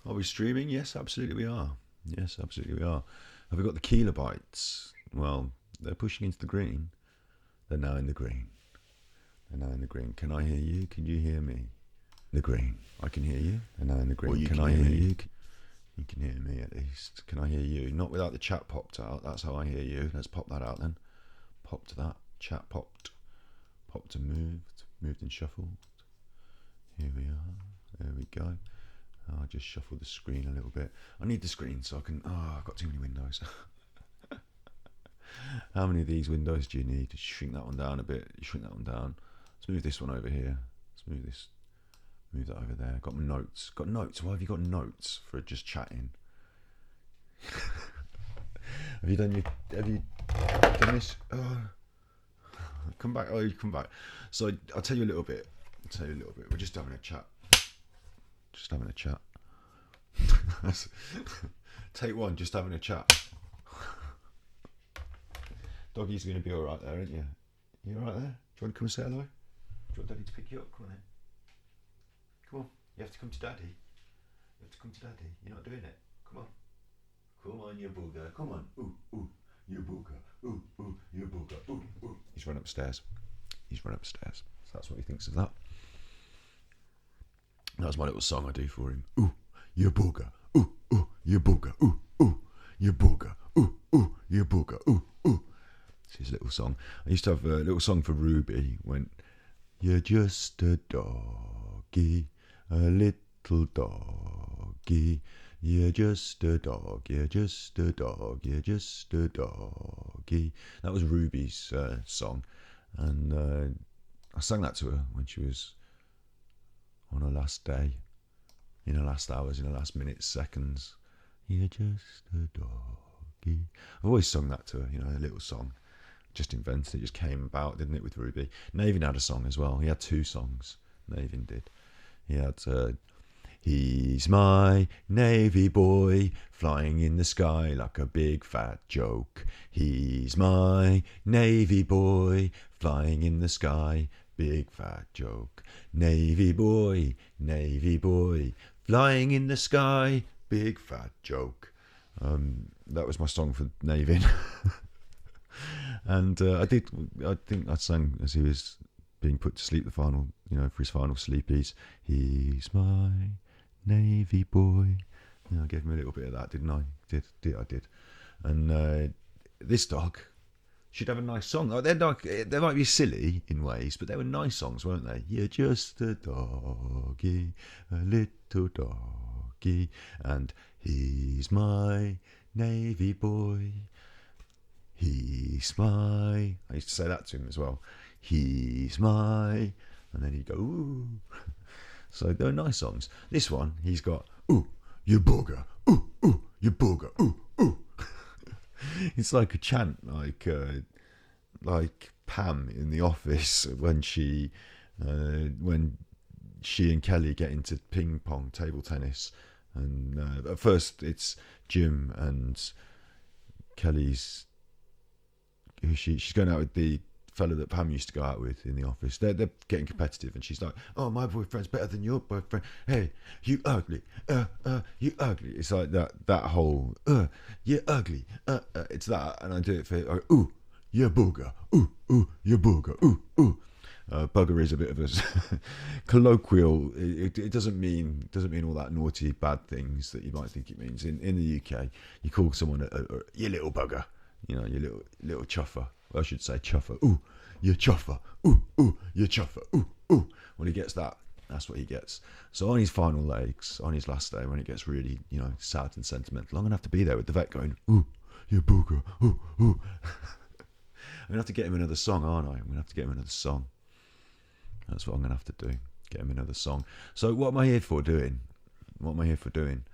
Are we streaming? Yes, absolutely we are. Yes, absolutely we are. Have we got the kilobytes? Well, they're pushing into the green. They're now in the green. They're now in the green. Can I hear you? Can you hear me? The green. I can hear you. They're now in the green. Well, can I hear you? You can hear me at least. Can I hear you? Not without the chat popped out. That's how I hear you. Let's pop that out then. Popped that. Chat popped. Popped and moved. Moved and shuffled. Here we are. There we go. I'll just shuffle the screen a little bit. I need the screen so I can... Oh, I've got too many windows. How many of these windows do you need? Just shrink that one down a bit. You shrink that one down. Let's move this one over here. Let's move this. Move that over there. Got my notes. Got notes. Why have you got notes for just chatting? Have you done this? Oh. Come back. Oh, you come back. So I'll tell you a little bit. We're just having a chat. Just having a chat. Take one, just having a chat. Doggy's going to be alright there, aren't you? You alright there? Do you want to come and say hello? Do you want Daddy to pick you up? Come on then. Come on. You have to come to Daddy. You have to come to Daddy. You're not doing it. Come on. Come on, you booger. Come on. Ooh, ooh, you booger. Ooh, ooh, you booger. Ooh, ooh. He's run upstairs. So that's what he thinks of that. That's my little song I do for him. Ooh, you booger. Ooh, ooh, you booger. Ooh, ooh, you booger. Ooh, ooh, you booger. Ooh, ooh. It's his little song. I used to have a little song for Ruby. Went, you're just a doggy, a little doggy. You're just a dog. You're just a dog. You're just a doggy. That was Ruby's song, and I sang that to her when she was on her last day, in her last hours, in her last minutes, seconds. You're just a doggy. I've always sung that to her, a little song. Just invented it, just came about, didn't it, with Ruby? Navin had a song as well. He had 2 songs, Navin did. He had, he's my navy boy, flying in the sky like a big fat joke. He's my navy boy, flying in the sky, big fat joke. Navy boy, flying in the sky, big fat joke. That was my song for Navin. And I think I sang as he was being put to sleep, for his final sleepies. He's my navy boy. I gave him a little bit of that, didn't I? I did. And this dog should have a nice song. They might be silly in ways, but they were nice songs, weren't they? You're just a doggy, a little doggy, and he's my navy boy. He's my... I used to say that to him as well. He's my... And then he'd go, ooh. So they're nice songs. This one, he's got, ooh, you booger. Ooh, ooh, you booger. Ooh, ooh. It's like a chant, like Pam in The Office when she and Kelly get into ping pong, table tennis. And at first it's Jim and Kelly's... She's going out with the fellow that Pam used to go out with in The Office. They're getting competitive, and she's like, "Oh, my boyfriend's better than your boyfriend. Hey, you ugly, you ugly." It's like that whole, you ugly, it's that, and I do it for ooh, you booger, ooh, ooh, you booger, ooh, ooh. Bugger is a bit of a colloquial. It doesn't mean all that naughty bad things that you might think it means. In the UK, you call someone you little bugger. You little chuffer. Well, I should say chuffer. Ooh, you chuffer. Ooh, ooh, you chuffer. Ooh, ooh. Well, he gets that. That's what he gets. So on his final legs, on his last day, when it gets really, sad and sentimental, I'm going to have to be there with the vet going, ooh, you booger. Ooh, ooh. I'm going to have to get him another song, aren't I? I'm going to have to get him another song. That's what I'm going to have to do. Get him another song. So what am I here for doing? I'm here for doing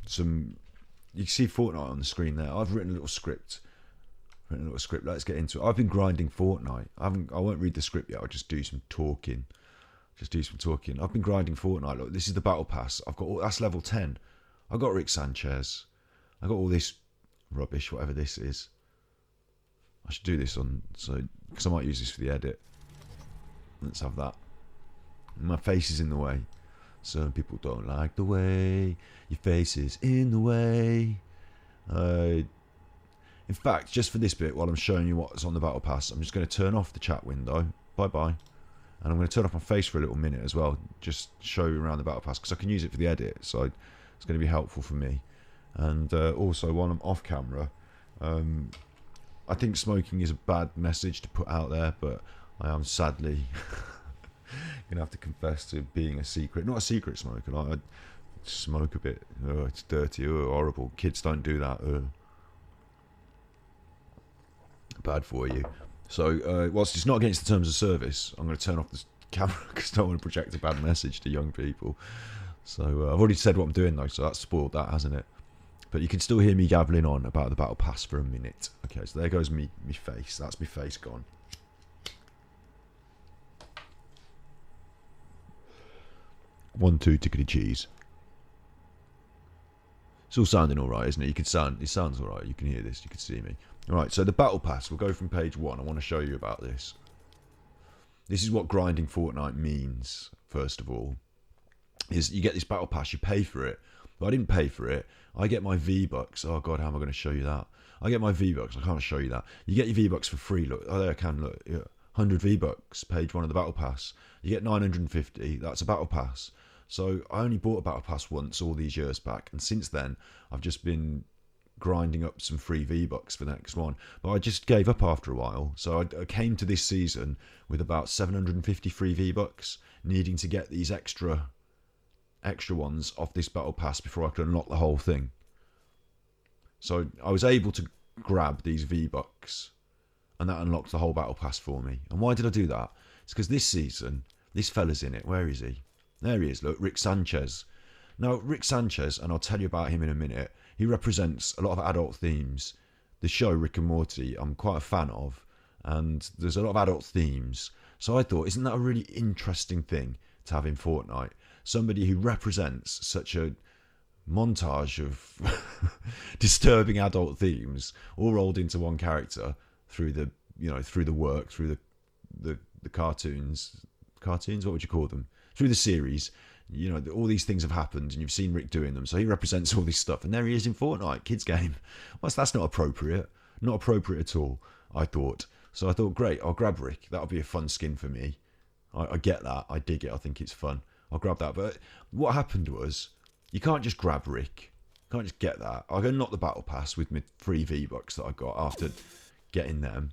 some... You can see Fortnite on the screen there. I've written a little script. Let's get into it. I've been grinding Fortnite. I won't read the script yet. I'll just do some talking. I've been grinding Fortnite. Look, this is the battle pass. That's level 10. I got Rick Sanchez. I got all this rubbish, whatever this is. I should do this because I might use this for the edit. Let's have that. My face is in the way, Some people don't like the way your face is in the way. In fact, just for this bit, while I'm showing you what's on the battle pass, I'm just going to turn off the chat window. Bye-bye. And I'm going to turn off my face for a little minute as well, just show you around the battle pass, because I can use it for the edit, so it's going to be helpful for me. And also, while I'm off camera, I think smoking is a bad message to put out there, but I am sadly going to have to confess to being not a secret smoker. Like, I smoke a bit. Oh, it's dirty. Oh, horrible. Kids don't do that. Bad for you. So, whilst it's not against the terms of service, I'm going to turn off the camera because I don't want to project a bad message to young people. So, I've already said what I'm doing though, so that's spoiled that, hasn't it? But you can still hear me gabbling on about the battle pass for a minute. Okay, so there goes me face. That's me face gone. One, two, tickety cheese. It's all sounding all right, isn't it? It sounds all right. You can hear this. You can see me. All right, so the battle pass. We'll go from page 1. I want to show you about this. This is what grinding Fortnite means, first of all. Is you get this battle pass, you pay for it. But I didn't pay for it. I get my V-Bucks. Oh, God, how am I going to show you that? I get my V-Bucks. I can't show you that. You get your V-Bucks for free. Look, oh, there I can. Look, 100 V-Bucks, page 1 of the battle pass. You get 950. That's a battle pass. So I only bought a battle pass once all these years back. And since then, I've just been grinding up some free V-Bucks for the next one. But I just gave up after a while. So I came to this season with about 750 free V-Bucks, needing to get these extra ones off this battle pass before I could unlock the whole thing. So I was able to grab these V-Bucks, and that unlocked the whole battle pass for me. And why did I do that? It's because this season, this fella's in it. Where is he? There he is, look, Rick Sanchez. Now, Rick Sanchez, and I'll tell you about him in a minute, he represents a lot of adult themes. The show, Rick and Morty, I'm quite a fan of, and there's a lot of adult themes. So I thought, isn't that a really interesting thing to have in Fortnite? Somebody who represents such a montage of disturbing adult themes, all rolled into one character through the work, through the cartoons. Cartoons, what would you call them? Through the series. You know, all these things have happened and you've seen Rick doing them, so he represents all this stuff, and there he is in Fortnite, kids game. Well, that's not appropriate. Not appropriate at all, I thought. So I thought, great, I'll grab Rick. That'll be a fun skin for me. I get that. I dig it. I think it's fun. I'll grab that. But what happened was, you can't just grab Rick. You can't just get that. I unlocked the battle pass with my free V-Bucks that I got after getting them,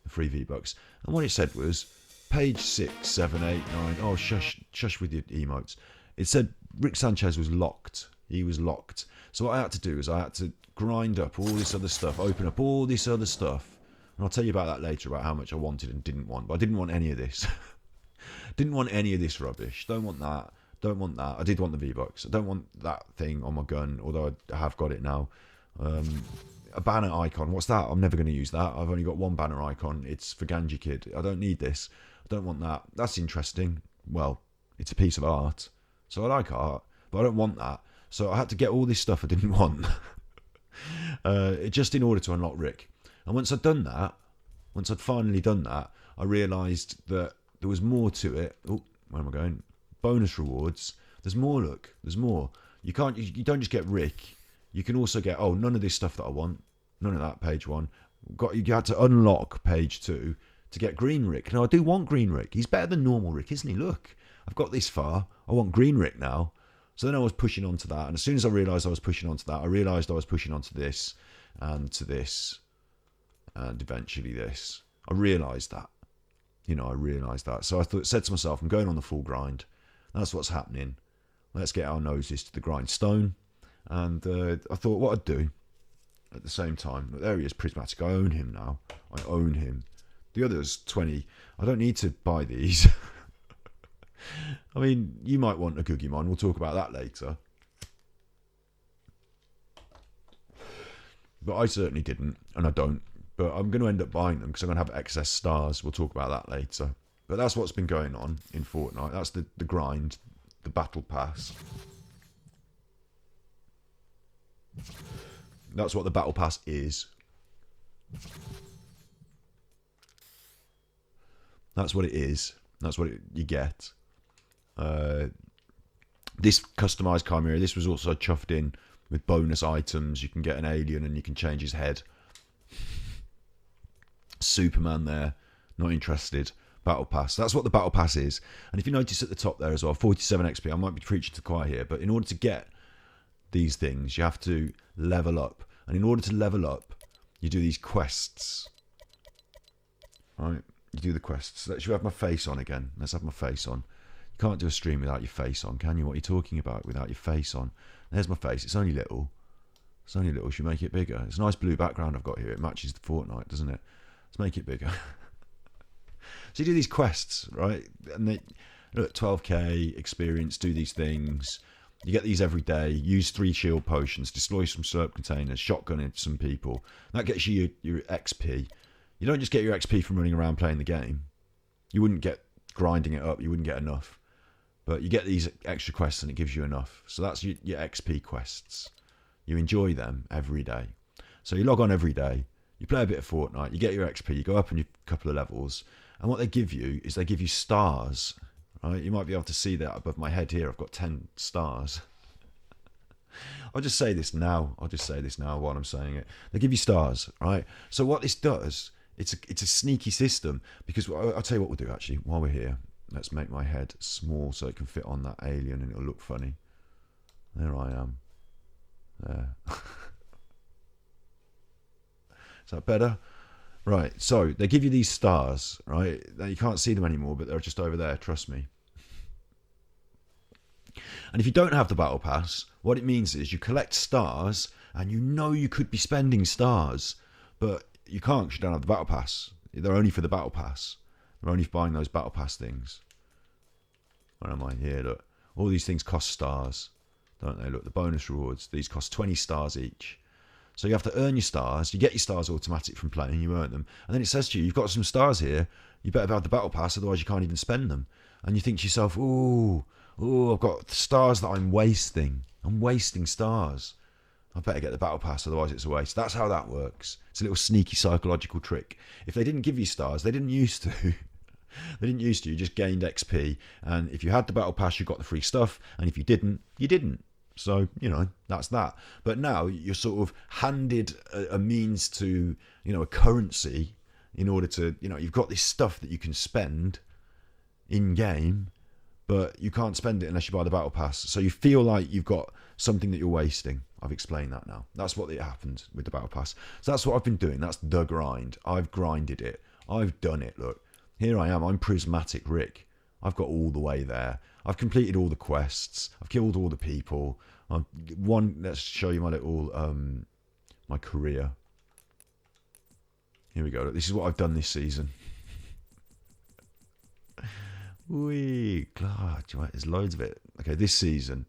the free V-Bucks. And what it said was, page 6, 7, 8, 9. Oh, shush with your emotes. It said Rick Sanchez was locked. He was locked. So what I had to do is I had to grind up all this other stuff, open up all this other stuff. And I'll tell you about that later, about how much I wanted and didn't want. But I didn't want any of this. Didn't want any of this rubbish. Don't want that. Don't want that. I did want the V-Bucks. I don't want that thing on my gun, although I have got it now. A banner icon. What's that? I'm never going to use that. I've only got one banner icon. It's for Ganji Kid. I don't need this. I don't want that. That's interesting. Well, it's a piece of art. So I like art, but I don't want that. So I had to get all this stuff I didn't want. Just in order to unlock Rick. And once I'd done that, once I'd finally done that, I realised that there was more to it. Oh, where am I going? Bonus rewards. There's more, look. There's more. You don't just get Rick. You can also get, none of this stuff that I want. None of that, page 1. You had to unlock page 2 to get Green Rick. Now, I do want Green Rick. He's better than normal Rick, isn't he? Look, I've got this far. I want Green Rick now. So then I was pushing on to that. And as soon as I realised I was pushing on to that, I realised I was pushing on to this and to this and eventually this. I realised that. I realised that. So said to myself, I'm going on the full grind. That's what's happening. Let's get our noses to the grindstone. And I thought what I'd do at the same time. There he is, Prismatic. I own him now. I own him. The others, 20. I don't need to buy these. I mean, you might want a Googieman. We'll talk about that later. But I certainly didn't, and I don't. But I'm going to end up buying them because I'm going to have excess stars. We'll talk about that later. But that's what's been going on in Fortnite. That's the grind, the battle pass. That's what the battle pass is. That's what it is. That's what you get. The This customized Chimera, this was also chuffed in with bonus items. You can get an alien and you can change his head. Superman there, not interested. Battle Pass, that's what the Battle Pass is. And if you notice at the top there as well, 47 XP, I might be preaching to the choir here, but in order to get these things, you have to level up. And in order to level up, you do these quests. Right? You do the quests. Let's have my face on again. Let's have my face on. You can't do a stream without your face on, can you? What are you talking about without your face on? There's my face. It's only little. It's only little. Should we make it bigger? It's a nice blue background I've got here. It matches the Fortnite, doesn't it? Let's make it bigger. So you do these quests, right? And they look, 12k experience, do these things. You get these every day. Use 3 shield potions, destroy some slurp containers, shotgun into some people. That gets you your XP. You don't just get your XP from running around playing the game. You wouldn't get grinding it up. You wouldn't get enough. But you get these extra quests and it gives you enough. So that's your XP quests. You enjoy them every day. So you log on every day. You play a bit of Fortnite. You get your XP. You go up in a couple of levels. And what they give you is they give you stars. Right? You might be able to see that above my head here. I've got 10 stars. I'll just say this now. While I'm saying it. They give you stars, right? So what this does, it's a sneaky system, because I'll tell you what we'll do actually while we're here. Let's make my head small so it can fit on that alien and it'll look funny. There I am. There. Is that better? Right, so they give you these stars, right? Now you can't see them anymore, but they're just over there, trust me. And if you don't have the Battle Pass, what it means is you collect stars, and you know you could be spending stars, but you can't because you don't have the Battle Pass. They're only for the Battle Pass. They're only for buying those Battle Pass things. Where am I? Here, look. All these things cost stars, don't they? Look, the bonus rewards, these cost 20 stars each. So you have to earn your stars. You get your stars automatic from playing. You earn them. And then it says to you, you've got some stars here. You better have the Battle Pass, otherwise you can't even spend them. And you think to yourself, ooh, I've got stars that I'm wasting. I'm wasting stars. I better get the Battle Pass, otherwise it's a waste. That's how that works. It's a little sneaky psychological trick. If they didn't give you stars, they didn't used to. They didn't used to. You just gained XP. And if you had the Battle Pass, you got the free stuff. And if you didn't, you didn't. So, that's that. But now you're sort of handed a means to, a currency in order to, you've got this stuff that you can spend in game, but you can't spend it unless you buy the Battle Pass. So you feel like you've got something that you're wasting. I've explained that now. That's what happened with the Battle Pass. So that's what I've been doing. That's the grind. I've grinded it. I've done it. Look, here I am. I'm Prismatic Rick. I've got all the way there. I've completed all the quests. I've killed all the people. Let's show you my little my career. Here we go. Look, this is what I've done this season. Wee, God, there's loads of it. Okay, this season.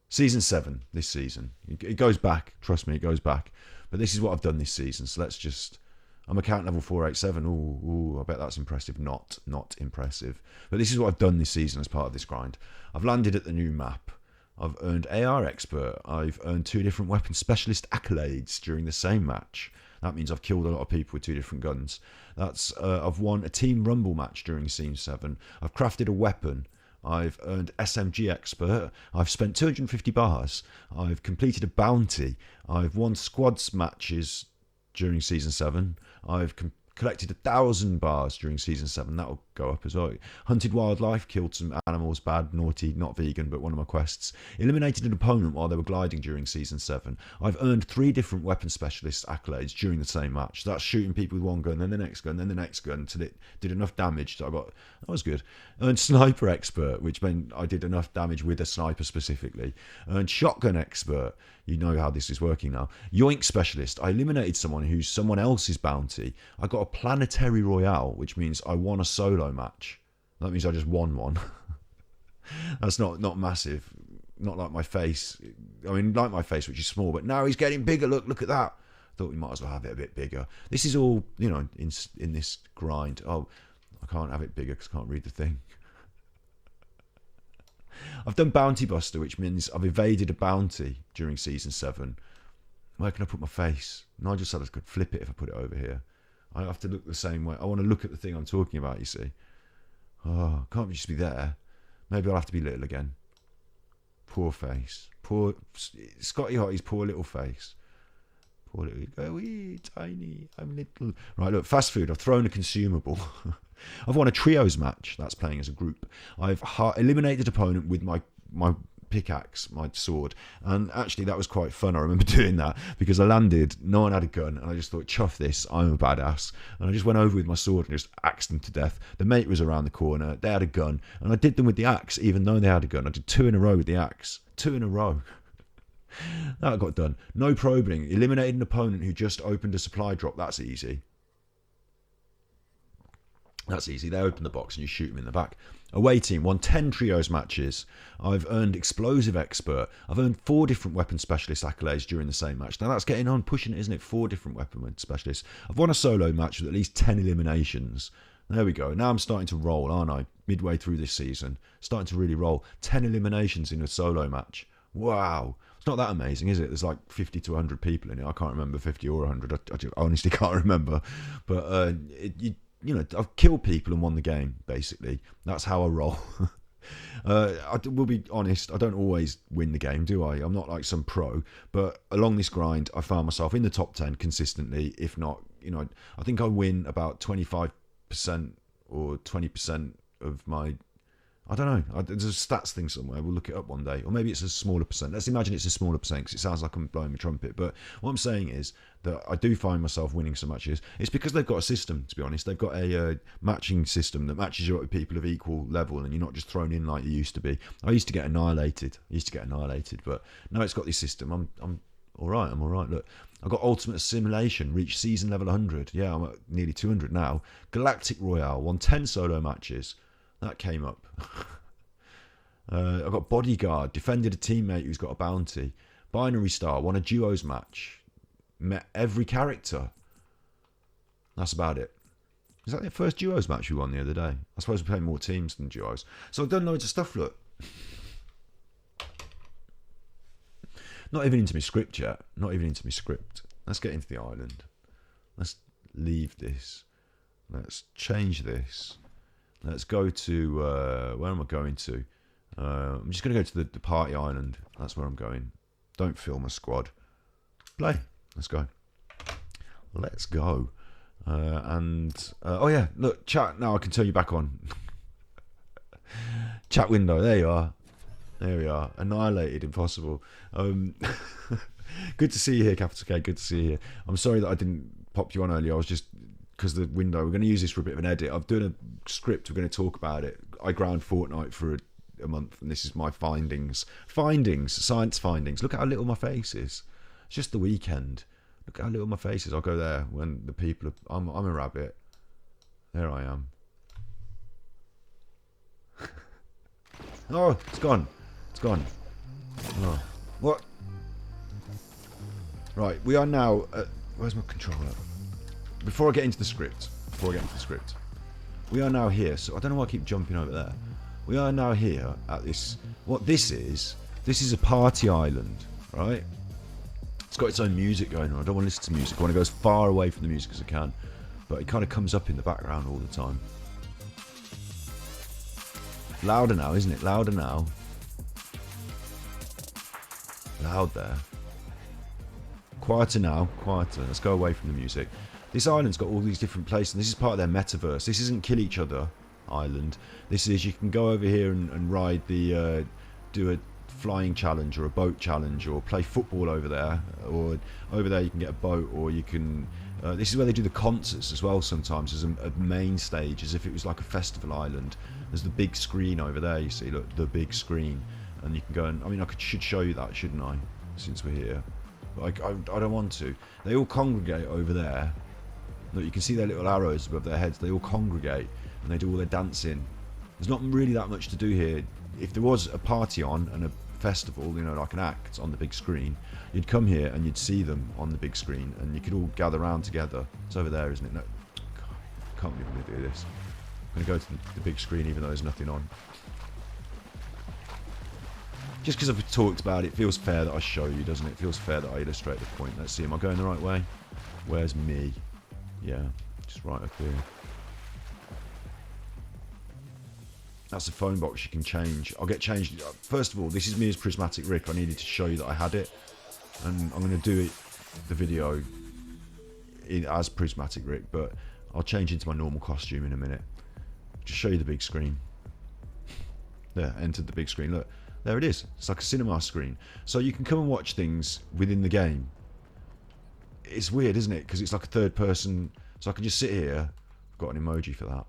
Season 7, this season. It goes back. Trust me, it goes back. But this is what I've done this season. So let's just... I'm account level 487. Ooh, I bet that's impressive. Not impressive. But this is what I've done this season as part of this grind. I've landed at the new map. I've earned AR Expert. I've earned 2 different Weapon Specialist accolades during the same match. That means I've killed a lot of people with 2 different guns. I've won a Team Rumble match during Season 7. I've crafted a weapon. I've earned SMG Expert. I've spent 250 bars. I've completed a bounty. I've won squads matches during Season 7. I've collected 1,000 bars during Season 7. That'll go up as well. Hunted wildlife, killed some animals, bad, naughty, not vegan, but one of my quests. Eliminated an opponent while they were gliding during Season 7. I've earned 3 different weapon specialist accolades during the same match. That's shooting people with one gun, then the next gun, then the next gun, until it did enough damage that that was good. Earned sniper expert, which meant I did enough damage with a sniper specifically. Earned shotgun expert. You know how this is working now. Yoink specialist. I eliminated someone who's someone else's bounty. I got a planetary royale, which means I won a solo match. That means I just won one. That's not massive. Not like my face. I mean, like my face, which is small, but now he's getting bigger. Look at that. Thought we might as well have it a bit bigger. This is all, in this grind. Oh, I can't have it bigger because I can't read the thing. I've done Bounty Buster, which means I've evaded a bounty during Season 7. Where can I put my face? Nigel said I could flip it if I put it over here. I have to look the same way. I want to look at the thing I'm talking about, you see. Oh, can't just be there. Maybe I'll have to be little again. Poor face. Poor Scotty Hotty's poor little face. Poor little, go, wee, tiny, I'm little. Right, look, fast food. I've thrown a consumable. I've won a trios match. That's playing as a group. I've eliminated opponent with my pickaxe, my sword, and actually that was quite fun. I remember doing that because I landed, no one had a gun, and I just thought, chuff this, I'm a badass, and I just went over with my sword and just axed them to death. The mate was around the corner, they had a gun, and I did them with the axe even though they had a gun. I did 2 in a row with the axe, 2 in a row. That got done. No probing. Eliminated an opponent who just opened a supply drop. That's easy. That's easy. They open the box and you shoot them in the back. Away team won 10 trios matches. I've earned explosive expert. I've earned 4 different weapon specialist accolades during the same match. Now that's getting on, pushing it, isn't it? 4 different weapon specialists. I've won a solo match with at least 10 eliminations. There we go. Now I'm starting to roll, aren't I? Midway through this season. Starting to really roll. 10 eliminations in a solo match. Wow. It's not that amazing, is it? There's like 50 to 100 people in it. I can't remember 50 or 100. I honestly can't remember. But, you know, I've killed people and won the game, basically. That's how I roll. I will be honest, I don't always win the game, do I? I'm not like some pro. But along this grind, I found myself in the top 10 consistently. If not, you know, I think I win about 25% or 20% of my... I don't know. There's a stats thing somewhere. We'll look it up one day. Or maybe it's a smaller percent. Let's imagine it's a smaller percent because it sounds like I'm blowing my trumpet. But what I'm saying is that I do find myself winning some matches. It's because they've got a system, to be honest. They've got a matching system that matches you up with people of equal level and you're not just thrown in like you used to be. I used to get annihilated. But now it's got this system. I'm all right. I'm all right. Look, I've got Ultimate Assimilation, reached season level 100. Yeah, I'm at nearly 200 now. Galactic Royale, won 10 solo matches. That came up. I've got Bodyguard, defended a teammate who's got a bounty. Binary Star, won a duos match. Met every character. That's about it. Is that the first duos match we won the other day? I suppose we're playing more teams than duos. So I've done loads of stuff, look. Not even into my script yet. Let's get into the island. Let's leave this. Let's change this. Let's go to, where am I going to? I'm just going to go to the party island. That's where I'm going. Don't film a squad. Play. Let's go. Oh yeah, look, chat. Now I can turn you back on. Chat window. There you are. There we are. Annihilated. Impossible. Good to see you here, Capital K. Good to see you here. I'm sorry that I didn't pop you on earlier. I was just... because the window, we're going to use this for a bit of an edit. I'm doing a script, we're going to talk about it. I ground Fortnite for a month and this is my findings, science findings. Look at how little my face is. It's just the weekend. Look at how little my face is. I'll go there when the people are... I'm a rabbit. There I am. Oh, it's gone. Oh, what? Right, we are now at... Where's my controller? Before I get into the script, we are now here. So I don't know why I keep jumping over there. We are now here at this. What this is a party island, right? It's got its own music going on. I don't want to listen to music. I want to go as far away from the music as I can, but it kind of comes up in the background all the time. Louder now, isn't it? Louder now. Loud there. Quieter now. Quieter. Let's go away from the music. This island's got all these different places, and this is part of their metaverse. This isn't Kill Each Other Island. This is, you can go over here and ride the, do a flying challenge or a boat challenge, or play football over there, or over there you can get a boat, or you can... this is where they do the concerts as well sometimes, as a main stage, as if it was like a festival island. There's the big screen over there, you see, look, the big screen. And you can go and... I mean, should show you that, shouldn't I? Since we're here. But I don't want to. They all congregate over there. Look, you can see their little arrows above their heads. They all congregate and they do all their dancing. There's not really that much to do here. If there was a party on and a festival, you know, like an act on the big screen, you'd come here and you'd see them on the big screen and you could all gather around together. It's over there, isn't it? No, God, I can't believe I'm going to do this. I'm going to go to the big screen even though there's nothing on. Just because I've talked about it, it feels fair that I show you, doesn't it? It feels fair that I illustrate the point. Let's see, am I going the right way? Where's me? Yeah, just right up here. That's a phone box you can change. I'll get changed. First of all, this is me as Prismatic Rick. I needed to show you that I had it. And I'm going to do the video as Prismatic Rick, but I'll change into my normal costume in a minute. Just show you the big screen. There, entered the big screen. Look, there it is. It's like a cinema screen. So you can come and watch things within the game. It's weird, isn't it? Because it's like a third person. So I can just sit here. I've got an emoji for that.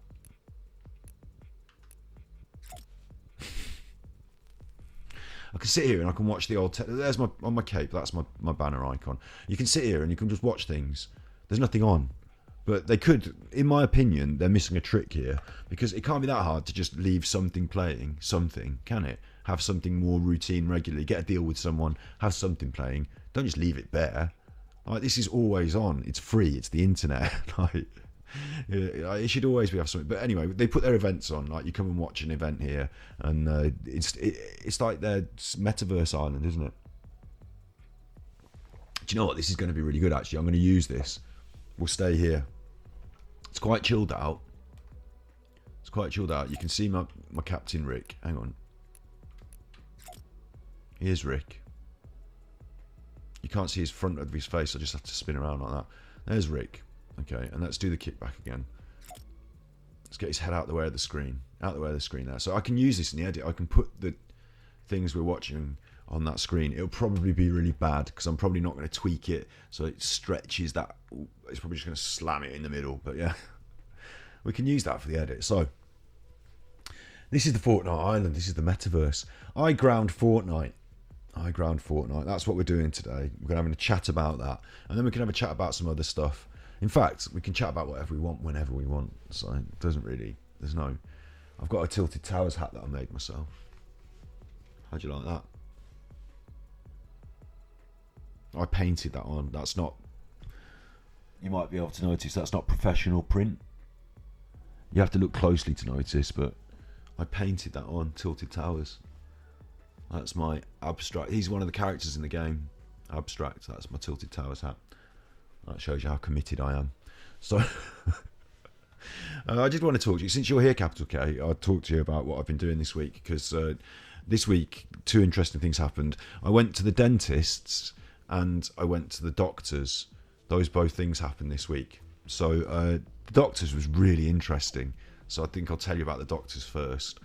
I can sit here and I can watch the old... There's my on my cape. That's my banner icon. You can sit here and you can just watch things. There's nothing on. But they could, in my opinion, they're missing a trick here. Because it can't be that hard to just leave something playing. Something, can it? Have something more routine regularly. Get a deal with someone. Have something playing. Don't just leave it bare. Like, this is always on. It's free. It's the internet. Like, it should always be have something. But anyway, they put their events on. Like, you come and watch an event here, and it's like their metaverse island, isn't it? Do you know what? This is going to be really good. Actually, I'm going to use this. We'll stay here. It's quite chilled out. It's quite chilled out. You can see my Captain Rick. Hang on. Here's Rick. You can't see his front of his face. I just have to spin around like that. There's Rick. Okay, and let's do the kickback again. Let's get his head out the way of the screen. Out the way of the screen there. So I can use this in the edit. I can put the things we're watching on that screen. It'll probably be really bad because I'm probably not going to tweak it so it stretches that. It's probably just going to slam it in the middle. But yeah, we can use that for the edit. So this is the Fortnite island. This is the metaverse. I ground Fortnite. That's what we're doing today. We're going to have a chat about that. And then we can have a chat about some other stuff. In fact, we can chat about whatever we want, whenever we want. So it doesn't really, I've got a Tilted Towers hat that I made myself. How'd you like that? I painted that on. That's not, you might be able to notice, that's not professional print. You have to look closely to notice, but I painted that on, Tilted Towers. That's my Abstract. He's one of the characters in the game. Abstract. That's my Tilted Towers hat. That shows you how committed I am. So, I just want to talk to you. Since you're here, Capital K, I'll talk to you about what I've been doing this week. Because this week, two interesting things happened. I went to the dentist's and I went to the doctor's. Those both things happened this week. So, the doctor's was really interesting. So I think I'll tell you about the doctor's first.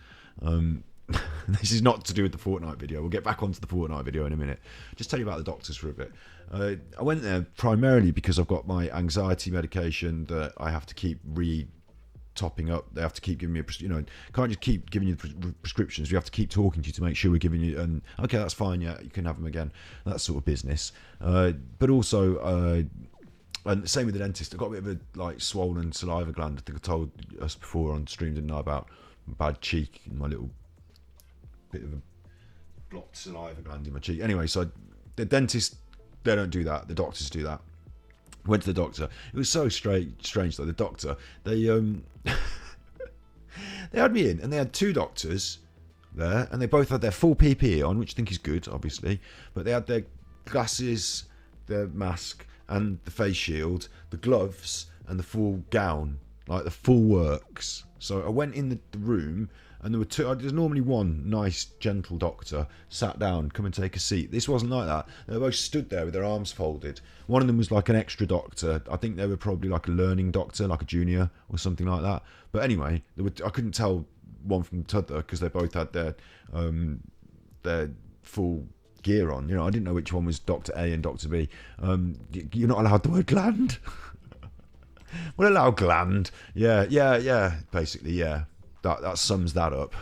This is not to do with the Fortnite video. We'll get back onto the Fortnite video in a minute. Just tell you about the doctors for a bit. I went there primarily because I've got my anxiety medication that I have to keep topping up. They have to keep giving me can't just keep giving you prescriptions. We have to keep talking to you to make sure we're giving you, and okay, that's fine, yeah, you can have them again, that sort of business. But also and the same with the dentist. I've got a bit of a swollen saliva gland. I think I told us before on stream, didn't I, about bad cheek and my little bit of a blocked saliva gland in my cheek. Anyway, so the dentist, they don't do that. The doctors do that. Went to the doctor. It was so strange though. The doctor, they they had me in, and they had two doctors there, and they both had their full PPE on, which I think is good, obviously. But they had their glasses, their mask, and the face shield, the gloves, and the full gown, like the full works. So I went in the room, and there were two. There's normally one nice, gentle doctor sat down, come and take a seat. This wasn't like that. They both stood there with their arms folded. One of them was like an extra doctor. I think they were probably like a learning doctor, like a junior or something like that. But anyway, I couldn't tell one from the other because they both had their full gear on. I didn't know which one was Doctor A and Doctor B. You're not allowed the word gland. We'll allow gland. Yeah. Basically, yeah. That sums that up.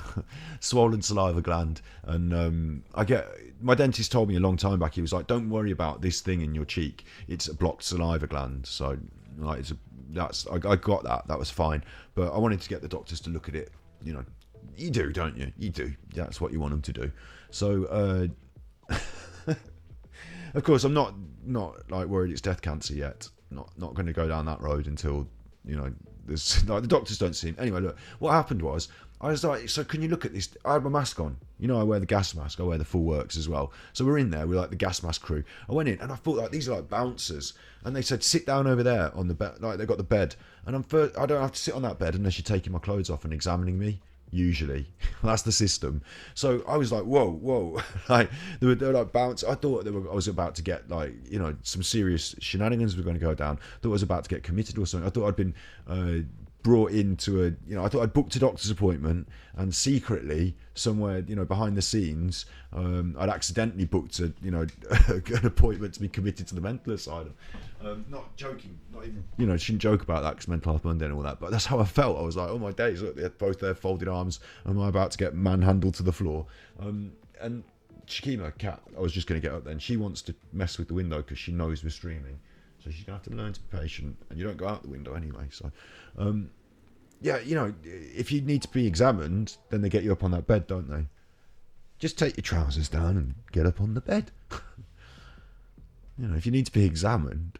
Swollen saliva gland. And my dentist told me a long time back, he was like, don't worry about this thing in your cheek. It's a blocked saliva gland. So I got that. That was fine. But I wanted to get the doctors to look at it. You do, don't you? You do. That's what you want them to do. So, of course, I'm not worried it's death cancer yet. Not going to go down that road until, there's the doctors don't seem. Anyway, look, what happened was, I was like, so can you look at this? I had my mask on. I wear the gas mask. I wear the full works as well. So we're in there. We're like the gas mask crew. I went in and I thought, these are like bouncers. And they said, sit down over there on the bed. Like, they got the bed. And I don't have to sit on that bed unless you're taking my clothes off and examining me. Usually, that's the system. So I was like, whoa, like they were like bounce. I thought I was about to get like some serious shenanigans were going to go down. I thought I was about to get committed or something. I thought I'd been brought into I thought I'd booked a doctor's appointment, and secretly somewhere behind the scenes I'd accidentally booked an appointment to be committed to the mental asylum. Not joking, not even shouldn't joke about that because Mental Health Monday and all that, but that's how I felt. I was like, oh my days, look, they're both their folded arms, am I about to get manhandled to the floor? And Shakima, cat, I was just going to get up then, she wants to mess with the window because she knows we're streaming. So she's going to have to learn to be patient, and you don't go out the window anyway. So, if you need to be examined, then they get you up on that bed, don't they? Just take your trousers down and get up on the bed. If you need to be examined.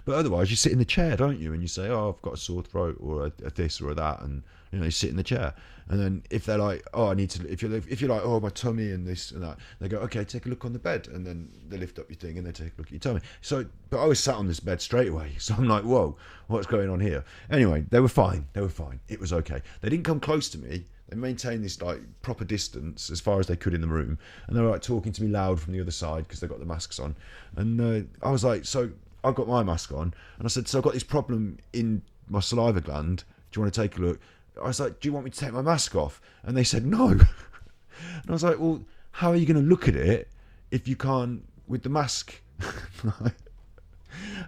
But otherwise, you sit in the chair, don't you? And you say, oh, I've got a sore throat or a this or a that. And, you sit in the chair. And then if they're like, oh, I need to, if you're like, oh, my tummy and this and that, they go, okay, take a look on the bed. And then they lift up your thing and they take a look at your tummy. So, but I was sat on this bed straight away. So I'm like, whoa, what's going on here? Anyway, they were fine. It was okay. They didn't come close to me. They maintained this like proper distance as far as they could in the room. And they were like talking to me loud from the other side because they got the masks on. And I was like, so I've got my mask on. And I said, so I've got this problem in my saliva gland. Do you want to take a look? I was like, do you want me to take my mask off? And they said, no. And I was like, well, how are you going to look at it if you can't with the mask? How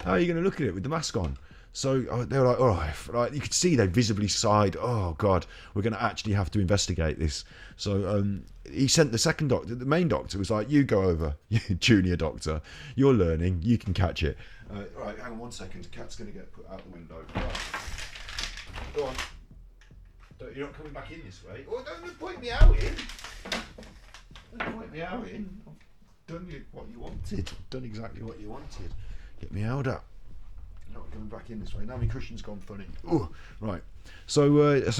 are you going to look at it with the mask on? So they were like, all right. Like, you could see they visibly sighed, oh, God, we're going to actually have to investigate this. So he sent the second doctor. The main doctor was like, you go over, you junior doctor. You're learning. You can catch it. All right, hang on 1 second. The cat's going to get put out the window. Right. Go on. You're not coming back in this way. Oh, don't point me out in. Don't point me out in. I've done what you wanted. I've done exactly what you wanted. Get me out up. You're not coming back in this way. Now my cushion's gone funny. Oh, right. So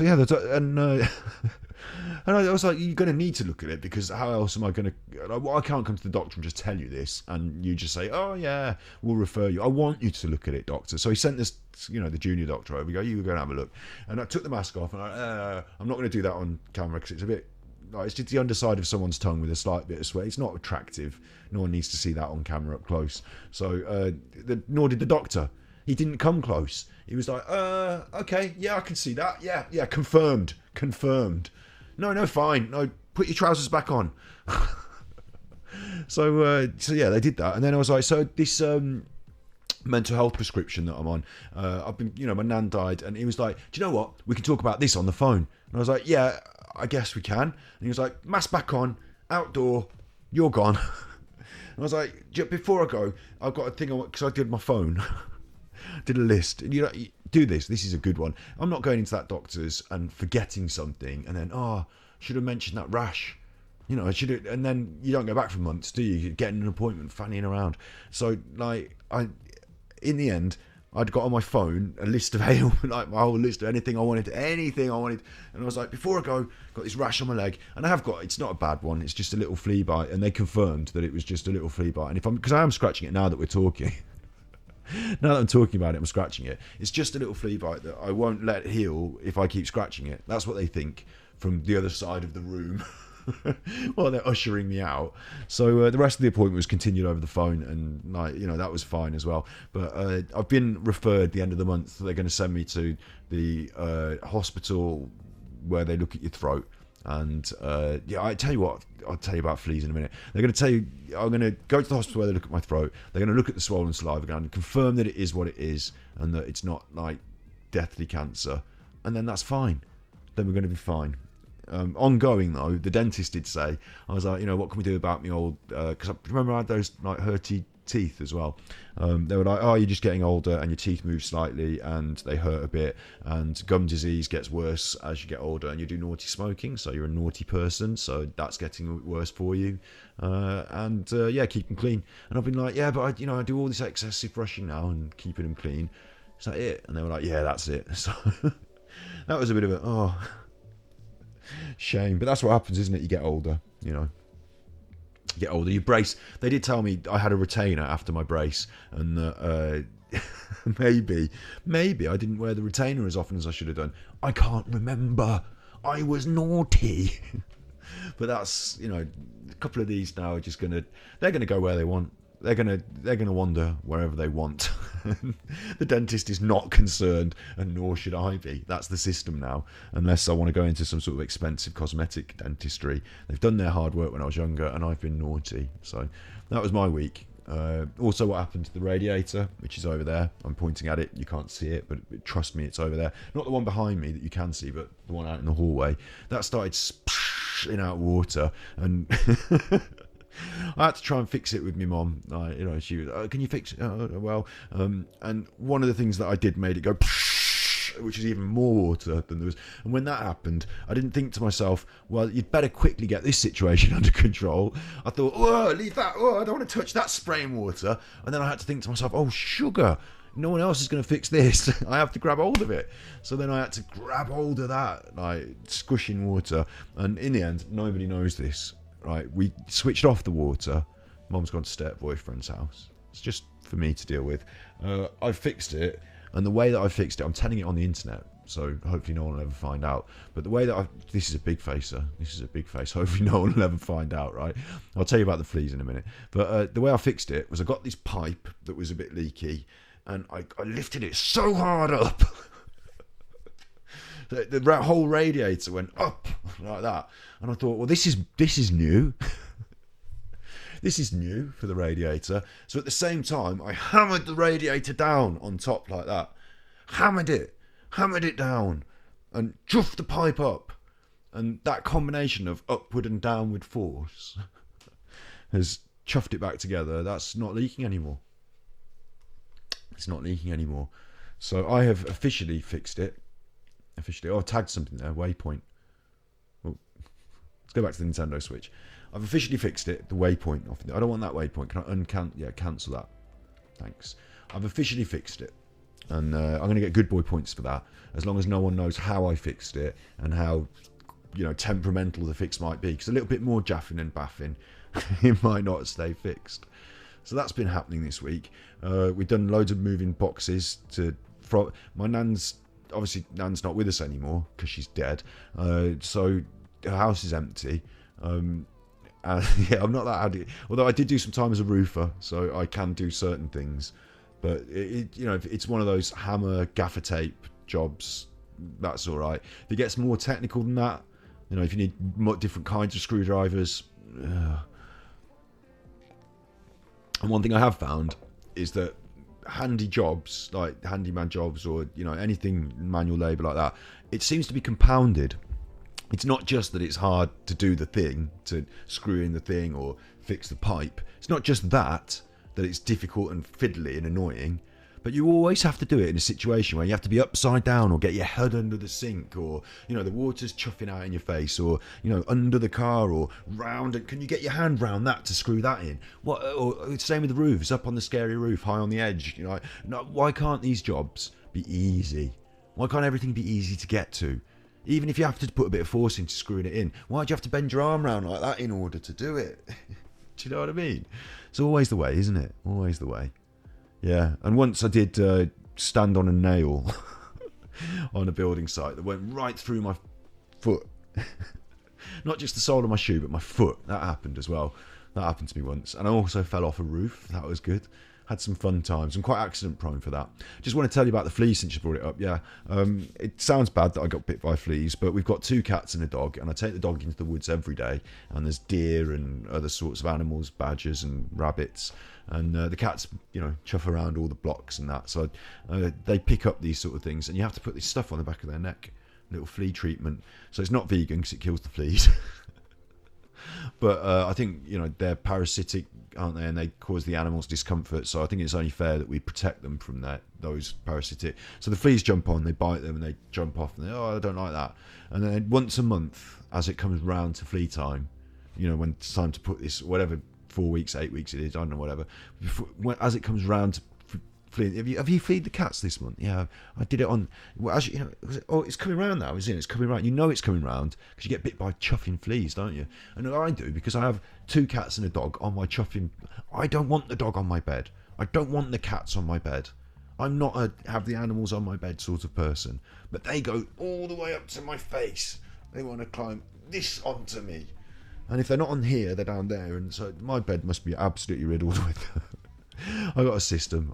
yeah, and I was like, you're going to need to look at it because how else am I going to? I can't come to the doctor and just tell you this, and you just say, oh yeah, we'll refer you. I want you to look at it, doctor. So he sent this, the junior doctor over. We go, you go and have a look. And I took the mask off, and I'm not going to do that on camera because it's a bit. It's just the underside of someone's tongue with a slight bit of sweat. It's not attractive. No one needs to see that on camera up close. So nor did the doctor. He didn't come close. He was like, okay, yeah, I can see that. Yeah, confirmed. No, fine. No, put your trousers back on. So yeah, they did that. And then I was like, so this mental health prescription that I'm on, I've been, my nan died. And he was like, do you know what? We can talk about this on the phone. And I was like, yeah, I guess we can. And he was like, mask back on, outdoor, you're gone. And I was like, before I go, I've got a thing, because I did my phone. Did a list, and do this is a good one. I'm not going into that doctor's and forgetting something and then should have mentioned that rash, I should have, and then you don't go back for months, do you? You're getting an appointment, fannying around. So in the end, I'd got on my phone a list of like my whole list of anything I wanted, and I was like, before I go, got this rash on my leg, and I have got, it's not a bad one, it's just a little flea bite, and they confirmed that it was just a little flea bite, and because I am scratching it now that we're talking. Now that I'm talking about it, I'm scratching it. It's just a little flea bite that I won't let heal if I keep scratching it. That's what they think from the other side of the room while they're ushering me out. So the rest of the appointment was continued over the phone, and that was fine as well. But I've been referred the end of the month. They're going to send me to the hospital where they look at your throat. And I tell you what, I'll tell you about fleas in a minute. They're going to tell you, I'm going to go to the hospital where they look at my throat. They're going to look at the swollen saliva gland and confirm that it is what it is and that it's not like deathly cancer. And then that's fine. Then we're going to be fine. Ongoing though, the dentist did say, I was like, what can we do about me old? Because I remember I had those like hurty teeth as well. They were like, you're just getting older and your teeth move slightly and they hurt a bit, and gum disease gets worse as you get older, and you do naughty smoking, so you're a naughty person, so that's getting worse for you. Keep them clean. And I've been like, yeah, but I do all this excessive brushing now and keeping them clean. Is that it? And they were like, yeah, that's it. So that was a bit of a shame, but that's what happens, isn't it? You get older, get older, you brace. They did tell me I had a retainer after my brace, and maybe I didn't wear the retainer as often as I should have done. I can't remember. I was naughty. But that's, a couple of these now are just they're gonna go where they want. They're gonna wander wherever they want. The dentist is not concerned, and nor should I be. That's the system now. Unless I want to go into some sort of expensive cosmetic dentistry. They've done their hard work when I was younger, and I've been naughty. So that was my week. Also, what happened to the radiator, which is over there. I'm pointing at it. You can't see it, but trust me, it's over there. Not the one behind me that you can see, but the one out in the hallway. That started splashing out water, and I had to try and fix it with my mum. She was, can you fix it? And one of the things that I did made it go, which is even more water than there was. And when that happened, I didn't think to myself, well, you'd better quickly get this situation under control. I thought, oh, leave that. Oh, I don't want to touch that spraying water. And then I had to think to myself, oh, sugar. No one else is going to fix this. I have to grab hold of it. So then I had to grab hold of that, like squishing water. And in the end, nobody knows this. Right, we switched off the water. Mum's gone to stay at boyfriend's house. It's just for me to deal with. I fixed it, and the way that I fixed it, I'm telling it on the internet, so hopefully no one will ever find out. But the way that this is a big facer. This is a big face. Hopefully no one will ever find out, right? I'll tell you about the fleas in a minute. But the way I fixed it was I got this pipe that was a bit leaky, and I lifted it so hard up. The whole radiator went up like that, and I thought, well, this is new. This is new for the radiator. So at the same time, I hammered the radiator down on top like that, hammered it down, and chuffed the pipe up, and that combination of upward and downward force has chuffed it back together. That's not leaking anymore. It's not leaking anymore. So I have officially fixed it. I tagged something there, waypoint. Well, let's go back to the Nintendo Switch. I've officially fixed it, the waypoint. I don't want that waypoint. Can I cancel that? Thanks. I've officially fixed it. And I'm going to get good boy points for that, as long as no one knows how I fixed it and how, temperamental the fix might be. Because a little bit more jaffing and baffing, it might not stay fixed. So that's been happening this week. We've done loads of moving boxes from my nan's. Obviously, Nan's not with us anymore because she's dead. So her house is empty. I'm not that handy. Although I did do some time as a roofer, so I can do certain things. But it's one of those hammer gaffer tape jobs. That's all right. If it gets more technical than that, if you need different kinds of screwdrivers. And one thing I have found is that handy jobs, like handyman jobs or anything manual labour like that, it seems to be compounded. It's not just that it's hard to do the thing, to screw in the thing or fix the pipe. It's not just that it's difficult and fiddly and annoying, but you always have to do it in a situation where you have to be upside down or get your head under the sink, or the water's chuffing out in your face, or under the car or round, and can you get your hand round that to screw that in? Or same with the roofs, up on the scary roof, high on the edge. No, why can't these jobs be easy? Why can't everything be easy to get to? Even if you have to put a bit of force into screwing it in, why do you have to bend your arm round like that in order to do it? Do you know what I mean? It's always the way, isn't it? Always the way. Yeah, and once I did stand on a nail on a building site that went right through my foot. Not just the sole of my shoe, but my foot. That happened as well. That happened to me once. And I also fell off a roof. That was good. Had some fun times. I'm quite accident prone for that. Just want to tell you about the fleas since you brought it up. Yeah, it sounds bad that I got bit by fleas, but we've got 2 cats and a dog, and I take the dog into the woods every day, and there's deer and other sorts of animals, badgers and rabbits, and the cats, chuff around all the blocks and that. So they pick up these sort of things, and you have to put this stuff on the back of their neck, little flea treatment. So it's not vegan because it kills the fleas. But I think, they're parasitic, aren't they? And they cause the animals discomfort. So I think it's only fair that we protect them from those parasitic. So the fleas jump on, they bite them, and they jump off, and I don't like that. And then once a month, as it comes round to flea time, when it's time to put this, whatever, 4 weeks, 8 weeks it is, I don't know, whatever. As it comes round to flea, have you fleed the cats this month? Yeah, I did it on. Well, actually, it's coming round now, isn't it? It's coming round. It's coming round because you get bit by chuffing fleas, don't you? And I do, because I have 2 cats and a dog on my chuffing. I don't want the dog on my bed. I don't want the cats on my bed. I'm not a have the animals on my bed sort of person. But they go all the way up to my face. They want to climb this onto me. And if they're not on here, they're down there. And so my bed must be absolutely riddled with I got a system.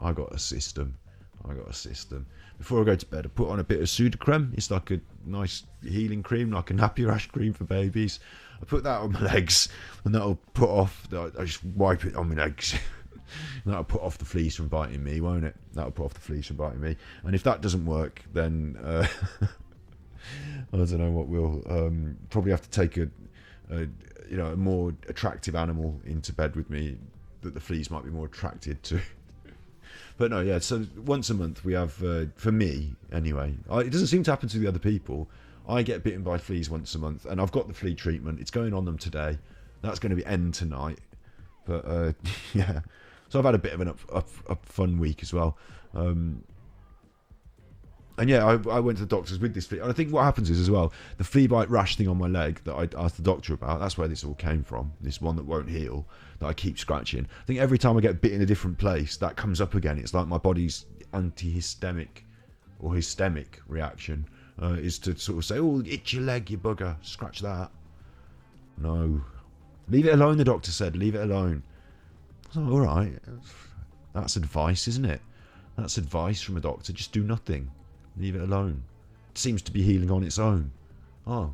Before I go to bed, I put on a bit of Sudocrem. It's like a nice healing cream, like a nappy rash cream for babies. I put that on my legs, and that'll put off. I just wipe it on my legs. That'll put off the fleas from biting me, won't it? That'll put off the fleas from biting me. And if that doesn't work, then I don't know what will. Probably have to take a more attractive animal into bed with me that the fleas might be more attracted to. But no, yeah, so once a month we have, for me anyway, it doesn't seem to happen to the other people. I get bitten by fleas once a month, and I've got the flea treatment. It's going on them today. That's going to end tonight. But yeah, so I've had a bit of an up fun week as well. And yeah, I went to the doctors with this flea. And I think what happens is as well, the flea bite rash thing on my leg that I asked the doctor about, that's where this all came from. This one that won't heal, that I keep scratching. I think every time I get bit in a different place, that comes up again. It's like my body's antihistemic or histemic reaction is to sort of say, oh, itch your leg, you bugger, scratch that. No. Leave it alone, the doctor said. Leave it alone. I was like, all right. That's advice, isn't it? That's advice from a doctor. Just do nothing. Leave it alone. It seems to be healing on its own. Oh,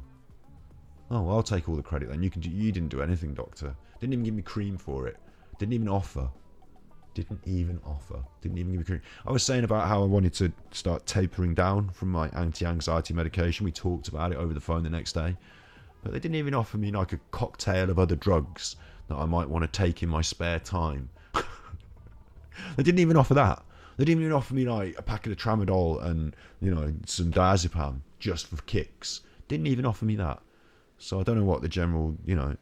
well, I'll take all the credit then. You didn't do anything, doctor. Didn't even give me cream for it. Didn't even offer. Didn't even give me cream. I was saying about how I wanted to start tapering down from my anti-anxiety medication. We talked about it over the phone the next day. But they didn't even offer me like a cocktail of other drugs that I might want to take in my spare time. They didn't even offer that. They didn't even offer me like a packet of tramadol and, some diazepam just for kicks. Didn't even offer me that. So I don't know what the general, in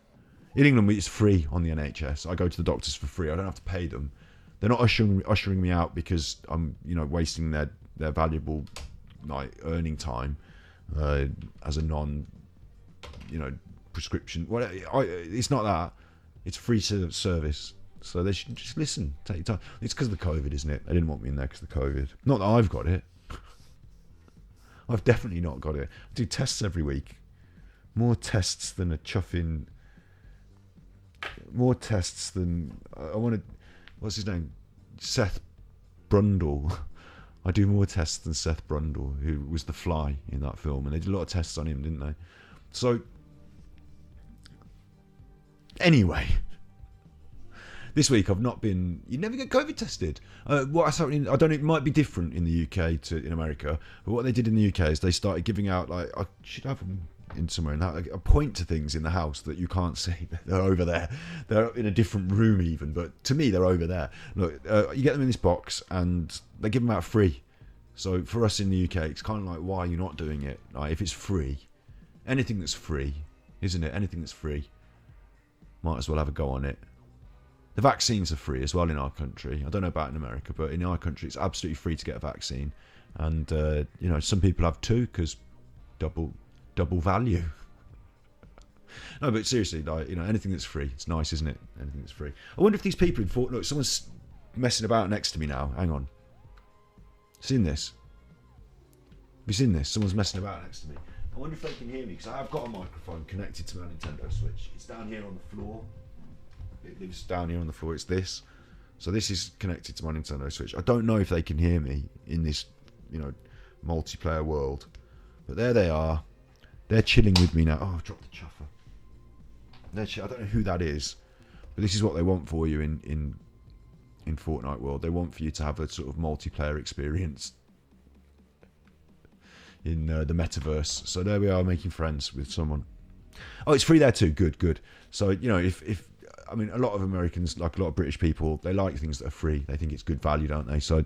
England it's free on the NHS. I go to the doctors for free. I don't have to pay them. They're not ushering me out because I'm, wasting their valuable earning time as a non, prescription. Well, it's not that. It's free service. So they should just listen, take your time. It's because of the COVID, isn't it? They didn't want me in there because of the COVID. Not that I've got it. I've definitely not got it. I do tests every week. More tests than a chuffing. More tests than what's his name? Seth Brundle. I do more tests than Seth Brundle, who was the Fly in that film, and they did a lot of tests on him, didn't they? So anyway. This week I've not been. You never get COVID tested. I don't know. It might be different in the UK to in America. But what they did in the UK is they started giving out I should have them in somewhere in that. A point to things in the house that you can't see. They're over there. They're in a different room even. But to me, they're over there. Look, you get them in this box and they give them out free. So for us in the UK, it's kind of like, why are you not doing it? Like, if it's free, anything that's free, isn't it? Anything that's free, might as well have a go on it. The vaccines are free as well in our country. I don't know about in America, but in our country, it's absolutely free to get a vaccine. And, some people have two because double value. No, but seriously, anything that's free, it's nice, isn't it? Anything that's free. I wonder if these people in Fortnite, look, someone's messing about next to me now. Hang on. Seen this? Have you seen this? Someone's messing about next to me. I wonder if they can hear me because I have got a microphone connected to my Nintendo Switch. It's down here on the floor. It lives down here on the floor. It's this. So this is connected to my Nintendo Switch. I don't know if they can hear me in this, multiplayer world. But there they are. They're chilling with me now. Oh, I've dropped the chuffer. I don't know who that is. But this is what they want for you in Fortnite world. They want for you to have a sort of multiplayer experience in the metaverse. So there we are, making friends with someone. Oh, it's free there too. Good. So, if a lot of Americans, like a lot of British people, they like things that are free. They think it's good value, don't they? So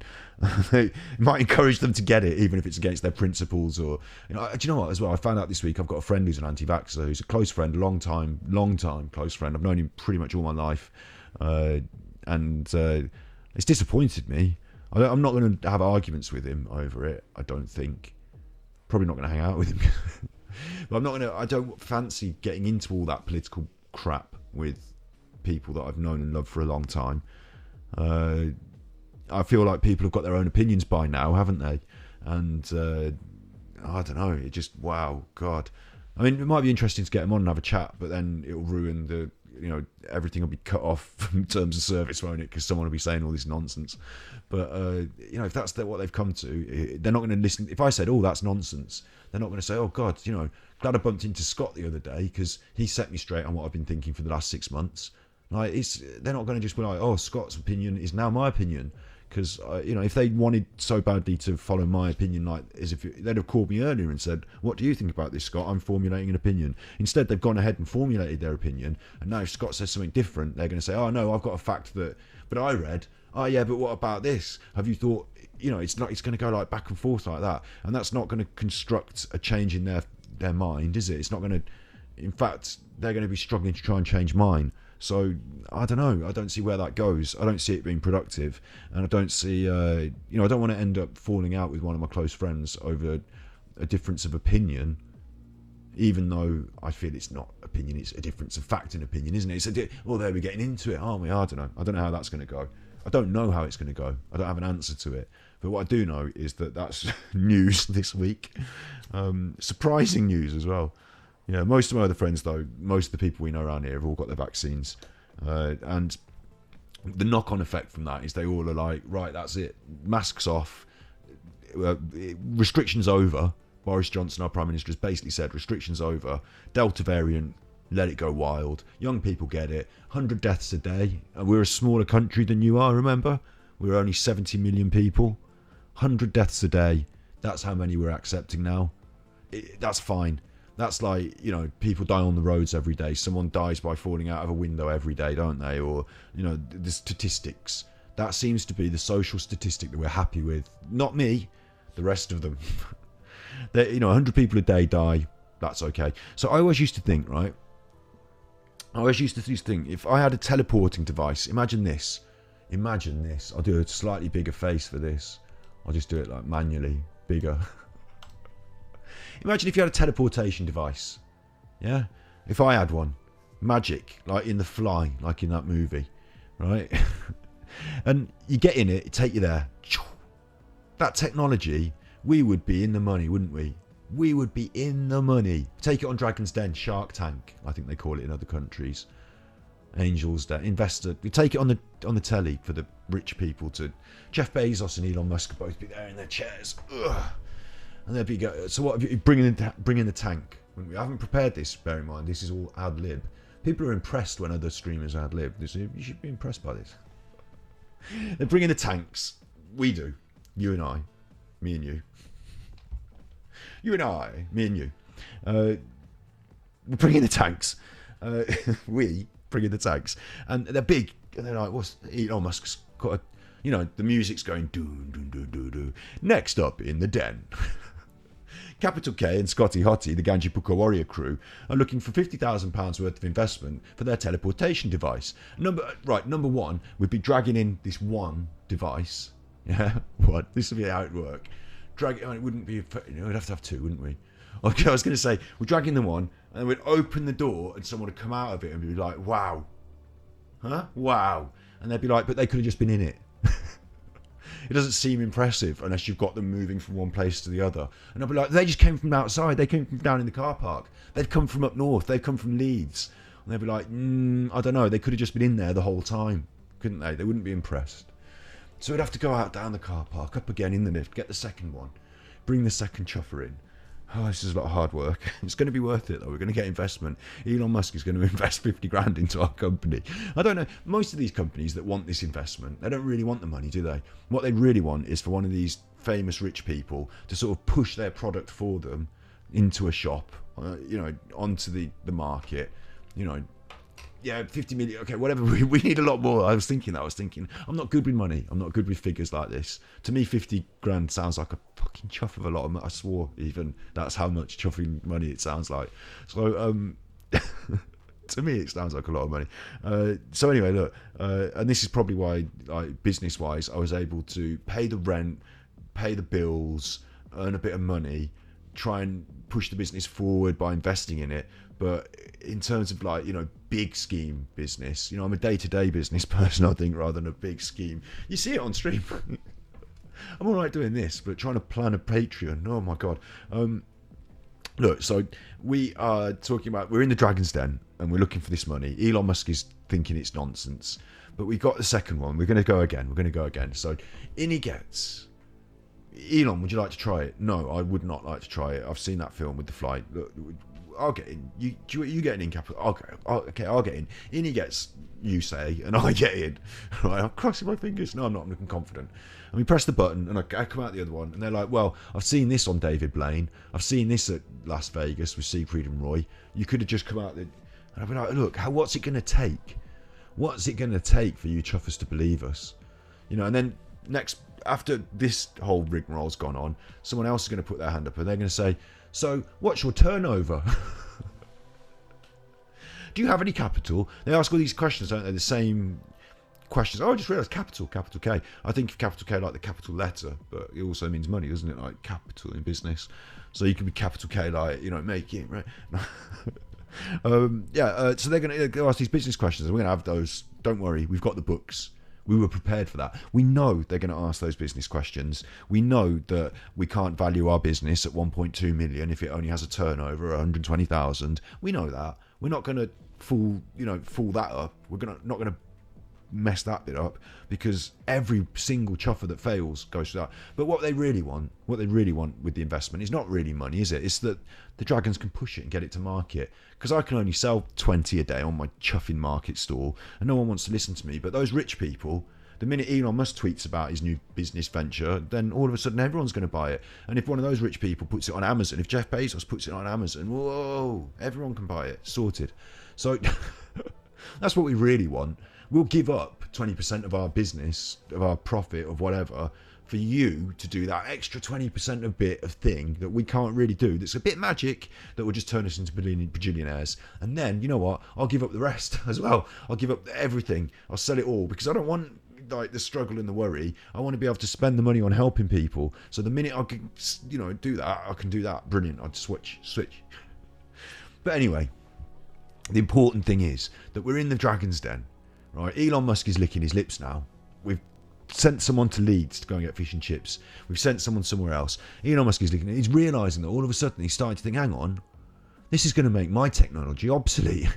they might encourage them to get it, even if it's against their principles. Or, do you know what? As well, I found out this week I've got a friend who's an anti-vaxxer, who's a close friend, long time close friend. I've known him pretty much all my life, and it's disappointed me. I'm not going to have arguments with him over it. I don't think. Probably not going to hang out with him. But I'm not going to. I don't fancy getting into all that political crap with people that I've known and loved for a long time. I feel like people have got their own opinions by now, haven't they? And I don't know. It just, wow, God. I mean, it might be interesting to get them on and have a chat, but then it'll ruin everything will be cut off from terms of service, won't it? Because someone will be saying all this nonsense. But if that's what they've come to, they're not going to listen. If I said, "Oh, that's nonsense," they're not going to say, "Oh God, glad I bumped into Scott the other day because he set me straight on what I've been thinking for the last 6 months." Like, they're not going to just be like, "Oh, Scott's opinion is now my opinion." Because if they wanted so badly to follow my opinion, like as if they'd have called me earlier and said, "What do you think about this, Scott? I'm formulating an opinion." Instead, they've gone ahead and formulated their opinion, and now if Scott says something different, they're going to say, "Oh no, I've got a fact but I read. Oh yeah, but what about this? Have you thought?" It's going to go like back and forth like that, and that's not going to construct a change in their mind, is it? It's not going to. In fact, they're going to be struggling to try and change mine. So I don't know. I don't see where that goes. I don't see it being productive, and I don't see. I don't want to end up falling out with one of my close friends over a difference of opinion, even though I feel it's not opinion. It's a difference of fact and opinion, isn't it? Well, there we're getting into it, aren't we? I don't know. I don't know how that's going to go. I don't know how it's going to go. I don't have an answer to it. But what I do know is that's news this week. Surprising news as well. Most of my other friends, though, most of the people we know around here have all got their vaccines. And the knock-on effect from that is they all are like, right, that's it. Masks off. Restrictions over. Boris Johnson, our Prime Minister, has basically said restrictions over. Delta variant, let it go wild. Young people get it. 100 deaths a day. We're a smaller country than you are, remember? We're only 70 million people. 100 deaths a day. That's how many we're accepting now. That's fine. That's like, people die on the roads every day. Someone dies by falling out of a window every day, don't they? Or, the statistics. That seems to be the social statistic that we're happy with. Not me, the rest of them. 100 people a day die. That's okay. So I always used to think, right? If I had a teleporting device, imagine this. I'll do a slightly bigger face for this. I'll just do it like manually, bigger. Imagine if you had a teleportation device. Yeah? If I had one. Magic, like in The Fly, like in that movie. Right? And you get in it take you there. That technology, we would be in the money, wouldn't we? We would be in the money. Take it on Dragon's Den, Shark Tank, I think they call it in other countries. Angel's Den, Investor. We take it on the telly for the rich people to. Jeff Bezos and Elon Musk both be there in their chairs. Ugh. And they'd be go. So what? Bring in the tank. We haven't prepared this. Bear in mind, this is all ad lib. People are impressed when other streamers ad lib. They say, you should be impressed by this. They bring in the tanks. We do. You and I, me and you. You and I, me and you. We bring in the tanks. We bring in the tanks, and they're big. And they're like, "What's Elon Musk's got? The music's going doom doom doom doom doom." Next up in the den. Capital K and Scotty Hottie, the Ganjipuka Warrior crew, are looking for £50,000 worth of investment for their teleportation device. Number one, we'd be dragging in this one device. Yeah, what? This would be how it would work. It wouldn't be. We'd have to have two, wouldn't we? Okay, I was going to say we're dragging them on, and then we'd open the door, and someone would come out of it and be like, "Wow, huh? Wow," and they'd be like, "But they could have just been in it." It doesn't seem impressive unless you've got them moving from one place to the other. And I'll be like, they just came from outside. They came from down in the car park. They've come from up north. They've come from Leeds. And they'd be like, I don't know. They could have just been in there the whole time, couldn't they? They wouldn't be impressed. So we'd have to go out down the car park, up again in the lift, get the second one, bring the second chuffer in. Oh, this is a lot of hard work. It's going to be worth it, though. We're going to get investment. Elon Musk is going to invest 50 grand into our company. I don't know. Most of these companies that want this investment, they don't really want the money, do they? What they really want is for one of these famous rich people to sort of push their product for them into a shop, onto the market, Yeah, 50 million. Okay, whatever. We need a lot more. I was thinking, I'm not good with money. I'm not good with figures like this. To me, 50 grand sounds like a fucking chuff of a lot of money. I swore even that's how much chuffing money it sounds like. So, to me, it sounds like a lot of money. So anyway, look, and this is probably why, like, business-wise, I was able to pay the rent, pay the bills, earn a bit of money, try and push the business forward by investing in it. But in terms of, like, big scheme business, I'm a day-to-day business person, I think, rather than a big scheme. You see it on stream. I'm all right doing this, but trying to plan a Patreon, oh my God. Look, so we are talking about, we're in the Dragon's Den and we're looking for this money. Elon Musk is thinking it's nonsense, but we got the second one. We're going to go again. So in he gets. Elon, would you like to try it? No, I would not like to try it. I've seen that film with the flight. Look, I'll get in. You get in capital. Okay, I'll get in. In he gets, you say, and I get in. Right, I'm crossing my fingers. No, I'm not. I'm looking confident. And we press the button, and I come out the other one, and they're like, well, I've seen this on David Blaine. I've seen this at Las Vegas with Siegfried and Roy. You could have just come out there. And I'd be like, look, what's it going to take? What's it going to take for you chuffers to believe us? You know, and then after this whole rigmarole's gone on, someone else is going to put their hand up and they're going to say, so what's your turnover? Do you have any capital? They ask all these questions, don't they? The same questions. Oh, I just realised capital K. I think of capital K like the capital letter, but it also means money, doesn't it? Like capital in business. So you can be capital K like, making, right? So they're going to ask these business questions and we're going to have those. Don't worry, we've got the books. We were prepared for that. We know they're going to ask those business questions. We know that we can't value our business at 1.2 million if it only has a turnover of 120,000. We know that. We're not going to fool that up. We're not going to mess that bit up because every single chuffer that fails goes through that. But what they really want with the investment is not really money, is it? It's that the Dragons can push it and get it to market. Because I can only sell 20 a day on my chuffing market stall and no one wants to listen to me. But those rich people, the minute Elon Musk tweets about his new business venture, then all of a sudden everyone's going to buy it. And if one of those rich people puts it on Amazon, if Jeff Bezos puts it on Amazon, whoa, everyone can buy it. Sorted. So that's what we really want. We'll give up 20% of our business, of our profit, of whatever, for you to do that extra 20% of bit of thing that we can't really do, that's a bit magic, that will just turn us into bajillionaires. And then, you know what? I'll give up the rest as well. I'll give up everything. I'll sell it all because I don't want like the struggle and the worry. I want to be able to spend the money on helping people. So the minute I can, do that, I can do that. Brilliant. I'd switch. But anyway, the important thing is that we're in the Dragon's Den. Right, Elon Musk is licking his lips now. We've sent someone to Leeds to go and get fish and chips. We've sent someone somewhere else. Elon Musk is licking it. He's realising that all of a sudden he's starting to think, hang on, this is going to make my technology obsolete.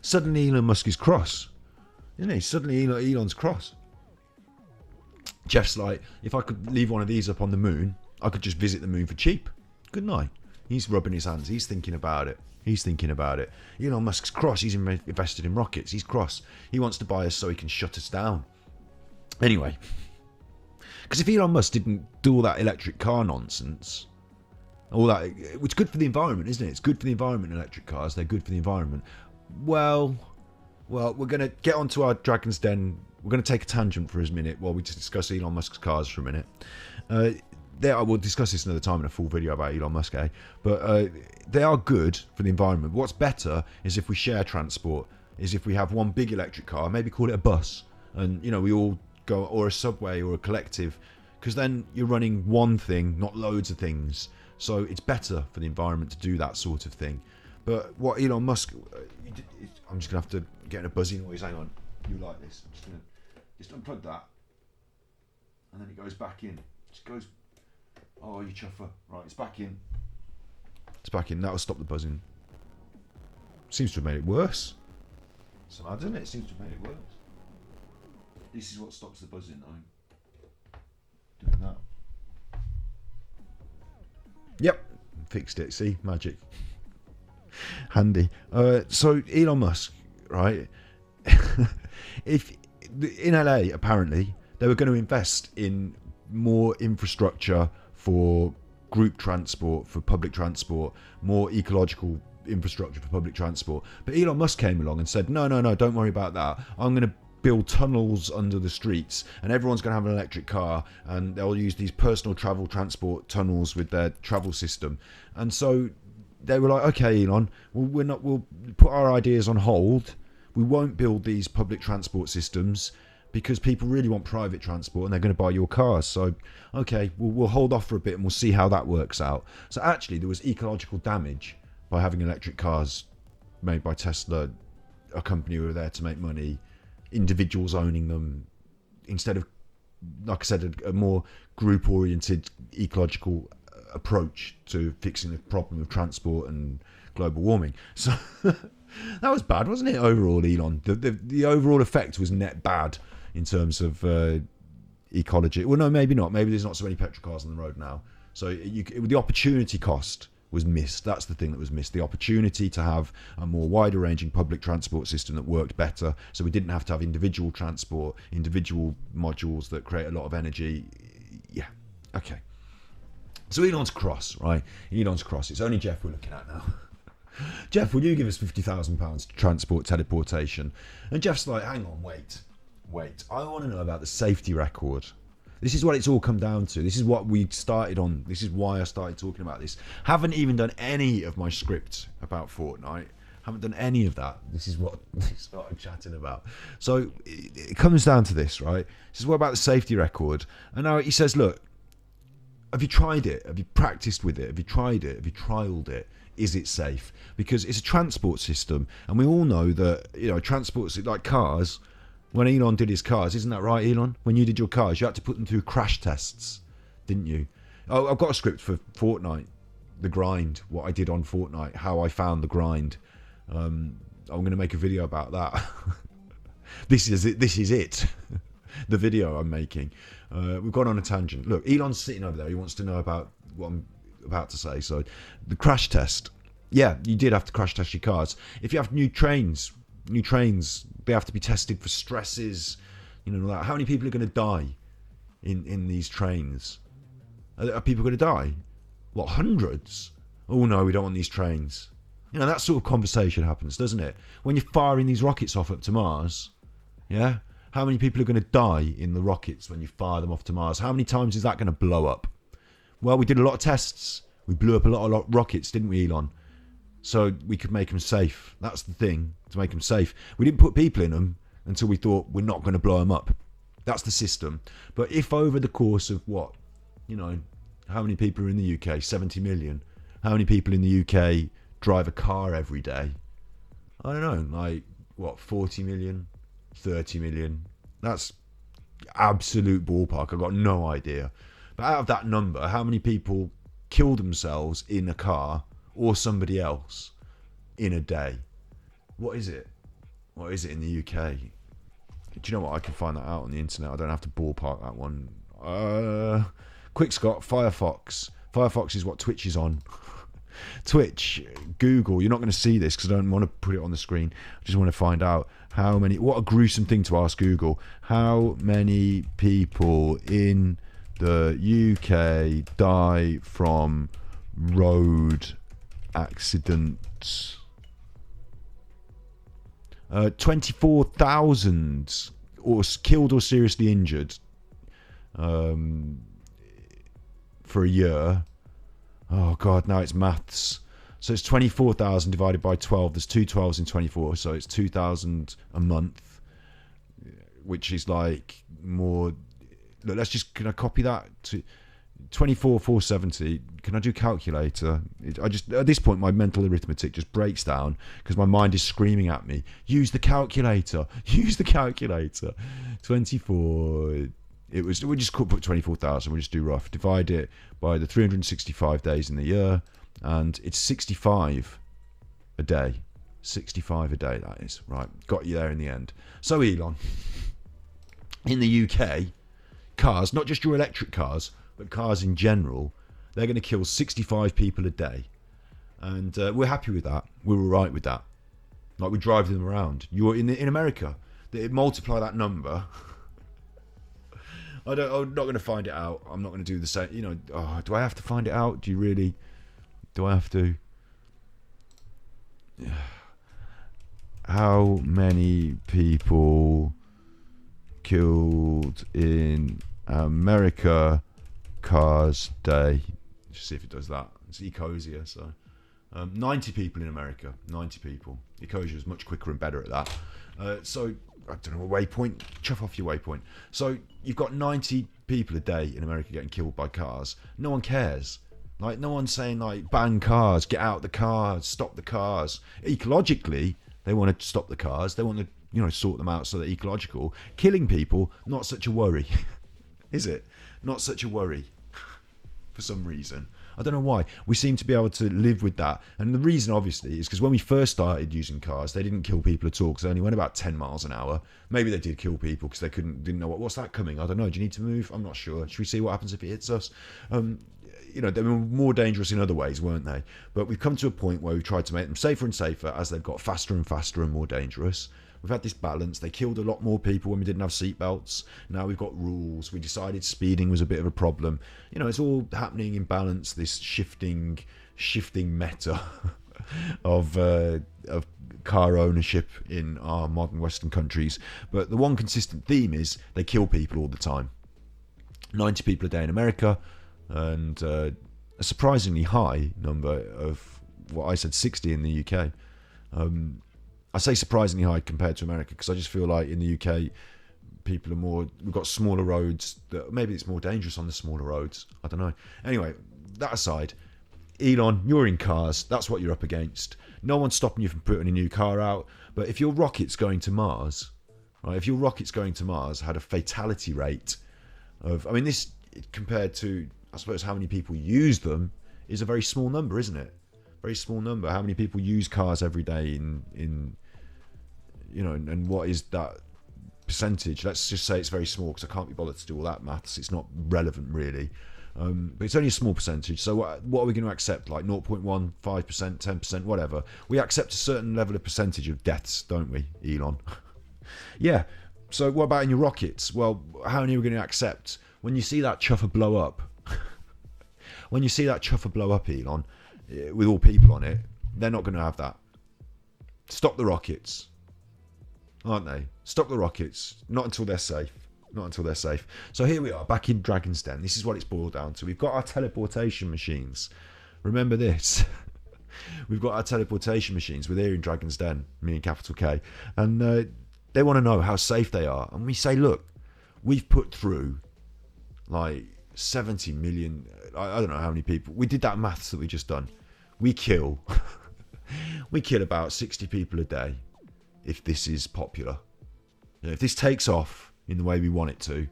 Suddenly Elon Musk is cross. Isn't he? Suddenly Elon's cross. Jeff's like, if I could leave one of these up on the moon, I could just visit the moon for cheap. Good night. He's rubbing his hands. He's thinking about it. Elon Musk's cross. He's invested in rockets. He's cross. He wants to buy us so he can shut us down. Anyway, because if Elon Musk didn't do all that electric car nonsense, all that, it's good for the environment, isn't it? It's good for the environment, electric cars. They're good for the environment. Well, we're going to get onto our Dragon's Den. We're going to take a tangent for a minute while we discuss Elon Musk's cars for a minute. We'll discuss this another time in a full video about Elon Musk, but they are good for the environment. What's better is if we share transport, is if we have one big electric car, maybe call it a bus, and we all go, or a subway or a collective, because then you're running one thing, not loads of things. So it's better for the environment to do that sort of thing. But what Elon Musk, I'm just gonna have to get a buzzing noise. Hang on, you like this? I'm just gonna unplug that, and then it goes back in. It just goes. Oh, you chuffer. Right, it's back in. That'll stop the buzzing. Seems to have made it worse. Somehow, doesn't it? It seems to have made it worse. This is what stops the buzzing, though. Doing that. Yep. Fixed it. See? Magic. Handy. So, Elon Musk, right? If in LA, apparently, they were going to invest in more infrastructure for group transport, for public transport, more ecological infrastructure for public transport. But Elon Musk came along and said, no, don't worry about that. I'm going to build tunnels under the streets and everyone's going to have an electric car and they'll use these personal travel transport tunnels with their travel system. And so they were like, okay, Elon, we'll put our ideas on hold. We won't build these public transport systems because people really want private transport and they're going to buy your cars. So, okay, we'll hold off for a bit and we'll see how that works out. So actually, there was ecological damage by having electric cars made by Tesla, a company who were there to make money, individuals owning them, instead of, like I said, a more group-oriented ecological approach to fixing the problem of transport and global warming. So that was bad, wasn't it? Overall, Elon, the overall effect was net bad in terms of ecology. Well, no, maybe not. Maybe there's not so many petrol cars on the road now. So the opportunity cost was missed. That's the thing that was missed. The opportunity to have a more wider ranging public transport system that worked better. So we didn't have to have individual transport, individual modules that create a lot of energy. Yeah. Okay. So Elon's cross, right? Elon's cross. It's only Jeff we're looking at now. Jeff, will you give us £50,000 to transport teleportation? And Jeff's like, hang on, wait. I want to know about the safety record. This is what it's all come down to. This is what we started on. This is why I started talking about this. Haven't even done any of my script about Fortnite. Haven't done any of that. This is what we started chatting about. So it comes down to this, right? This is what about the safety record. And now he says, look, have you tried it? Have you practiced with it? Have you tried it? Have you trialed it? Is it safe? Because it's a transport system. And we all know that, transport, like cars, when Elon did his cars, isn't that right, Elon? When you did your cars, you had to put them through crash tests, didn't you? Oh, I've got a script for Fortnite, the grind, what I did on Fortnite, how I found the grind. I'm going to make a video about that. This is it. The video I'm making. We've gone on a tangent. Look, Elon's sitting over there. He wants to know about what I'm about to say. So the crash test. Yeah, you did have to crash test your cars. If you have new trains, they have to be tested for stresses, like how many people are going to die in these trains? Are people going to die? What, hundreds? Oh no, we don't want these trains. That sort of conversation happens, doesn't it? When you're firing these rockets off up to Mars, yeah? How many people are going to die in the rockets when you fire them off to Mars? How many times is that going to blow up? Well, we did a lot of tests. We blew up a lot of rockets, didn't we, Elon? So we could make them safe. That's the thing, to make them safe. We didn't put people in them until we thought we're not going to blow them up. That's the system. But if over the course of what, how many people are in the UK? 70 million. How many people in the UK drive a car every day? I don't know, 40 million, 30 million? That's absolute ballpark. I've got no idea. But out of that number, how many people kill themselves in a car or somebody else in a day? What is it in the UK? Do you know what? I can find that out on the internet. I don't have to ballpark that one. Quick Scott, Firefox. Firefox is what Twitch is on. Twitch, Google. You're not going to see this because I don't want to put it on the screen. I just want to find out what a gruesome thing to ask Google. How many people in the UK die from road accidents? 24,000 or killed or seriously injured for a year. Oh God, now it's maths. So it's 24,000 divided by 12. There's two 12s in 24, so it's 2,000 a month, which is like more. Look, can I copy that to 24,470? Can I do calculator? At this point, my mental arithmetic just breaks down because my mind is screaming at me. Use the calculator. 24. We just could put 24,000. We'll just do rough. Divide it by the 365 days in the year, and it's 65 a day. 65 a day, that is. Right, got you there in the end. So Elon, in the UK, cars, not just your electric cars, but cars in general, they're going to kill 65 people a day. And we're happy with that. We're all right with that. Like, we drive them around. You're in America, they multiply that number. I'm not going to find it out. I'm not going to do the same. Do I have to find it out? Do you really? Do I have to? How many people killed in America cars day? Just see if it does that. It's Ecosia, so 90 people in America. 90 people. Ecosia is much quicker and better at that. So I don't know, a waypoint. Chuff off your waypoint. So you've got 90 people a day in America getting killed by cars. No one cares. Like, no one's saying, like, ban cars, get out the cars, stop the cars. Ecologically, they want to stop the cars. They want to, sort them out so they're ecological. Killing people, not such a worry. Is it? Not such a worry. For some reason. I don't know why. We seem to be able to live with that. And the reason, obviously, is because when we first started using cars, they didn't kill people at all because they only went about 10 miles an hour. Maybe they did kill people because they didn't know what's that coming. I don't know. Do you need to move? I'm not sure. Should we see what happens if it hits us? They were more dangerous in other ways, weren't they? But we've come to a point where we've tried to make them safer and safer as they've got faster and faster and more dangerous. We've had this balance. They killed a lot more people when we didn't have seatbelts. Now we've got rules. We decided speeding was a bit of a problem. It's all happening in balance, this shifting meta of car ownership in our modern Western countries. But the one consistent theme is they kill people all the time. 90 people a day in America, and a surprisingly high number of what I said 60 in the UK. I say surprisingly high compared to America because I just feel like in the UK people are we've got smaller roads, maybe it's more dangerous on the smaller roads, I don't know. Anyway, that aside, Elon, you're in cars, that's what you're up against. No one's stopping you from putting a new car out, but if your rocket's going to Mars, right, if your rocket's going to Mars had a fatality rate of, this compared to, I suppose, how many people use them is a very small number, isn't it? Very small number. How many people use cars every day in and what is that percentage? Let's just say it's very small because I can't be bothered to do all that maths. It's not relevant really. But it's only a small percentage. So what are we going to accept? Like 0.1, 5%, 10%, whatever. We accept a certain level of percentage of deaths, don't we, Elon? Yeah. So what about in your rockets? Well, how many are we going to accept? When you see that chuffer blow up, Elon, with all people on it, they're not going to have that. Stop the rockets, aren't they? Stop the rockets. Not until they're safe. So here we are, back in Dragon's Den. This is what it's boiled down to. We've got our teleportation machines. Remember this. We've got our teleportation machines. We're there in Dragon's Den, me and capital K. And they want to know how safe they are. And we say, look, we've put through like 70 million, I don't know how many people. We did that maths that we just done. We kill about 60 people a day if this is popular. If this takes off in the way we want it to,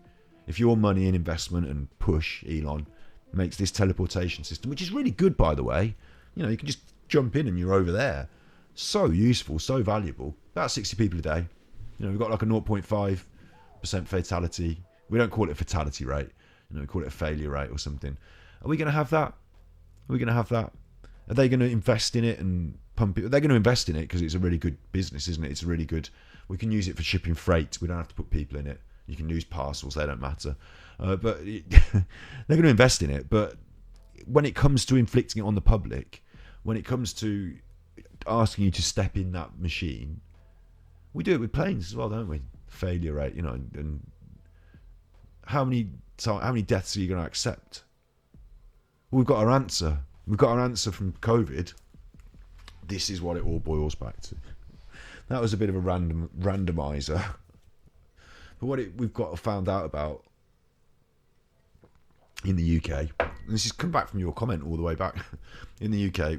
if your money and investment and push, Elon, makes this teleportation system, which is really good, by the way, you can just jump in and you're over there. So useful, so valuable. About 60 people a day. We've got like a 0.5% fatality. We don't call it a fatality rate. We call it a failure rate or something. Are we going to have that? Are they going to invest in it and pump it? They're going to invest in it because it's a really good business, isn't it? It's a really good. We can use it for shipping freight. We don't have to put people in it. You can use parcels. They don't matter. But they're going to invest in it. But when it comes to inflicting it on the public, when it comes to asking you to step in that machine, we do it with planes as well, don't we? Failure rate, and how many deaths are you going to accept? Well, we've got our answer. We've got our answer from COVID. This is what it all boils back to. That was a bit of a randomizer. But what we've got found out about in the UK, and this has come back from your comment all the way back, in the UK,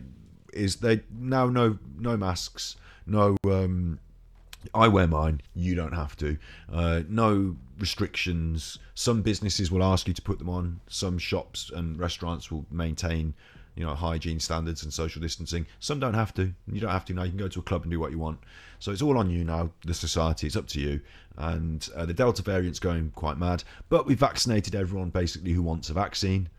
is they now no masks, no. I wear mine. You don't have to. No restrictions. Some businesses will ask you to put them on. Some shops and restaurants will maintain, hygiene standards and social distancing. Some don't have to. You don't have to now. You can go to a club and do what you want. So it's all on you now. The society. It's up to you. And the Delta variant's going quite mad. But we've vaccinated everyone basically who wants a vaccine.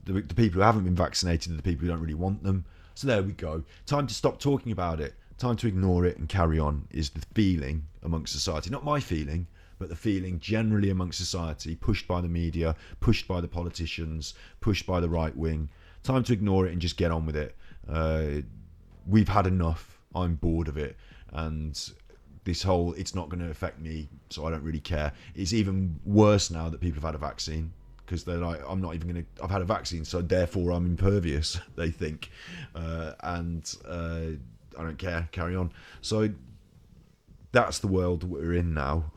The people who haven't been vaccinated are the people who don't really want them. So there we go. Time to stop talking about it. Time to ignore it and carry on is the feeling amongst society. Not my feeling, but the feeling generally amongst society, pushed by the media, pushed by the politicians, pushed by the right wing. Time to ignore it and just get on with it. We've had enough. I'm bored of it. And this whole, it's not going to affect me, so I don't really care. It's even worse now that people have had a vaccine. Because they're like, I've had a vaccine, so therefore I'm impervious, they think. I don't care, carry on. So that's the world that we're in now.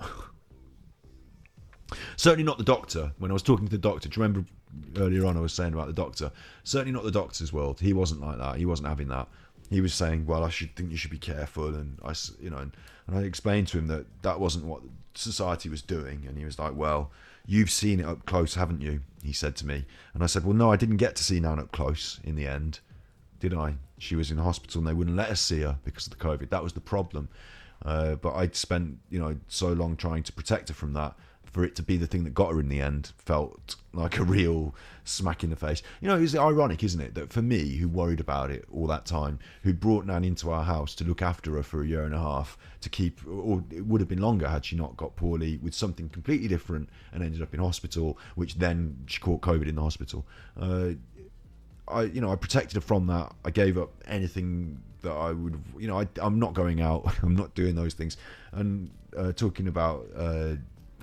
Certainly not the doctor. When I was talking to the doctor, do you remember earlier on I was saying about the doctor? Certainly not the doctor's world. He wasn't like that. He wasn't having that. he was saying, well, I think you should be careful, and and I explained to him that that wasn't what society was doing, and he was like, well, you've seen it up close, haven't you? He said to me, and I said, well, no, I didn't get to see Nan up close in the end, did I? She was in hospital, and they wouldn't let us see her because of the COVID. That was the problem. But I'd spent, so long trying to protect her from that. For it to be the thing that got her in the end felt like a real smack in the face. It's ironic, isn't it, that for me, who worried about it all that time, who brought Nan into our house to look after her for a year and a half, to keep, or it would have been longer had she not got poorly with something completely different and ended up in hospital, which then she caught COVID in the hospital. I protected her from that. I gave up anything that I would, I'm not going out. I'm not doing those things. And talking about,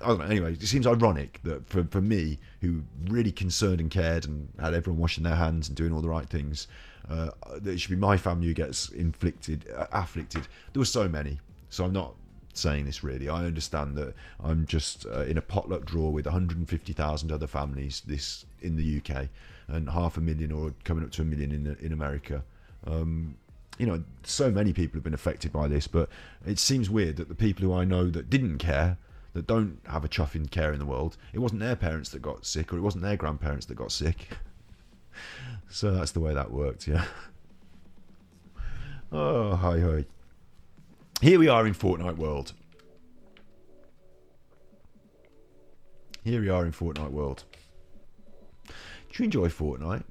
I don't know, anyway, it seems ironic that for me, who really concerned and cared and had everyone washing their hands and doing all the right things, that it should be my family who gets afflicted. There were so many. So I'm not saying this really. I understand that I'm just in a potluck drawer with 150,000 other families in the UK, and 500,000 or coming up to 1 million in America. So many people have been affected by this, but it seems weird that the people who I know that didn't care, that don't have a chuffing care in the world, it wasn't their parents that got sick, or it wasn't their grandparents that got sick. So that's the way that worked, yeah. Oh, hi. Here we are in Fortnite world. Do you enjoy Fortnite?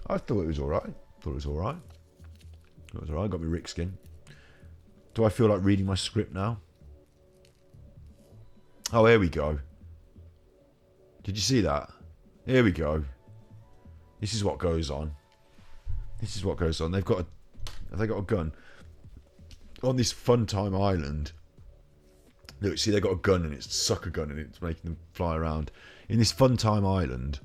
I thought it was alright. I got my Rick skin. Do I feel like reading my script now? Oh, here we go. Did you see that? Here we go. This is what goes on. Have they got a gun? On this Fun Time Island. Look, see, they got a gun, and it's a sucker gun, and it's making them fly around. In this Fun Time Island,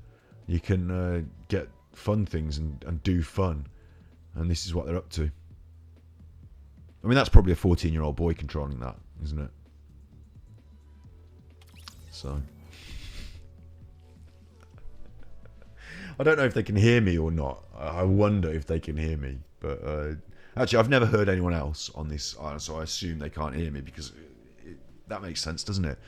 you can get fun things and do fun. And this is what they're up to. I mean, that's probably a 14-year-old boy controlling that, isn't it? So, I don't know if they can hear me or not. I wonder if they can hear me. But actually, I've never heard anyone else on this, so I assume they can't hear me, because that makes sense, doesn't it?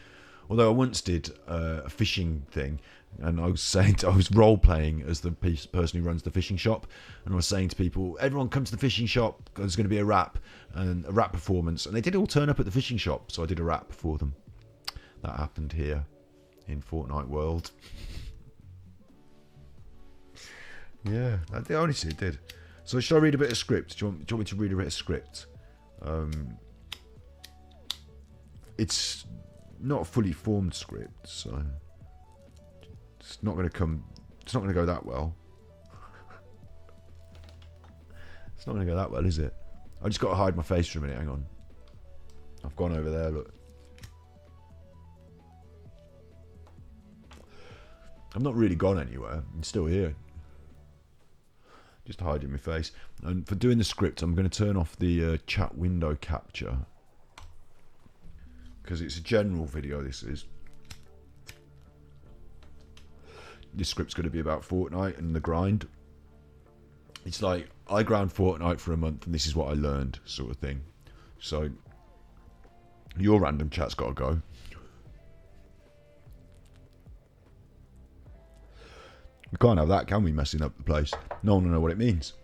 Although I once did a fishing thing, and I was role playing as the person who runs the fishing shop, and I was saying to people, everyone come to the fishing shop, there's going to be a rap performance, and they did all turn up at the fishing shop, so I did a rap for them. That happened here in Fortnite world. Yeah, honestly it did. So should I read a bit of script? Do you want me to read a bit of script? It's not a fully formed script, so it's not going to go that well. It's not going to go that well, is it? I just got to hide my face for a minute. Hang on. I've gone over there, look. I'm not really gone anywhere. I'm still here. Just hiding my face. And for doing the script, I'm going to turn off the chat window capture, because it's a general video, this is. This script's going to be about Fortnite and the grind. It's like, I ground Fortnite for a month and this is what I learned, sort of thing. So, your random chat's got to go. We can't have that, can we, messing up the place? No one will know what it means.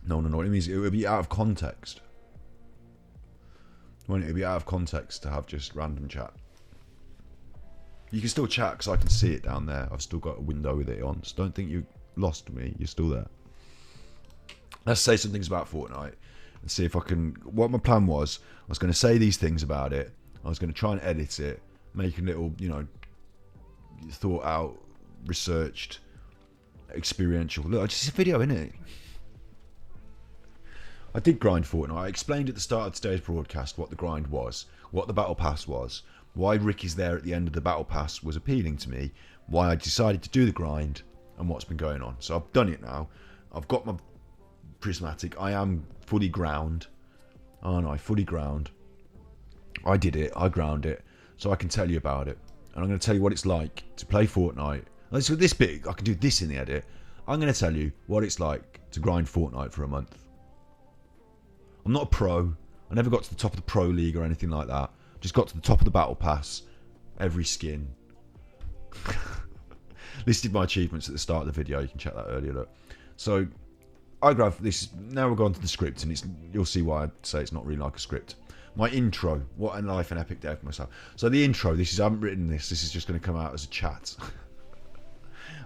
It would be out of context. It would be out of context to have just random chat. You can still chat because I can see it down there. I've still got a window with it on. So don't think you lost me. You're still there. Let's say some things about Fortnite and see if I can... What my plan was, I was going to say these things about it. I was going to try and edit it. Make a little, thought out, researched, experiential. Look, it's just a video, innit? I did grind Fortnite. I explained at the start of today's broadcast what the grind was, what the battle pass was, why Rick is there at the end of the battle pass was appealing to me, why I decided to do the grind, and what's been going on. So I've done it now. I've got my prismatic. I am fully ground. Aren't I? Fully ground. I did it. I ground it. So I can tell you about it. And I'm going to tell you what it's like to play Fortnite So this bit, I can do this in the edit. I'm going to tell you what it's like to grind Fortnite for a month. I'm not a pro. I never got to the top of the pro league or anything like that. Just got to the top of the battle pass. Every skin. Listed my achievements at the start of the video. You can check that earlier. Look. So I grab this. Now we're going to the script, and you'll see why I say it's not really like a script. My intro. What a life and epic dev myself. So the intro. I haven't written this. This is just going to come out as a chat.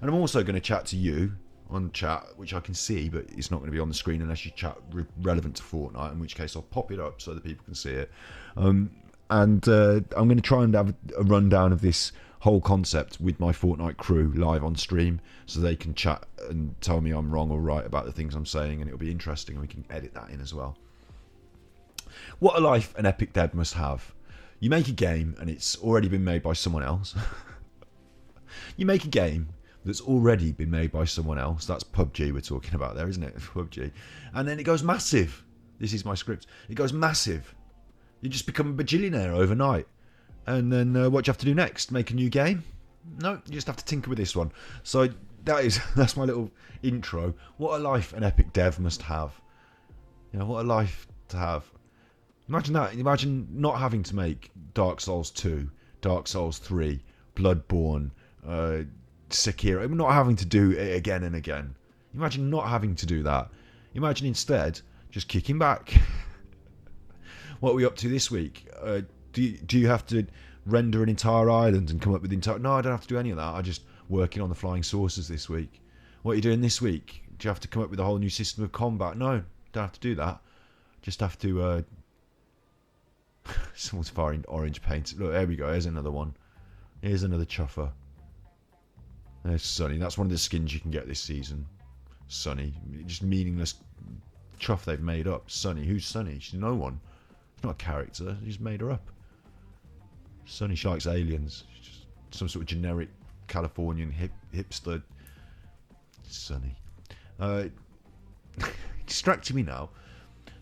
And I'm also going to chat to you on chat, which I can see, but it's not going to be on the screen unless you chat relevant to Fortnite, in which case I'll pop it up so that people can see it. And I'm going to try and have a rundown of this whole concept with my Fortnite crew live on stream, so they can chat and tell me I'm wrong or right about the things I'm saying, and it'll be interesting, and we can edit that in as well. What a life an epic dev must have. You make a game and it's already been made by someone else. You make a game that's already been made by someone else. That's PUBG we're talking about there, isn't it? PUBG. And then it goes massive. This is my script. It goes massive. You just become a bajillionaire overnight. And then what do you have to do next? Make a new game? No, you just have to tinker with this one. So that's my little intro. What a life an epic dev must have. You know, what a life to have. Imagine that. Imagine not having to make Dark Souls 2, Dark Souls 3, Bloodborne, Sekiro, not having to do it again and again. Imagine not having to do that. Imagine instead just kicking back. What are we up to this week? Do you have to render an entire island and come up with the entire... No, I don't have to do any of that. I'm just working on the flying saucers this week. What are you doing this week? Do you have to come up with a whole new system of combat? No, don't have to do that. Just have to... Someone's firing orange paint. Look, there we go. Here's another one. Here's another chuffer. There's Sunny. That's one of the skins you can get this season. Sunny. Just meaningless chuff they've made up. Sunny. Who's Sunny? She's no one. She's not a character. They just made her up. Sunny Shark's aliens. She's just some sort of generic Californian hipster. Sunny. Distracting me now.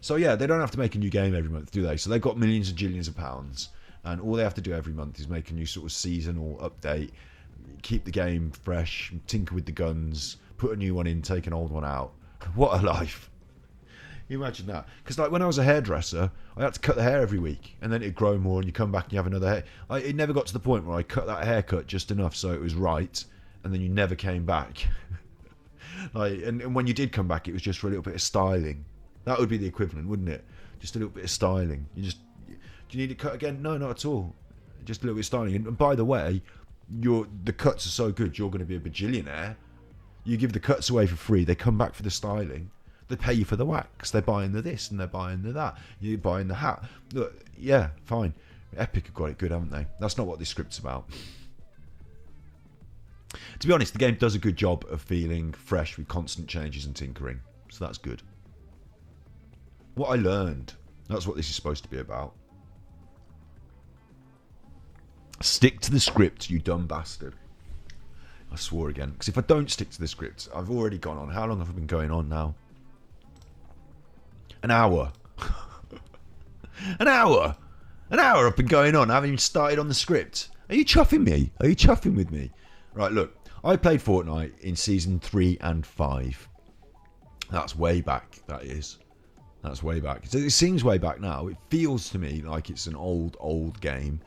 So yeah, they don't have to make a new game every month, do they? So they've got millions and jillions of pounds, and all they have to do every month is make a new sort of seasonal update, keep the game fresh, tinker with the guns, put a new one in, take an old one out. What a life. You imagine that. Because like when I was a hairdresser, I had to cut the hair every week, and then it'd grow more, and you come back and you have another hair. It never got to the point where I cut that haircut just enough so it was right, and then you never came back. And when you did come back, it was just for a little bit of styling. That would be the equivalent, wouldn't it? Just a little bit of styling. Do you need it cut again? No, not at all. Just a little bit of styling. And by the way, the cuts are so good, you're going to be a bajillionaire. You give the cuts away for free. They come back for the styling. They pay you for the wax. They're buying the this and they're buying the that. You're buying the hat. Look, yeah, fine. Epic have got it good, haven't they? That's not what this script's about. To be honest, the game does a good job of feeling fresh with constant changes and tinkering. So that's good. What I learned. That's what this is supposed to be about. Stick to the script, you dumb bastard. I swore again. Because if I don't stick to the script, I've already gone on. How long have I been going on now? An hour. An hour. An hour I've been going on. I haven't even started on the script. Are you chuffing me? Are you chuffing with me? Right, look. I played Fortnite in Season 3 and 5. That's way back, that is. That's way back. So it seems way back now. It feels to me like it's an old game.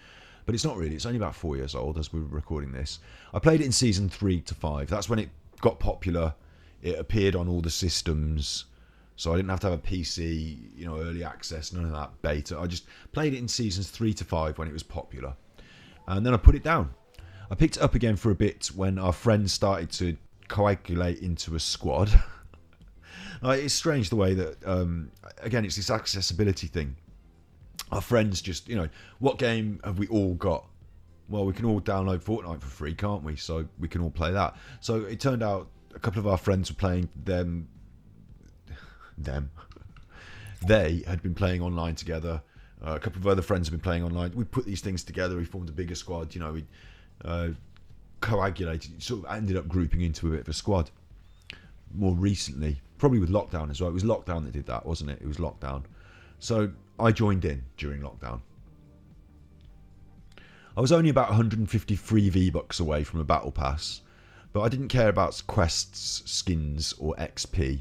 But it's not really. It's only about 4 years old as we were recording this. I played it in Season 3 to 5. That's when it got popular. It appeared on all the systems. So I didn't have to have a PC, early access, none of that beta. I just played it in Seasons 3 to 5 when it was popular. And then I put it down. I picked it up again for a bit when our friends started to coagulate into a squad. It's strange the way that, again, it's this accessibility thing. Our friends just, what game have we all got? Well, we can all download Fortnite for free, can't we? So we can all play that. So it turned out a couple of our friends were playing them. They had been playing online together. A couple of other friends have been playing online. We put these things together. We formed a bigger squad. We coagulated. Sort of ended up grouping into a bit of a squad. More recently, probably with lockdown as well. It was lockdown that did that, wasn't it? It was lockdown. So I joined in during lockdown. I was only about 150 free V-Bucks away from a battle pass, but I didn't care about quests, skins, or XP.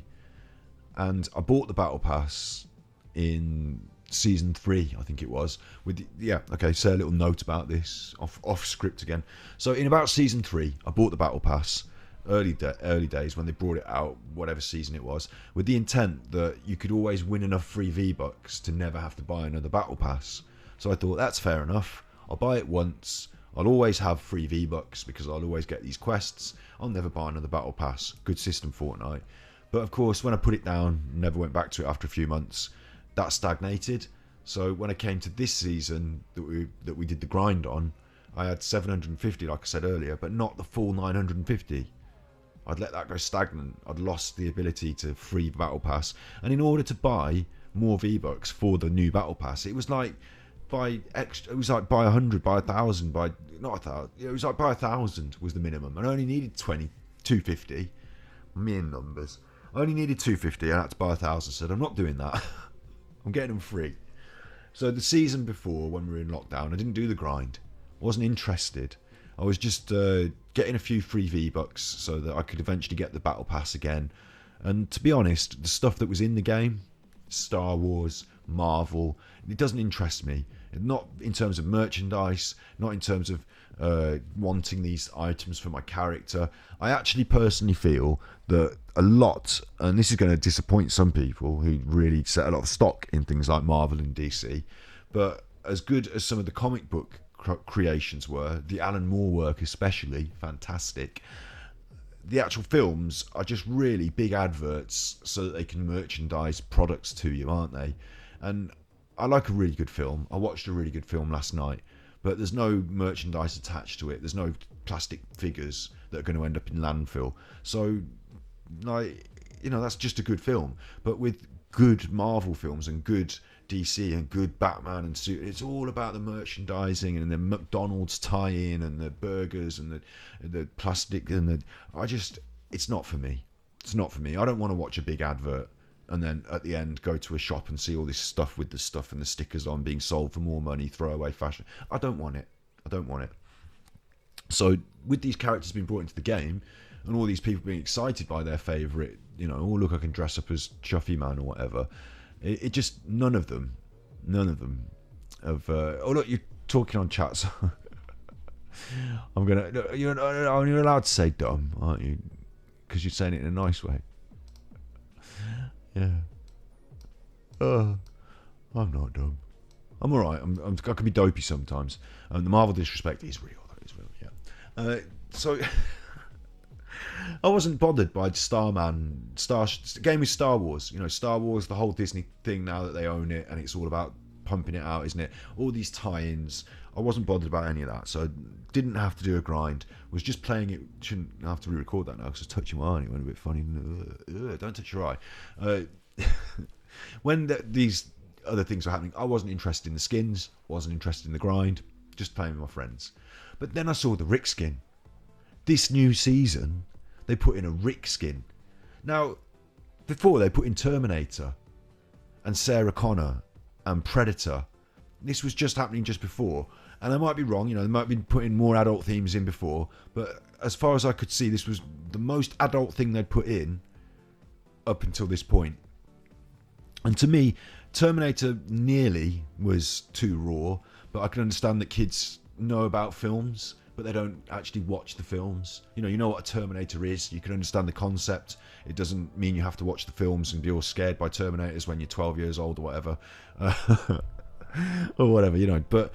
And I bought the Battle Pass in season 3, I think it was. Say a little note about this off script again. So in about season 3, I bought the Battle Pass. Early days when they brought it out, whatever season it was, with the intent that you could always win enough free V-Bucks to never have to buy another Battle Pass. So I thought, that's fair enough. I'll buy it once. I'll always have free V-Bucks because I'll always get these quests. I'll never buy another Battle Pass. Good system, Fortnite. But of course, when I put it down, never went back to it after a few months, that stagnated. So when I came to this season that we did the grind on, I had 750, like I said earlier, but not the full 950. I'd let that go stagnant. I'd lost the ability to free Battle Pass. And in order to buy more V-Bucks for the new Battle Pass, it was like buy 100, buy 1,000, buy 1,000 was the minimum. And I only needed 250. Mere numbers. I only needed 250 and I had to buy 1,000. I said, I'm not doing that. I'm getting them free. So the season before, when we were in lockdown, I didn't do the grind. I wasn't interested. I was just getting a few free V-Bucks so that I could eventually get the Battle Pass again. And to be honest, the stuff that was in the game, Star Wars, Marvel, it doesn't interest me. Not in terms of merchandise, not in terms of wanting these items for my character. I actually personally feel that a lot, and this is going to disappoint some people who really set a lot of stock in things like Marvel and DC, but as good as some of the comic book creations were, the Alan Moore work especially, fantastic. The actual films are just really big adverts so that they can merchandise products to you, aren't they? And I like a really good film. I watched a really good film last night, but there's no merchandise attached to it. There's no plastic figures that are going to end up in landfill. So, that's just a good film. But with good Marvel films and good DC and good Batman and it's all about the merchandising and the McDonald's tie-in and the burgers and the plastic and it's not for me. It's not for me. I don't want to watch a big advert and then at the end go to a shop and see all this stuff with the stuff and the stickers on being sold for more money, throwaway fashion. I don't want it. So with these characters being brought into the game and all these people being excited by their favourite, look, I can dress up as Chuffy Man or whatever. It just, none of them have, look, you're talking on chat, so I'm going to, you're allowed to say dumb, aren't you? Because you're saying it in a nice way. Yeah. I'm not dumb. I'm alright. I can be dopey sometimes. The Marvel disrespect is real. That is real, yeah. So I wasn't bothered by the game is Star Wars. Star Wars, the whole Disney thing now that they own it, and it's all about pumping it out, isn't it? All these tie-ins. I wasn't bothered about any of that, so I didn't have to do a grind. Was just playing it. Shouldn't have to re-record that now because I was touching my eye and it went a bit funny. Don't touch your eye. When these other things were happening, I wasn't interested in the skins, wasn't interested in the grind, just playing with my friends. But then I saw the Rick skin. This new season, they put in a Rick skin. Now, before they put in Terminator and Sarah Connor and Predator. This was just happening just before. And I might be wrong, they might be putting more adult themes in before. But as far as I could see, this was the most adult thing they'd put in up until this point. And to me, Terminator nearly was too raw. But I can understand that kids know about films, but they don't actually watch the films. You know what a Terminator is. You can understand the concept. It doesn't mean you have to watch the films and be all scared by Terminators when you're 12 years old or whatever. Or whatever, But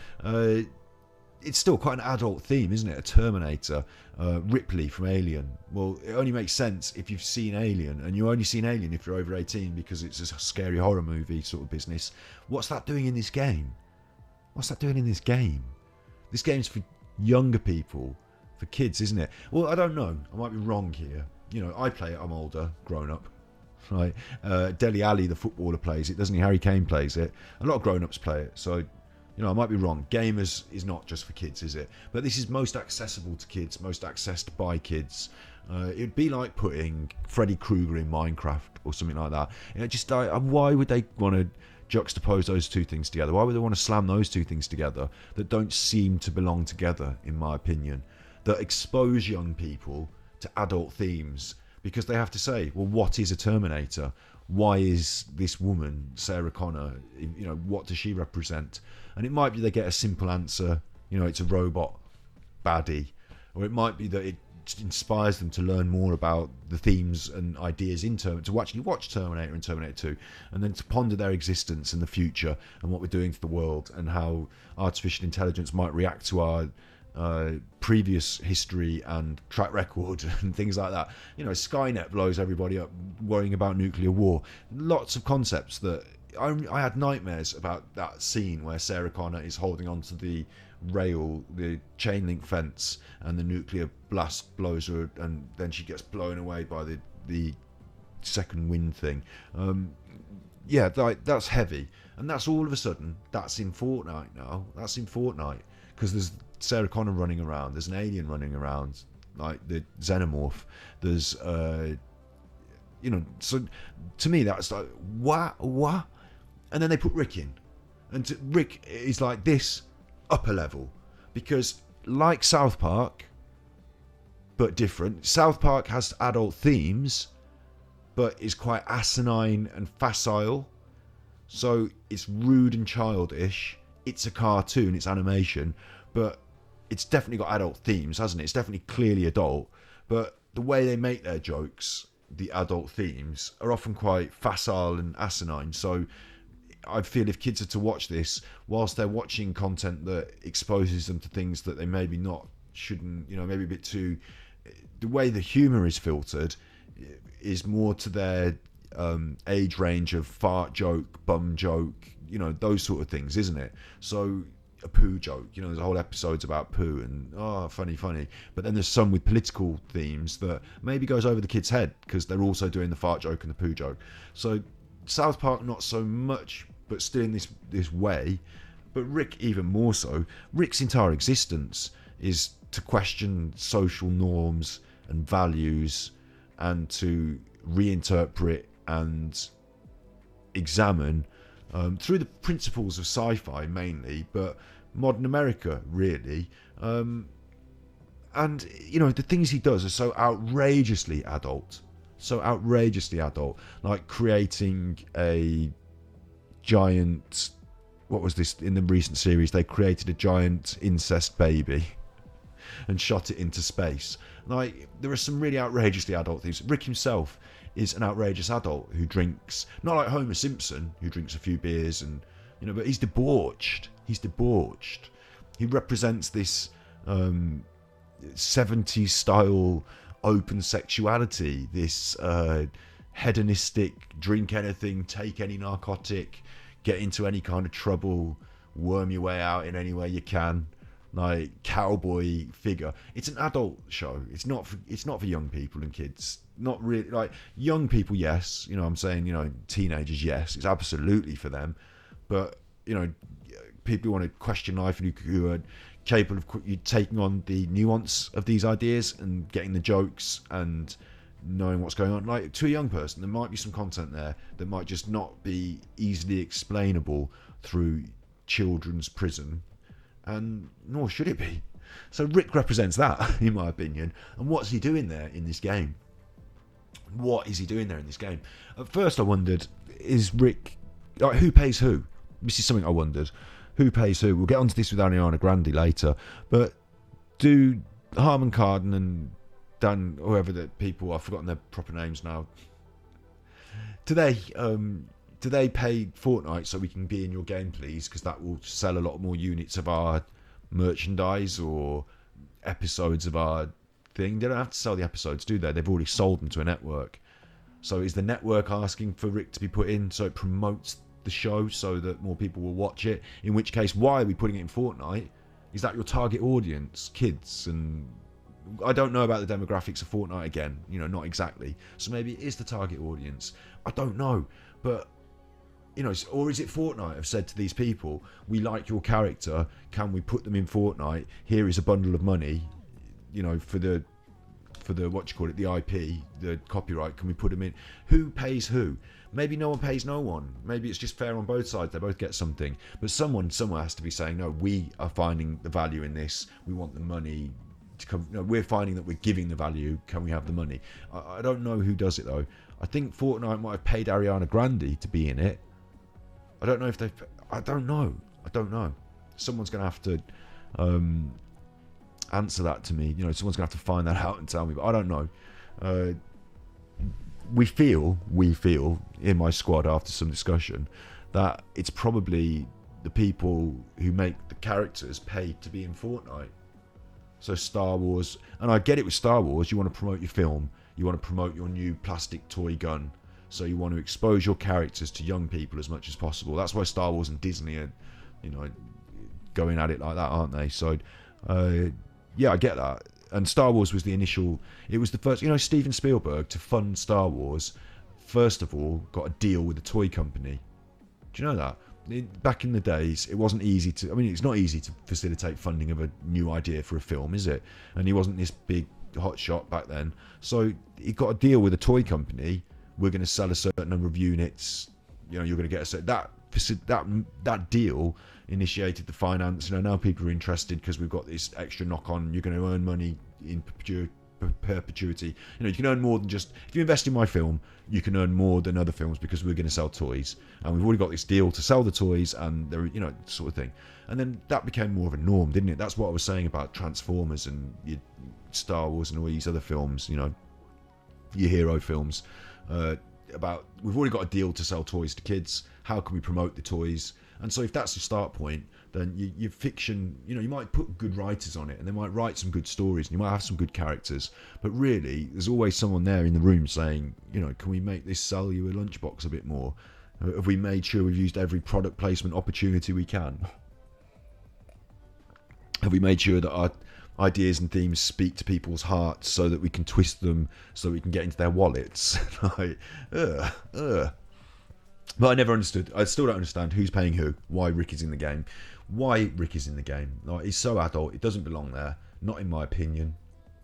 it's still quite an adult theme, isn't it? A Terminator. Ripley from Alien. Well, it only makes sense if you've seen Alien. And you've only seen Alien if you're over 18 because it's a scary horror movie sort of business. What's that doing in this game? This game's for younger people, for kids, isn't it? Well, I don't know. I might be wrong here. I play it. I'm older, grown up. Right? Dele Alli, the footballer, plays it, doesn't he? Harry Kane plays it. A lot of grown-ups play it. So, I might be wrong. Gamers is not just for kids, is it? But this is most accessible to kids, most accessed by kids. It'd be like putting Freddy Krueger in Minecraft or something like that. Why would they want to juxtapose those two things together? Why would they want to slam those two things together that don't seem to belong together, in my opinion? That expose young people to adult themes, because they have to say, well, what is a Terminator? Why is this woman, Sarah Connor, what does she represent? And it might be they get a simple answer, it's a robot baddie, or it might be that it inspires them to learn more about the themes and ideas in Terminator, to actually watch Terminator and Terminator 2, and then to ponder their existence and the future and what we're doing to the world, and how artificial intelligence might react to our previous history and track record and things like that. Skynet blows everybody up, worrying about nuclear war. Lots of concepts that I had nightmares about. That scene where Sarah Connor is holding onto the rail, the chain link fence, and the nuclear blast blows her, and then she gets blown away by the second wind thing. That's heavy, and that's all of a sudden that's in Fortnite now. That's in Fortnite because there's Sarah Connor running around, there's an alien running around, like the xenomorph, there's so to me that's like what, and then they put Rick in, and Rick is like this upper level, because like South Park but different. South Park has adult themes but is quite asinine and facile, so it's rude and childish. It's a cartoon, it's animation, but it's definitely got adult themes, hasn't it? It's definitely clearly adult, but the way they make their jokes, the adult themes, are often quite facile and asinine. So I feel if kids are to watch this, whilst they're watching content that exposes them to things that they maybe shouldn't, maybe a bit too, the way the humour is filtered is more to their age range of fart joke, bum joke, those sort of things, isn't it? So a poo joke, there's a whole episodes about poo and funny, but then there's some with political themes that maybe goes over the kid's head because they're also doing the fart joke and the poo joke. So South Park not so much, but still in this way, but Rick even more so. Rick's entire existence is to question social norms and values, and to reinterpret and examine through the principles of sci-fi mainly, but modern America really, and the things he does are so outrageously adult, like creating a giant, what was this in the recent series, they created a giant incest baby and shot it into space. Like, there are some really outrageously adult things. Rick himself is an outrageous adult who drinks, not like Homer Simpson, who drinks a few beers and, but he's debauched. He represents this 70s style open sexuality, this hedonistic, drink anything, take any narcotic, get into any kind of trouble, worm your way out in any way you can, like cowboy figure. It's an adult show. It's not for young people and kids. Not really. Like young people, yes. I'm saying, teenagers, yes. It's absolutely for them. But people who want to question life and who are capable of taking on the nuance of these ideas and getting the jokes and knowing what's going on. Like, to a young person, there might be some content there that might just not be easily explainable through children's prism, and nor should it be. So Rick represents that, in my opinion. And what's he doing there in this game? At first I wondered, is Rick, like, who pays who? This is something I wondered. Who pays who? We'll get onto this with Ariana Grande later, but do Harman Kardon and Dan, whoever the people, I've forgotten their proper names now, do they pay Fortnite so we can be in your game, please? Because that will sell a lot more units of our merchandise or episodes of our thing. They don't have to sell the episodes, do they? They've already sold them to a network. So is the network asking for Rick to be put in so it promotes the show so that more people will watch it? In which case, why are we putting it in Fortnite? Is that your target audience? Kids? And I don't know about the demographics of Fortnite again, not exactly. So maybe it is the target audience. I don't know. But, or is it Fortnite have said to these people, we like your character, can we put them in Fortnite? Here is a bundle of money, for the the IP, the copyright, can we put them in? Who pays who? Maybe no one pays no one. Maybe it's just fair on both sides, they both get something. But someone somewhere has to be saying, no, we are finding the value in this, we want the money, we're finding that we're giving the value. Can we have the money? I don't know who does it though. I think Fortnite might have paid Ariana Grande to be in it. I don't know if they've. I don't know. Someone's going to have to answer that to me. Someone's going to have to find that out and tell me. But I don't know. We feel in my squad after some discussion that it's probably the people who make the characters paid to be in Fortnite. So Star Wars, and I get it with Star Wars, you want to promote your film, you want to promote your new plastic toy gun, so you want to expose your characters to young people as much as possible. That's why Star Wars and Disney are, going at it like that, aren't they? So, yeah, I get that. And Star Wars was it was the first, Steven Spielberg, to fund Star Wars, first of all, got a deal with a toy company. Do you know that? Back in the days, it wasn't easy it's not easy to facilitate funding of a new idea for a film, is it? And he wasn't this big hot shot back then. So he got a deal with a toy company. We're going to sell a certain number of units. You're going to get a certain... That deal initiated the finance. Now people are interested because we've got this extra knock on. You're going to earn money in perpetuity. You can earn more than just... If you invest in my film, you can earn more than other films because we're going to sell toys. And we've already got this deal to sell the toys and, sort of thing. And then that became more of a norm, didn't it? That's what I was saying about Transformers and Star Wars and all these other films, your hero films. About we've already got a deal to sell toys to kids. How can we promote the toys? And so if that's your start point, then your fiction, you might put good writers on it and they might write some good stories and you might have some good characters. But really, there's always someone there in the room saying, can we make this sell you a lunchbox a bit more? Have we made sure we've used every product placement opportunity we can? Have we made sure that our ideas and themes speak to people's hearts so that we can twist them so we can get into their wallets? But I never understood. I still don't understand who's paying who, why Rick is in the game. He's so adult, it doesn't belong there. Not in my opinion.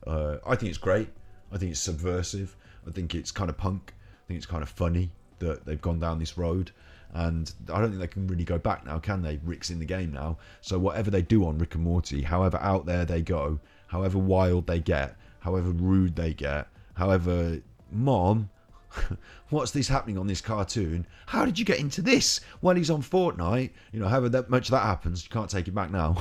I think it's great. I think it's subversive. I think it's kind of punk. I think it's kind of funny that they've gone down this road. And I don't think they can really go back now, can they? Rick's in the game now. So whatever they do on Rick and Morty, however out there they go, however wild they get, however rude they get, however, Mom, what's this happening on this cartoon? How did you get into this? Well, he's on Fortnite. However that much that happens, you can't take it back now.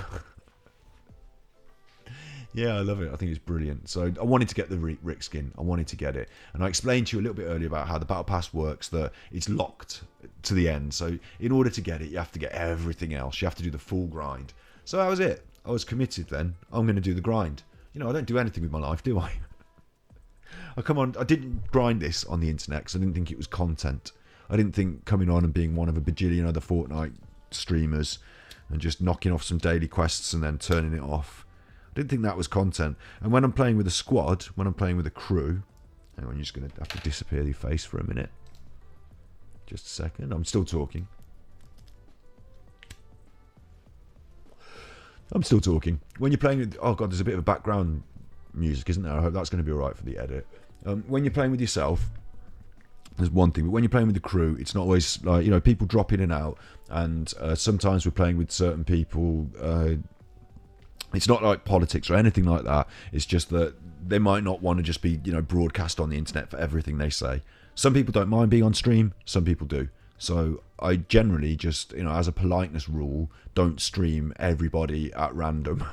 Yeah, I love it. I think it's brilliant. So I wanted to get the Rick skin. I wanted to get it. And I explained to you a little bit earlier about how the Battle Pass works, that it's locked to the end. So in order to get it, you have to get everything else. You have to do the full grind. So that was it. I was committed then. I'm going to do the grind. I don't do anything with my life, do I? I didn't grind this on the internet because I didn't think it was content. I didn't think coming on and being one of a bajillion other Fortnite streamers and just knocking off some daily quests and then turning it off, I didn't think that was content. And when I'm playing with a squad, when I'm playing with a crew, hang on, you're just going to have to disappear your face for a minute. Just a second. I'm still talking. When you're playing with... Oh, God, there's a bit of a background music, isn't there? I hope that's going to be all right for the edit. When you're playing with yourself, there's one thing. But when you're playing with the crew, it's not always like... people drop in and out. And sometimes we're playing with certain people... It's not like politics or anything like that. It's just that they might not want to just be, broadcast on the internet for everything they say. Some people don't mind being on stream. Some people do. So I generally just, as a politeness rule, don't stream everybody at random.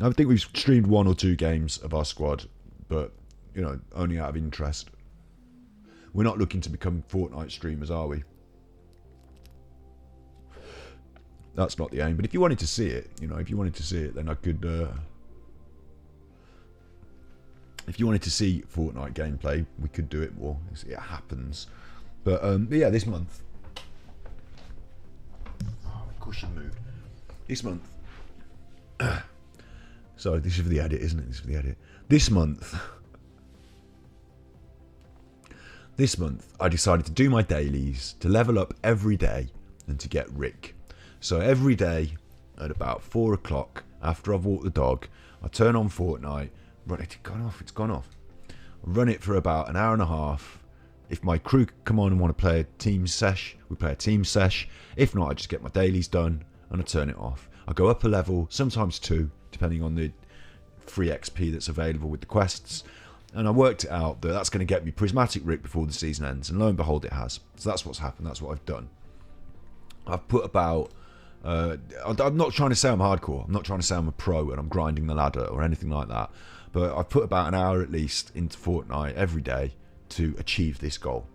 I think we've streamed 1 or 2 games of our squad, but, only out of interest. We're not looking to become Fortnite streamers, are we? That's not the aim. But if you wanted to see it, then I could... if you wanted to see Fortnite gameplay, we could do it more. It happens. But yeah, this month... Oh, my cushion moved. This month... Sorry, this is for the edit, isn't it? This is for the edit. This month, I decided to do my dailies, to level up every day, and to get Rick. So every day at about 4 o'clock after I've walked the dog, I turn on Fortnite. It's gone off. I run it for about an hour and a half. If my crew come on and want to play a team sesh, we play a team sesh. If not, I just get my dailies done and I turn it off. I go up a level, sometimes 2, depending on the free XP that's available with the quests. And I worked it out that that's going to get me Prismatic Rick before the season ends. And lo and behold, it has. So that's what's happened. That's what I've done. I've put about... I'm not trying to say I'm hardcore. I'm not trying to say I'm a pro and I'm grinding the ladder or anything like that. But I've put about an hour at least into Fortnite every day to achieve this goal.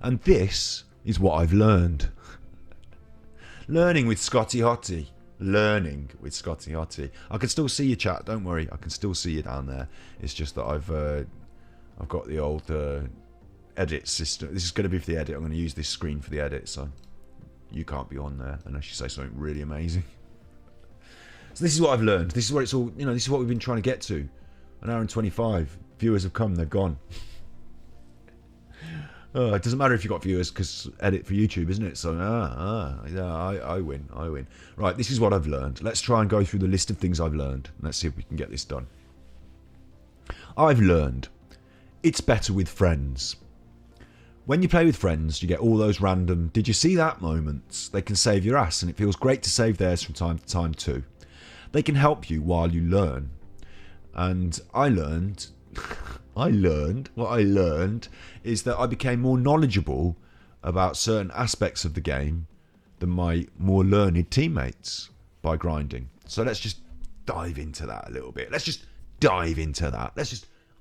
And this is what I've learned. Learning with Scotty Hottie. Learning with Scotty Hottie. I can still see you, chat. Don't worry. I can still see you down there. It's just that I've got the old edit system. This is going to be for the edit. I'm going to use this screen for the edit, so you can't be on there unless you say something really amazing. So this is what I've learned. This is where it's all, this is what we've been trying to get to. An hour and 25. Viewers have come, they've gone. It doesn't matter if you've got viewers because edit for YouTube, isn't it? So, I win. Right, this is what I've learned. Let's try and go through the list of things I've learned. Let's see if we can get this done. I've learned it's better with friends. When you play with friends, you get all those random, did you see that moments? They can save your ass, and it feels great to save theirs from time to time too. They can help you while you learn. And I learned what I learned is that I became more knowledgeable about certain aspects of the game than my more learned teammates by grinding. So let's just dive into that a little bit. Let's just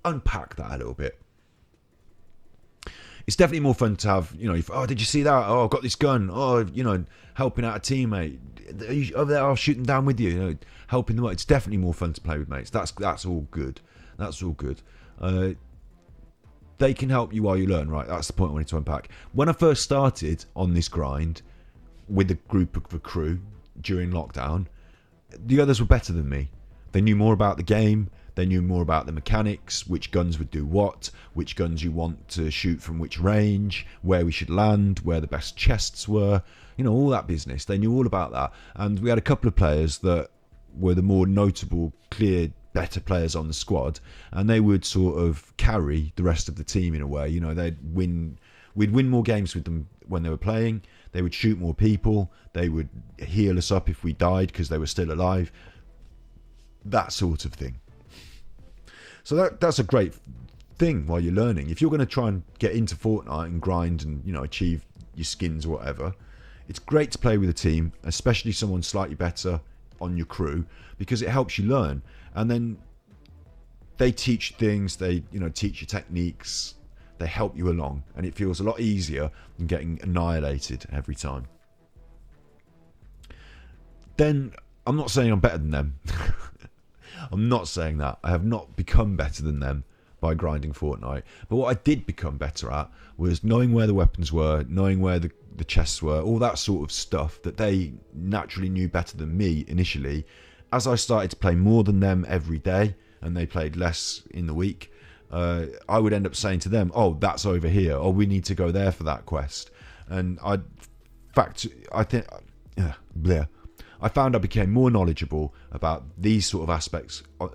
unpack that a little bit. It's definitely more fun to have, did you see that? Oh, I've got this gun. Oh, helping out a teammate. Over there, I'll shoot them down with you, helping them out. It's definitely more fun to play with mates. That's all good. That's all good. They can help you while you learn, right? That's the point I wanted to unpack. When I first started on this grind with a group of the crew during lockdown, the others were better than me. They knew more about the game. They knew more about the mechanics, which guns would do what, which guns you want to shoot from which range, where we should land, where the best chests were, all that business. They knew all about that. And we had a couple of players that were the more notable, clear, better players on the squad, and they would sort of carry the rest of the team in a way. We'd win more games with them when they were playing. They would shoot more people. They would heal us up if we died because they were still alive. That sort of thing. So that's a great thing while you're learning. If you're going to try and get into Fortnite and grind and achieve your skins or whatever, it's great to play with a team, especially someone slightly better on your crew, because it helps you learn. And then they teach things, they teach you techniques, they help you along, and it feels a lot easier than getting annihilated every time. Then I'm not saying I'm better than them. I'm not saying that. I have not become better than them by grinding Fortnite. But what I did become better at was knowing where the weapons were, knowing where the chests were, all that sort of stuff that they naturally knew better than me initially. As I started to play more than them every day, and they played less in the week, I would end up saying to them, oh, that's over here. Oh, we need to go there for that quest. And I found I became more knowledgeable about these sort of aspects. I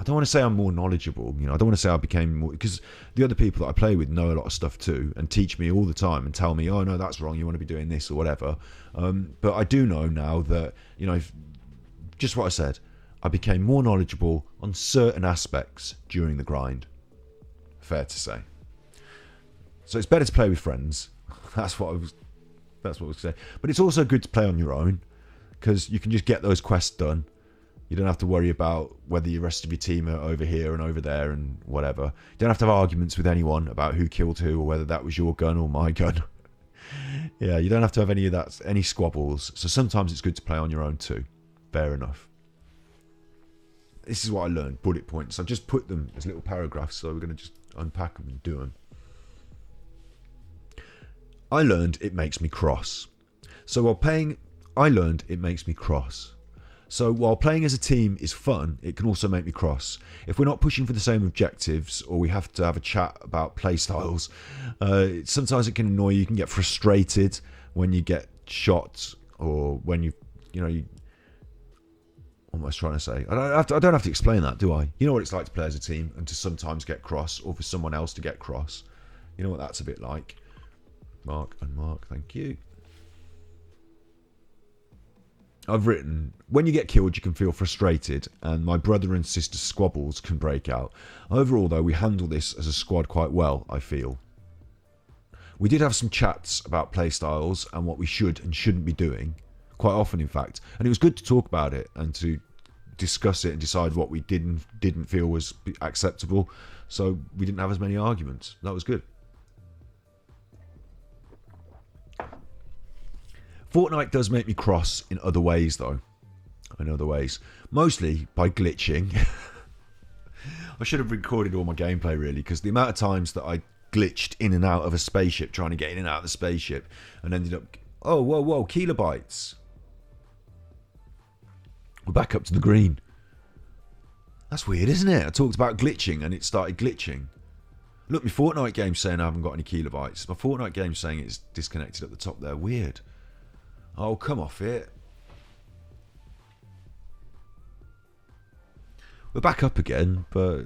don't want to say I'm more knowledgeable, I don't want to say I became more, because the other people that I play with know a lot of stuff too and teach me all the time and tell me, oh no, that's wrong, you want to be doing this or whatever. But I do know now that, just what I said, I became more knowledgeable on certain aspects during the grind. Fair to say. So it's better to play with friends. That's what I was saying. But it's also good to play on your own, because you can just get those quests done. You don't have to worry about whether the rest of your team are over here and over there and whatever. You don't have to have arguments with anyone about who killed who or whether that was your gun or my gun. Yeah, you don't have to have any of that, any squabbles. So sometimes it's good to play on your own too. Fair enough. This is what I learned, bullet points. I've just put them as little paragraphs, so we're going to just unpack them and do them. I learned it makes me cross. So while playing... I learned it makes me cross. So while playing as a team is fun, it can also make me cross. If we're not pushing for the same objectives, or we have to have a chat about play styles, sometimes it can annoy you. You can get frustrated when you get shot, or when you what am I trying to say? I don't have to explain that, do I? You know what it's like to play as a team and to sometimes get cross, or for someone else to get cross. You know what that's a bit like. Mark and Mark, thank you. I've written, when you get killed, you can feel frustrated, and my brother and sister squabbles can break out. Overall, though, we handle this as a squad quite well, I feel. We did have some chats about playstyles and what we should and shouldn't be doing, quite often, in fact, and it was good to talk about it and to discuss it and decide what we didn't feel was acceptable, so we didn't have as many arguments. That was good. Fortnite does make me cross in other ways, though. In other ways. Mostly by glitching. I should have recorded all my gameplay, really, because the amount of times that I glitched in and out of a spaceship, trying to get in and out of the spaceship, and ended up... Oh, whoa, kilobytes. We're back up to the green. That's weird, isn't it? I talked about glitching, and it started glitching. Look, my Fortnite game's saying I haven't got any kilobytes. My Fortnite game's saying it's disconnected at the top there. Weird. Oh, come off it. We're back up again, but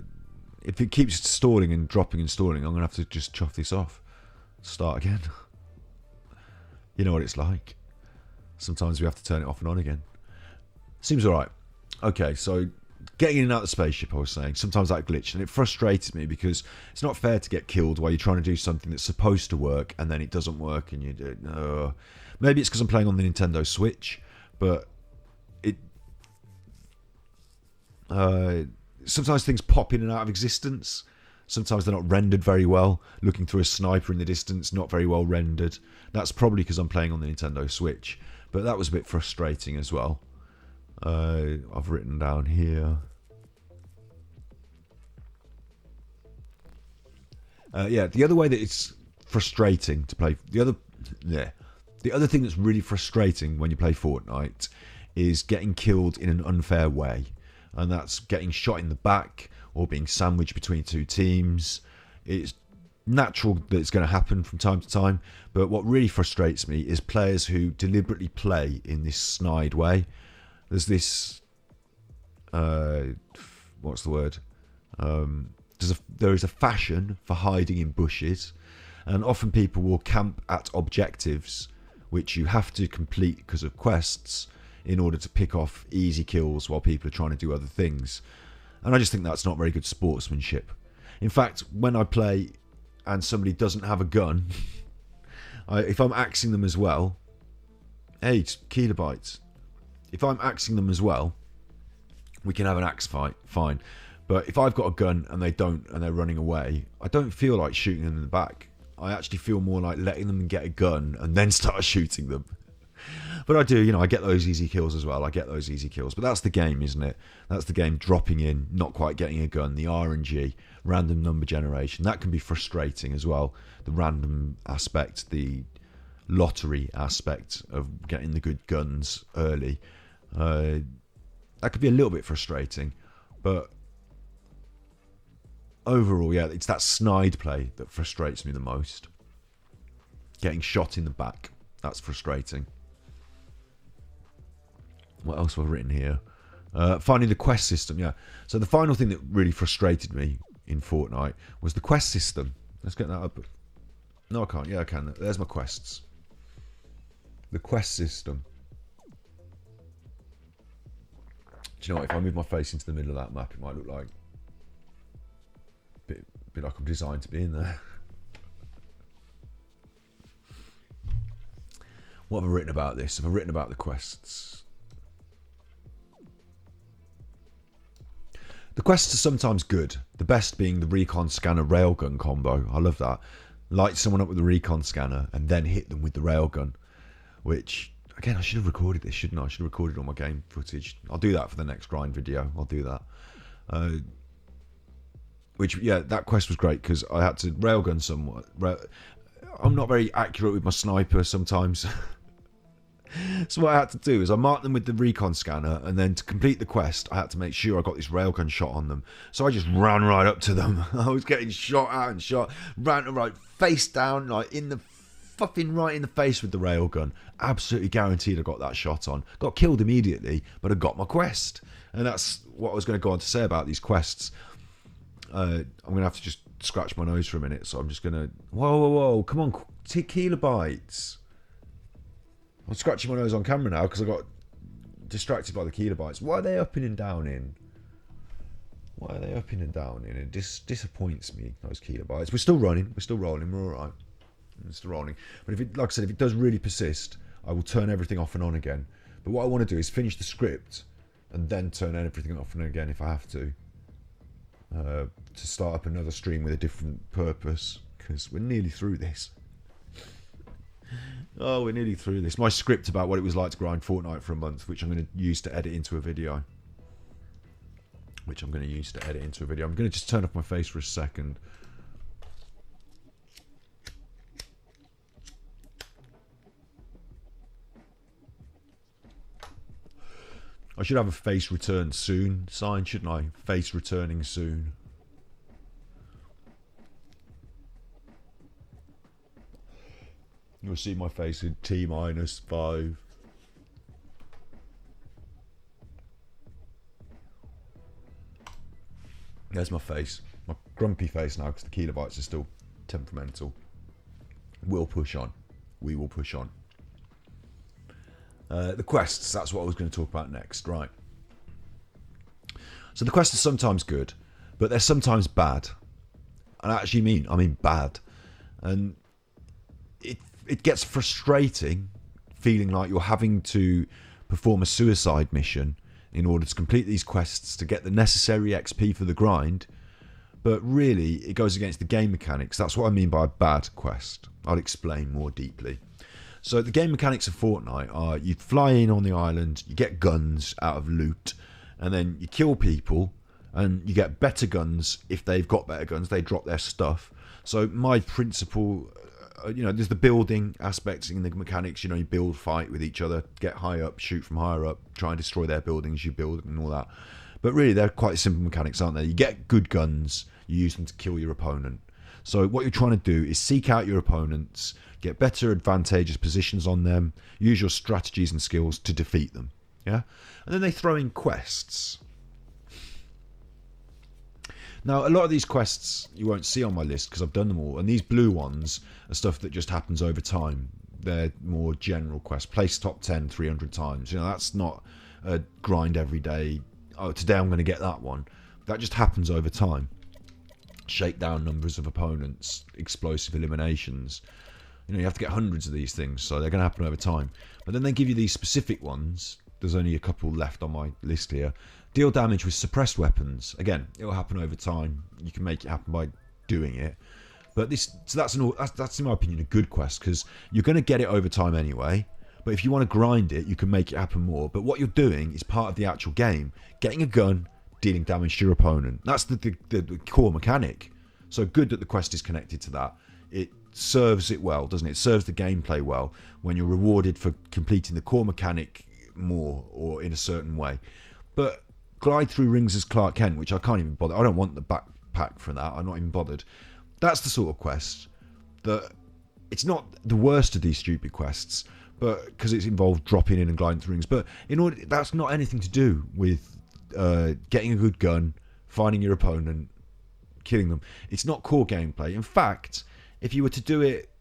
if it keeps stalling and dropping and stalling, I'm going to have to just chuff this off. Start again. You know what it's like. Sometimes we have to turn it off and on again. Seems alright. Okay, so getting in and out of the spaceship, I was saying, sometimes that glitched, and it frustrated me because it's not fair to get killed while you're trying to do something that's supposed to work, and then it doesn't work, and you do... Maybe it's because I'm playing on the Nintendo Switch, but it... sometimes things pop in and out of existence. Sometimes they're not rendered very well. Looking through a sniper in the distance, not very well rendered. That's probably because I'm playing on the Nintendo Switch, but that was a bit frustrating as well. I've written down here... the other way that it's frustrating to play... The other thing that's really frustrating when you play Fortnite is getting killed in an unfair way. And that's getting shot in the back or being sandwiched between two teams. It's natural that it's going to happen from time to time. But what really frustrates me is players who deliberately play in this snide way. There's this... what's the word? There is a fashion for hiding in bushes. And often people will camp at objectives which you have to complete because of quests in order to pick off easy kills while people are trying to do other things. And I just think that's not very good sportsmanship. In fact, when I play and somebody doesn't have a gun, if I'm axing them as well, hey, it's kilobytes. If I'm axing them as well, we can have an axe fight, fine. But if I've got a gun and they don't, and they're running away, I don't feel like shooting them in the back. I actually feel more like letting them get a gun and then start shooting them. But I do, I get those easy kills as well. I get those easy kills. But that's the game, isn't it? That's the game, dropping in, not quite getting a gun, the RNG, random number generation. That can be frustrating as well. The random aspect, the lottery aspect of getting the good guns early. That could be a little bit frustrating. But overall, yeah, it's that snide play that frustrates me the most. Getting shot in the back. That's frustrating. What else have I written here? Finding the quest system, yeah. So the final thing that really frustrated me in Fortnite was the quest system. Let's get that up. No, I can't. Yeah, I can. There's my quests. The quest system. Do you know what? If I move my face into the middle of that map, it might look like bit like I'm designed to be in there. What have I written about this? Have I written about the quests? The quests are sometimes good. The best being the recon scanner railgun combo. I love that. Light someone up with the recon scanner and then hit them with the railgun. Which, again, I should have recorded this, shouldn't I? I should have recorded all my game footage. I'll do that for the next grind video. I'll do that. That quest was great because I had to railgun someone. I'm not very accurate with my sniper sometimes. So what I had to do is I marked them with the recon scanner, and then to complete the quest, I had to make sure I got this railgun shot on them. So I just ran right up to them. I was getting shot out and shot. Ran right face down, like right in the face with the railgun. Absolutely guaranteed I got that shot on. Got killed immediately, but I got my quest. And that's what I was going to go on to say about these quests. I'm going to have to just scratch my nose for a minute, so I'm just going to... Whoa, come on, kilobytes. I'm scratching my nose on camera now because I got distracted by the kilobytes. Why are they upping and down in? Why are they upping and down in? It disappoints me, those kilobytes. We're still running. We're still rolling. We're all right. We're still rolling. But if it, like I said, if it does really persist, I will turn everything off and on again. But what I want to do is finish the script and then turn everything off and on again if I have to start up another stream with a different purpose, because we're nearly through this. Oh, we're nearly through this. My script about what it was like to grind Fortnite for a month, which I'm going to use to edit into a video. I'm going to just turn off my face for a second. I should have a face return soon sign, shouldn't I? Face returning soon. You'll see my face in T-5. There's my face. My grumpy face now, because the kilobytes are still temperamental. We'll push on. We will push on. The quests, that's what I was going to talk about next, right? So the quests are sometimes good, but they're sometimes bad. And I mean bad. And it gets frustrating feeling like you're having to perform a suicide mission in order to complete these quests to get the necessary XP for the grind. But really, it goes against the game mechanics. That's what I mean by a bad quest. I'll explain more deeply. So the game mechanics of Fortnite are you fly in on the island, you get guns out of loot, and then you kill people, and you get better guns. If they've got better guns, they drop their stuff. So my principle, there's the building aspects in the mechanics. You build, fight with each other, get high up, shoot from higher up, try and destroy their buildings, you build and all that. But really, they're quite simple mechanics, aren't they? You get good guns, you use them to kill your opponent. So what you're trying to do is seek out your opponents, get better advantageous positions on them, use your strategies and skills to defeat them. Yeah? And then they throw in quests. Now, a lot of these quests you won't see on my list because I've done them all. And these blue ones are stuff that just happens over time. They're more general quests. Place top 10 300 times. That's not a grind every day. Oh, today I'm going to get that one. That just happens over time. Shake down numbers of opponents, explosive eliminations. You have to get hundreds of these things, so they're going to happen over time. But then they give you these specific ones. There's only a couple left on my list here. Deal damage with suppressed weapons. Again, it will happen over time. You can make it happen by doing it. But that's in my opinion a good quest, because you're going to get it over time anyway. But if you want to grind it, you can make it happen more. But what you're doing is part of the actual game. Getting a gun, dealing damage to your opponent. That's the core mechanic. So good that the quest is connected to that. It serves it well, doesn't it? It serves the gameplay well when you're rewarded for completing the core mechanic more or in a certain way. But glide through rings as Clark Kent, which I can't even bother. I don't want the backpack for that. I'm not even bothered. That's the sort of quest that it's not the worst of these stupid quests, but because it's involved dropping in and gliding through rings. But that's not anything to do with getting a good gun, finding your opponent, killing them. It's not core gameplay. In fact, if you were to do it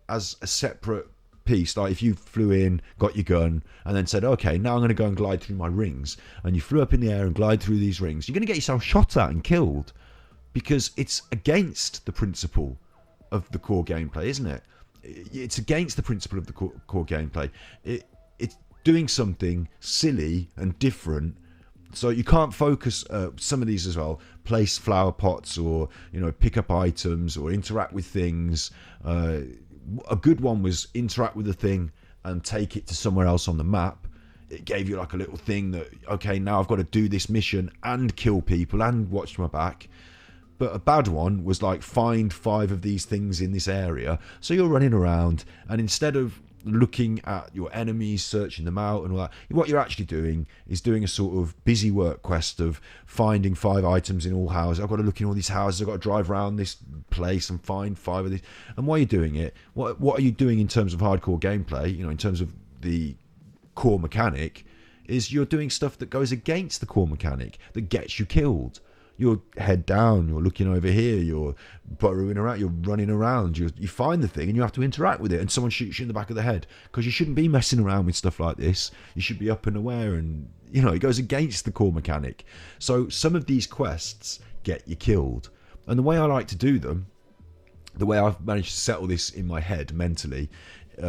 as a separate piece, like if you flew in, got your gun, and then said, okay, now I'm going to go and glide through my rings, and you flew up in the air and glide through these rings, you're going to get yourself shot at and killed, because it's against the principle of the core gameplay, isn't it? It's against the principle of the core gameplay. It's doing something silly and different. So you can't focus some of these as well. Place flower pots, or pick up items, or interact with things. A good one was interact with the thing and take it to somewhere else on the map. It gave you like a little thing that, okay, now I've got to do this mission and kill people and watch my back. But a bad one was like find 5 of these things in this area. So you're running around, and instead of looking at your enemies, searching them out and all that, what you're actually doing is doing a sort of busy work quest of finding 5 items in all houses. I've got to look in all these houses, I've got to drive around this place and find 5 of these. And while you're doing it, what are you doing in terms of hardcore gameplay, in terms of the core mechanic, is you're doing stuff that goes against the core mechanic, that gets you killed. You're head down, you're looking over here, you're burrowing around, you're running around, you find the thing and you have to interact with it, and someone shoots you in the back of the head, because you shouldn't be messing around with stuff like this. You should be up and aware, and it goes against the core mechanic. So some of these quests get you killed, and the way I like to do them, the way I've managed to settle this in my head mentally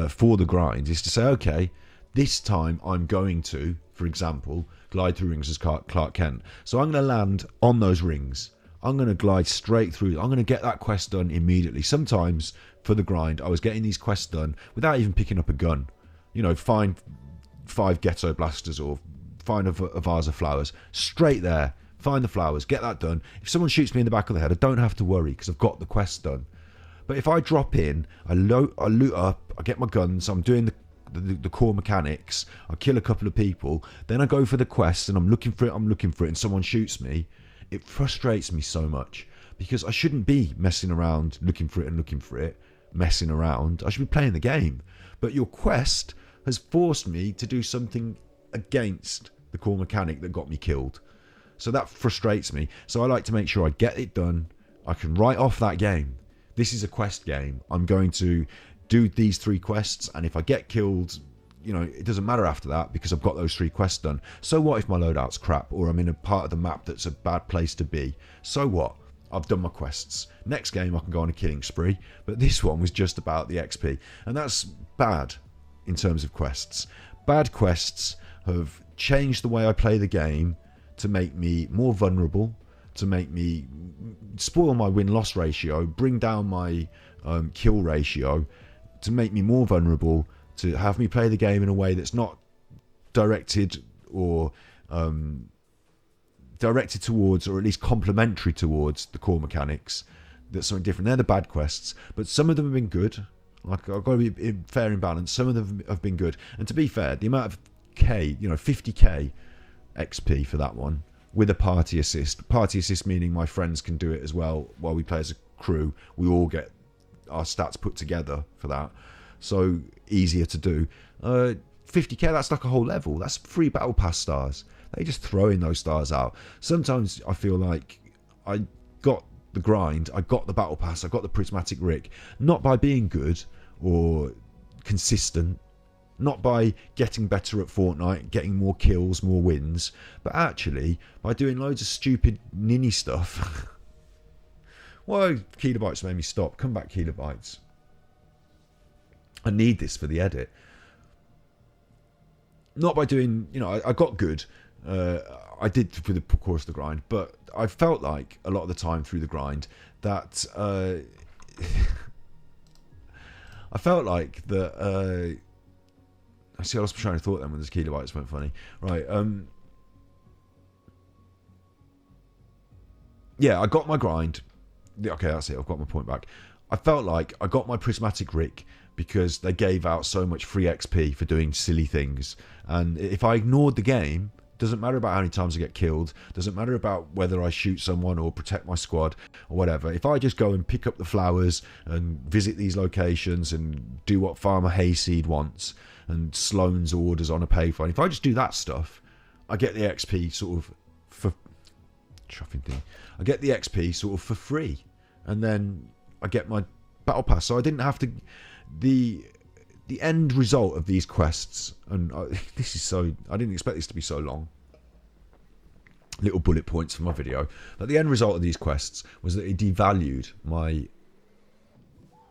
for the grind, is to say, okay, this time I'm going to, for example, glide through rings as Clark Kent. So I'm going to land on those rings. I'm going to glide straight through. I'm going to get that quest done immediately. Sometimes for the grind, I was getting these quests done without even picking up a gun. Find 5 ghetto blasters or find a vase of flowers. Straight there, find the flowers, get that done. If someone shoots me in the back of the head, I don't have to worry because I've got the quest done. But if I drop in, I loot up, I get my guns, I'm doing the core mechanics, I kill a couple of people, then I go for the quest and I'm looking for it, and someone shoots me, it frustrates me so much, because I shouldn't be messing around looking for it, messing around. I should be playing the game. But your quest has forced me to do something against the core mechanic that got me killed. So that frustrates me. So I like to make sure I get it done. I can write off that game. This is a quest game. I'm going to do these 3 quests, and if I get killed, it doesn't matter after that, because I've got those 3 quests done. So what if my loadout's crap, or I'm in a part of the map that's a bad place to be? So what? I've done my quests. Next game I can go on a killing spree, but this one was just about the XP, and that's bad in terms of quests. Bad quests have changed the way I play the game to make me more vulnerable, to make me spoil my win-loss ratio, bring down my kill ratio, to make me more vulnerable, to have me play the game in a way that's not directed or directed towards, or at least complementary towards, the core mechanics. That's something different. They're the bad quests, but some of them have been good. Like, I've got to be fair and balanced. Some of them have been good, and to be fair, the amount of 50k XP for that one with a party assist meaning my friends can do it as well while we play as a crew. We all get our stats put together for that, so easier to do. 50k, that's like a whole level. That's 3 battle pass stars. They just throw in those stars out. Sometimes I feel like I got the grind, I got the battle pass, I got the prismatic Rick, not by being good or consistent, not by getting better at Fortnite, getting more kills, more wins, but actually by doing loads of stupid ninny stuff. Whoa, Kilobytes made me stop. Come back, Kilobytes. I need this for the edit. Not by doing, I got good. I did through the course of the grind, but I felt like a lot of the time through the grind that I felt like that. I see, I was trying to thought then when this Kilobytes went funny. Right. Yeah, I got my grind. Okay, that's it. I've got my point back. I felt like I got my prismatic Rick because they gave out so much free XP for doing silly things. And if I ignored the game, doesn't matter about how many times I get killed, doesn't matter about whether I shoot someone or protect my squad or whatever. If I just go and pick up the flowers and visit these locations and do what Farmer Hayseed wants and Sloan's orders on a payphone, if I just do that stuff, I get the XP sort of for chuffing thing. I get the XP sort of for free, and then I get my battle pass. So I didn't have to. The end result of these quests, and this is so, I didn't expect this to be so long. Little bullet points for my video. But the end result of these quests was that it devalued my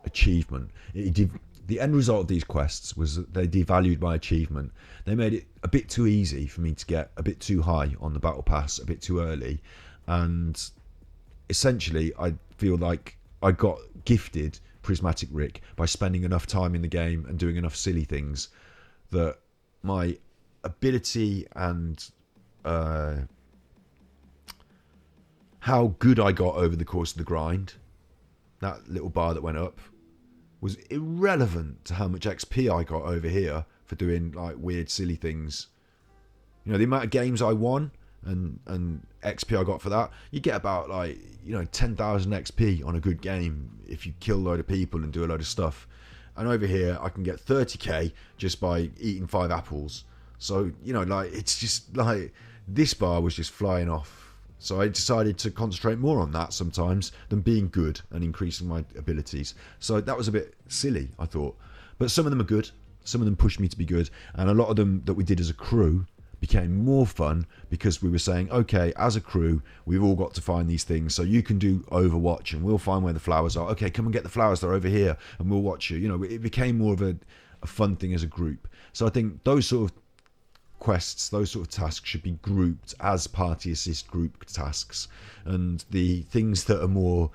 achievement. The end result of these quests was that they devalued my achievement. They made it a bit too easy for me to get a bit too high on the battle pass a bit too early. And essentially, I feel like I got gifted Prismatic Rick by spending enough time in the game and doing enough silly things that my ability and how good I got over the course of the grind, that little bar that went up, was irrelevant to how much XP I got over here for doing like weird silly things. The amount of games I won and XP I got for that, you get about 10,000 XP on a good game if you kill a load of people and do a load of stuff. And over here I can get 30k just by eating 5 apples. So it's just like this bar was just flying off So I decided to concentrate more on that sometimes than being good and increasing my abilities. So that was a bit silly, I thought. But some of them are good. Some of them pushed me to be good. And a lot of them that we did as a crew became more fun because we were saying, okay, as a crew, we've all got to find these things. So you can do Overwatch and we'll find where the flowers are. Okay, come and get the flowers. They're over here and we'll watch you. You know, it became more of a fun thing as a group. So I think those sort of quests, those sort of tasks should be grouped as party assist group tasks, and the things that are more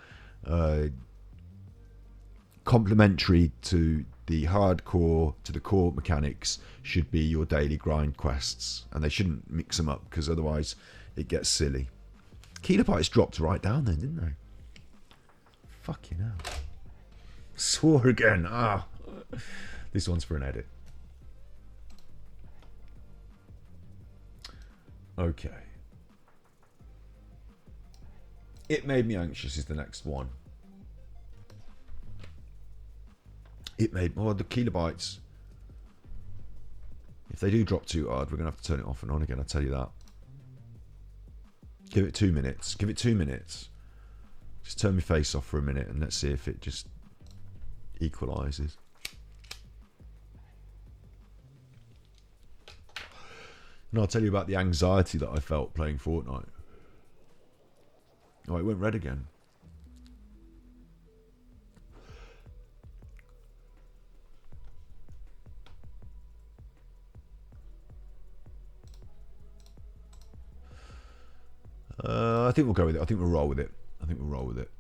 complementary to the hardcore, to the core mechanics, should be your daily grind quests, and they shouldn't mix them up because otherwise it gets silly. Kilobytes dropped right down then, didn't they? Fucking hell. Swore again. This one's for an edit. Okay. It made me anxious is the next one. The kilobytes. If they do drop too hard, we're going to have to turn it off and on again, I'll tell you that. Give it 2 minutes. Give it 2 minutes. Just turn my face off for a minute and let's see if it just equalises. And I'll tell you about the anxiety that I felt playing Fortnite. Oh, it went red again. I think we'll go with it. I think we'll roll with it.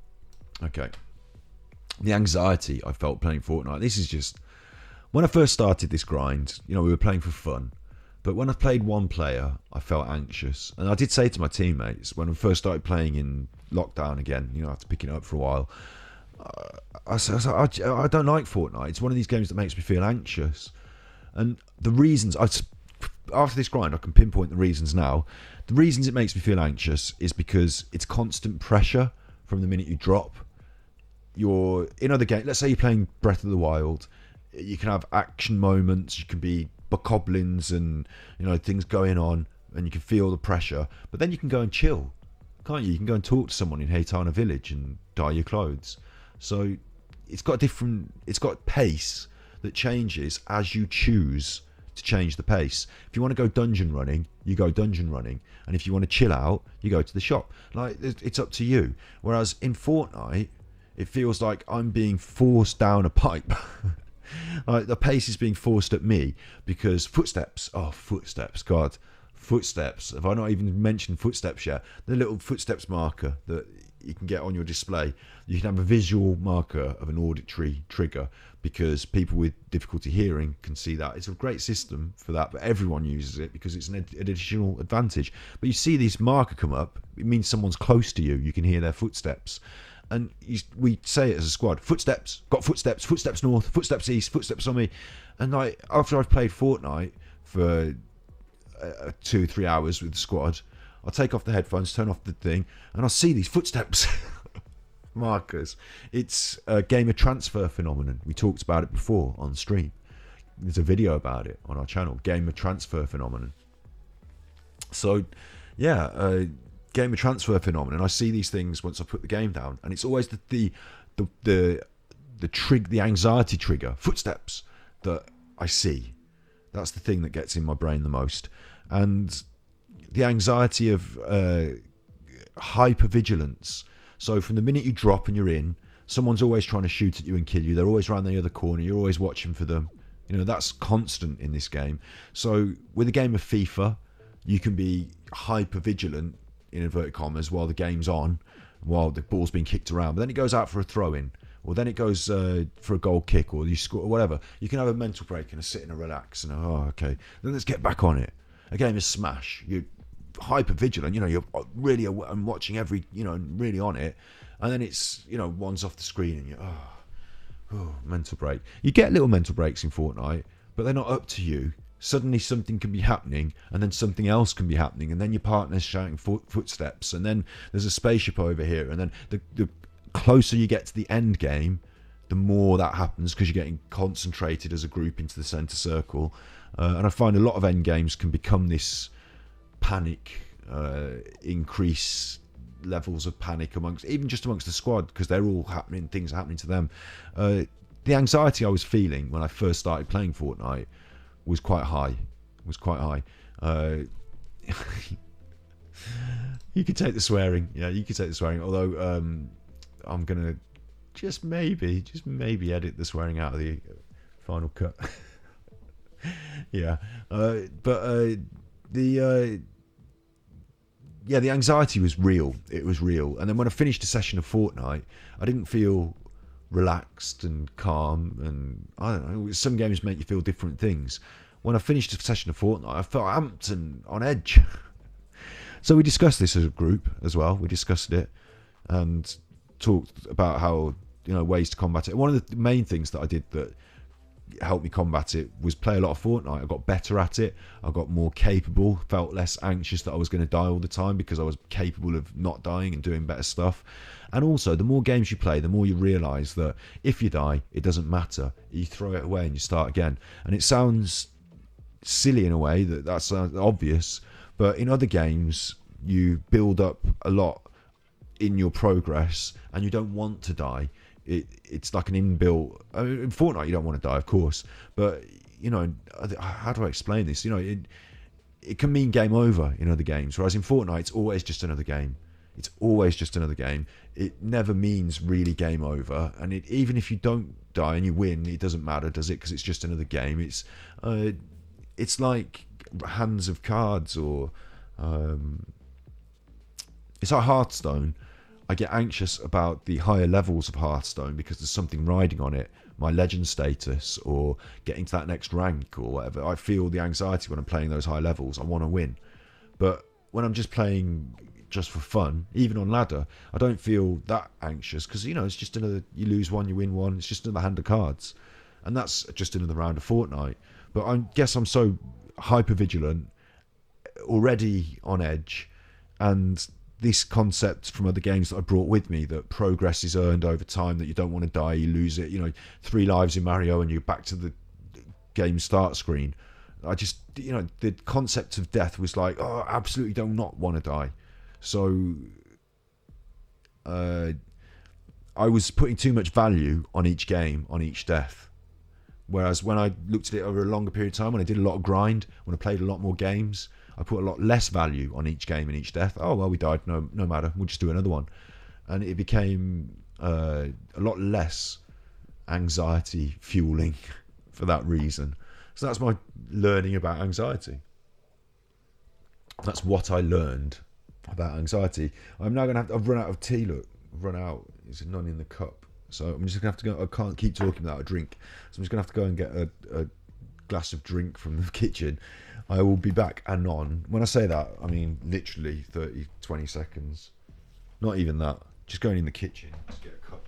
Okay. The anxiety I felt playing Fortnite. This is just... When I first started this grind, you know, we were playing for fun. But when I played one player, I felt anxious. And I did say to my teammates, when I first started playing in lockdown again, you know, after picking it up for a while, I don't like Fortnite. It's one of these games that makes me feel anxious. And the reasons... After this grind, I can pinpoint the reasons now. The reasons it makes me feel anxious is because it's constant pressure from the minute you drop. You're in other games. Let's say you're playing Breath of the Wild. You can have action moments. You can be bokoblins and, you know, things going on, and you can feel the pressure. But then you can go and chill, can't you? You can go and talk to someone in Haytana Village and dye your clothes. So it's got pace that changes as you choose to change the pace. If you want to go dungeon running, you go dungeon running, and if you want to chill out, you go to the shop. Like, it's up to you. Whereas in Fortnite, it feels like I'm being forced down a pipe. Like, the pace is being forced at me because footsteps. Have I not even mentioned footsteps yet? The little footsteps marker that you can get on your display. You can have a visual marker of an auditory trigger because people with difficulty hearing can see that. It's a great system for that, but everyone uses it because it's an additional advantage. But you see this marker come up, it means someone's close to you. You can hear their footsteps. And we say it as a squad: footsteps, got footsteps, footsteps north, footsteps east, footsteps on me. And like, after I've played Fortnite for 2-3 hours with the squad, I'll take off the headphones, turn off the thing, and I'll see these footsteps markers. It's a gamer transfer phenomenon. We talked about it before on stream. There's a video about it on our channel, gamer transfer phenomenon. So, yeah, gamer transfer phenomenon. I see these things once I put the game down, and it's always the anxiety trigger, footsteps, that I see. That's the thing that gets in my brain the most. And the anxiety of hypervigilance. So from the minute you drop and you're in, someone's always trying to shoot at you and kill you. They're always around the other corner. You're always watching for them. You know, that's constant in this game. So with a game of FIFA, you can be hypervigilant, in inverted commas, while the game's on, while the ball's being kicked around. But then it goes out for a throw-in, or then it goes for a goal kick, or you score, or whatever. You can have a mental break and a sit and a relax, and okay, then let's get back on it. A game is Smash. You're hyper vigilant, you know, you're really and watching every, you know, really on it, and then it's, you know, one's off the screen and you're mental break. You get little mental breaks in Fortnite, but they're not up to you. Suddenly something can be happening, and then something else can be happening, and then your partner's shouting footsteps, and then there's a spaceship over here, and then the closer you get to the end game, the more that happens because you're getting concentrated as a group into the center circle. And I find a lot of end games can become this panic increase levels of panic amongst the squad, because they're all happening, things are happening to them. The anxiety I was feeling when I first started playing Fortnite was quite high. You could take the swearing. Yeah, you could take the swearing. Although I'm gonna just maybe edit the swearing out of the final cut. Yeah, the anxiety was real. It was real. And then when I finished a session of Fortnite, I didn't feel relaxed and calm. And I don't know, some games make you feel different things. When I finished a session of Fortnite, I felt amped and on edge. So we discussed this as a group as well. We discussed it and talked about how, ways to combat it. One of the main things that I did that helped me combat it was play a lot of Fortnite. I got better at it. I got more capable, felt less anxious that I was going to die all the time, because I was capable of not dying and doing better stuff. And also, the more games you play, the more you realise that if you die, it doesn't matter. You throw it away and you start again. And it sounds silly in a way, that's obvious, but in other games you build up a lot in your progress and you don't want to die. It's like an inbuilt, in Fortnite you don't want to die, of course, but how do I explain this? It can mean game over in other games, whereas in Fortnite it's always just another game. It never means really game over, and even if you don't die and you win, it doesn't matter, does it? Because it's just another game. It's like hands of cards, or it's like Hearthstone. I get anxious about the higher levels of Hearthstone because there's something riding on it, my legend status, or getting to that next rank or whatever. I feel the anxiety when I'm playing those high levels. I want to win. But when I'm just playing just for fun, even on ladder, I don't feel that anxious, because it's just another, you lose one, you win one, it's just another hand of cards, and that's just another round of Fortnite. But I guess I'm so hyper vigilant, already on edge, and this concept from other games that I brought with me, that progress is earned over time, that you don't want to die, you lose it. 3 lives in Mario and you're back to the game start screen. I just, the concept of death was like, oh, I absolutely do not want to die. So I was putting too much value on each game, on each death. Whereas when I looked at it over a longer period of time, when I did a lot of grind, when I played a lot more games, I put a lot less value on each game and each death. Oh, well, we died. No matter. We'll just do another one. And it became a lot less anxiety fueling for that reason. So that's my learning about anxiety. That's what I learned about anxiety. I'm now going to I've run out of tea, look. I've run out. There's none in the cup. So I'm just going to have to go. I can't keep talking without a drink. So I'm just going to have to go and get a glass of drink from the kitchen. I will be back anon. When I say that, I mean literally 20 seconds. Not even that. Just going in the kitchen. Just get a cup.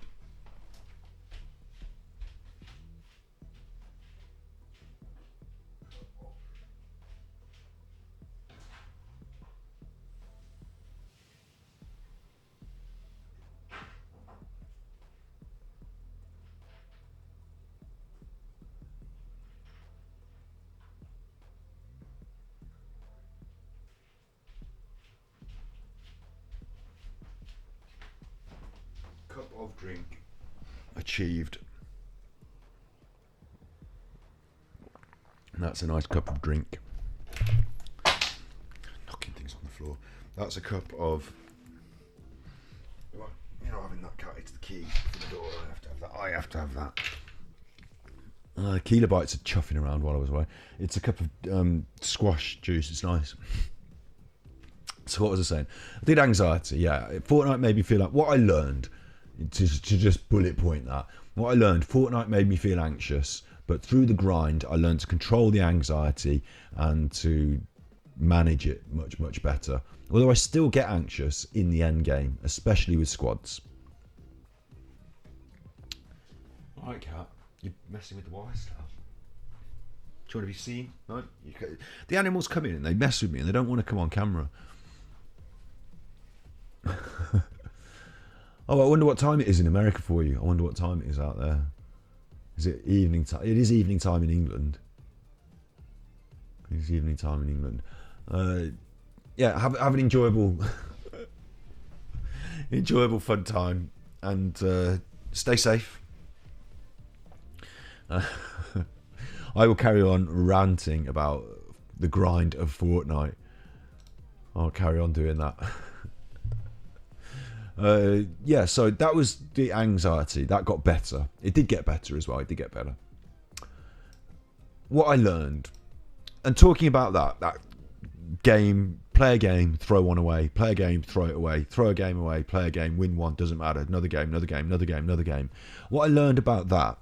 Cup of drink achieved. And that's a nice cup of drink. Knocking things on the floor. That's a cup of, having that cat, it's the key for the door. I have to have that. Kilobytes are chuffing around while I was away. It's a cup of squash juice. It's nice. So what was I saying? I did anxiety. Yeah, Fortnite made me feel like, what I learned, to just bullet point that, what I learned, Fortnite made me feel anxious, but through the grind I learned to control the anxiety and to manage it much, much better. Although I still get anxious in the end game, especially with squads. Alright, cat, you're messing with the wire stuff. Do you want to be seen? No? The animals come in and they mess with me and they don't want to come on camera. Oh, I wonder what time it is in America for you. I wonder what time it is out there. Is it evening time? It is evening time in England. It is evening time in England. yeah, have an enjoyable fun time, and stay safe. I will carry on ranting about the grind of Fortnite. I'll carry on doing that. Yeah, so that was the anxiety. That got better. It did get better as well. It did get better. What I learned, and talking about that game, play a game, throw one away, play a game, throw it away, throw a game away, play a game, win one, doesn't matter, another game, another game, another game, another game. What I learned about that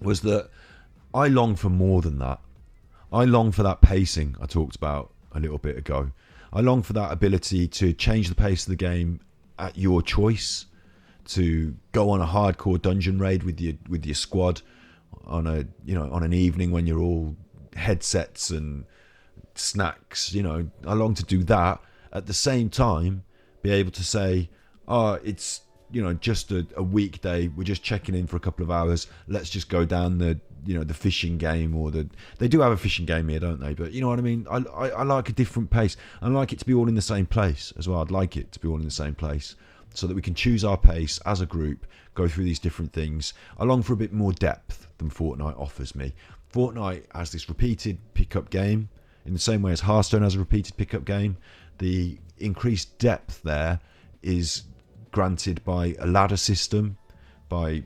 was that I long for more than that. I long for that pacing I talked about a little bit ago. I long for that ability to change the pace of the game at your choice, to go on a hardcore dungeon raid with your squad on an evening when you're all headsets and snacks. I long to do that. At the same time, be able to say, it's just a weekday, we're just checking in for a couple of hours, let's just go down the fishing game, or they do have a fishing game here, don't they? But you know what I mean, I like a different pace. I like it to be all in the same place as well. I'd like it to be all in the same place so that we can choose our pace as a group, go through these different things. I long for a bit more depth than Fortnite offers me. Fortnite has this repeated pickup game in the same way as Hearthstone has a repeated pickup game. The increased depth there is granted by a ladder system, the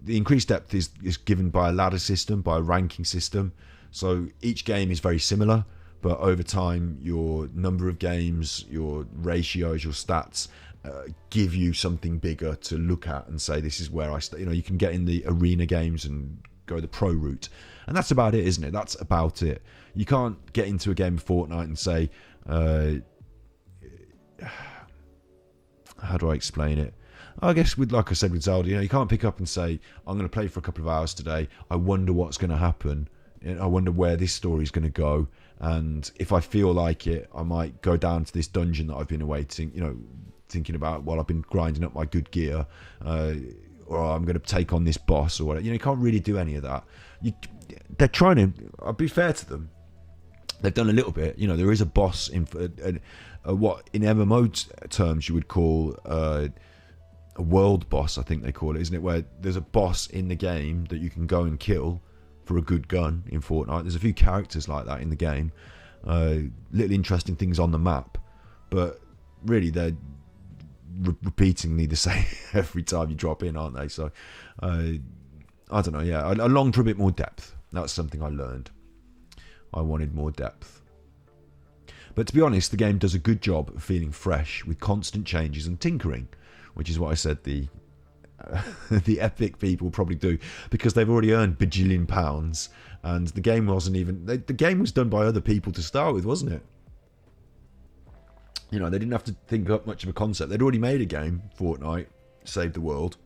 increased depth is given by a ladder system, by a ranking system. So each game is very similar, but over time your number of games, your ratios, your stats give you something bigger to look at and say, this is where I stay. You can get in the arena games and go the pro route, and that's about it, isn't it? That's about it. You can't get into a game of Fortnite and say, how do I explain it? I guess like I said with Zelda, you can't pick up and say, I'm going to play for a couple of hours today, I wonder what's going to happen, I wonder where this story's going to go, and if I feel like it, I might go down to this dungeon that I've been awaiting, thinking about while I've been grinding up my good gear, or I'm going to take on this boss or whatever. You can't really do any of that. They're trying to, I'll be fair to them, they've done a little bit. There is a boss in what in MMO terms you would call a world boss, I think they call it, isn't it? Where there's a boss in the game that you can go and kill for a good gun in Fortnite. There's a few characters like that in the game. Little interesting things on the map, but really they're repeatingly the same every time you drop in, aren't they? So I don't know. Yeah, I long for a bit more depth. That's something I learned. I wanted more depth. But to be honest, the game does a good job of feeling fresh with constant changes and tinkering, which is what I said the Epic people probably do, because they've already earned bajillion pounds, and the game wasn't even... The game was done by other people to start with, wasn't it? They didn't have to think up much of a concept. They'd already made a game, Fortnite, saved the world.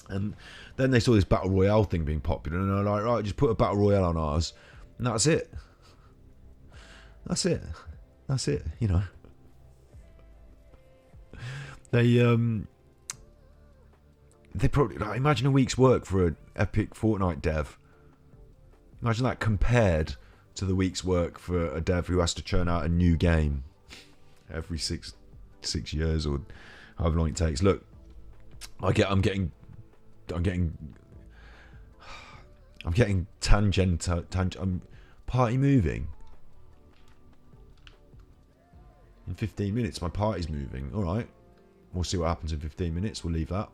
And then they saw this Battle Royale thing being popular, and they're like, right, just put a Battle Royale on ours, and that's it. That's it. They probably, imagine a week's work for an Epic Fortnite dev. Imagine that compared to the week's work for a dev who has to churn out a new game every six years or however long it takes. Look, I'm getting tangent. I'm party moving. In 15 minutes, my party's moving. All right, we'll see what happens in 15 minutes. We'll leave that.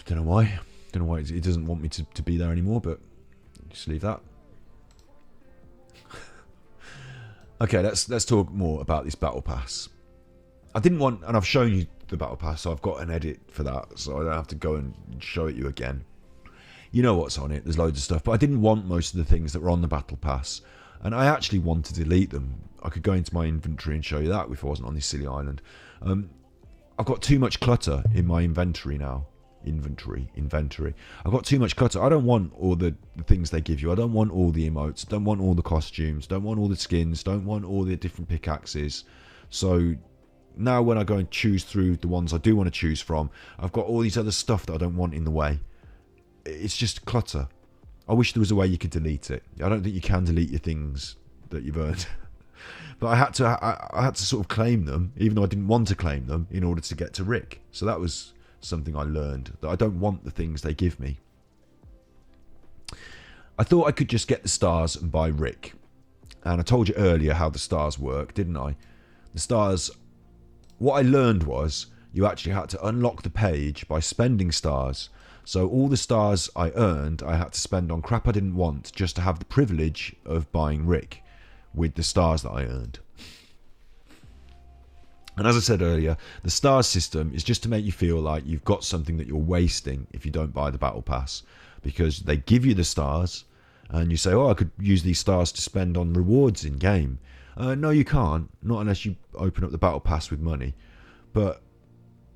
Don't know why it doesn't want me to be there anymore, but just leave that. Okay, let's talk more about this battle pass. I didn't want, and I've shown you the battle pass, so I've got an edit for that, so I don't have to go and show it you again. You know what's on it. There's loads of stuff, but I didn't want most of the things that were on the battle pass, and I actually want to delete them. I could go into my inventory and show you that if I wasn't on this silly island. I've got too much clutter in my inventory now. Inventory. I've got too much clutter. I don't want all the things they give you. I don't want all the emotes. Don't want all the costumes. Don't want all the skins. Don't want all the different pickaxes. So now when I go and choose through the ones I do want to choose from, I've got all these other stuff that I don't want in the way. It's just clutter. I wish there was a way you could delete it. I don't think you can delete your things that you've earned. But I had to sort of claim them, even though I didn't want to claim them, in order to get to Rick. So that was something I learned, that I don't want the things they give me. I thought I could just get the stars and buy Rick. And I told you earlier how the stars work, didn't I? The stars, what I learned was you actually had to unlock the page by spending stars. So all the stars I earned, I had to spend on crap I didn't want just to have the privilege of buying Rick with the stars that I earned. And as I said earlier, the stars system is just to make you feel like you've got something that you're wasting if you don't buy the battle pass, because they give you the stars and you say, oh, I could use these stars to spend on rewards in game. No, you can't, not unless you open up the battle pass with money,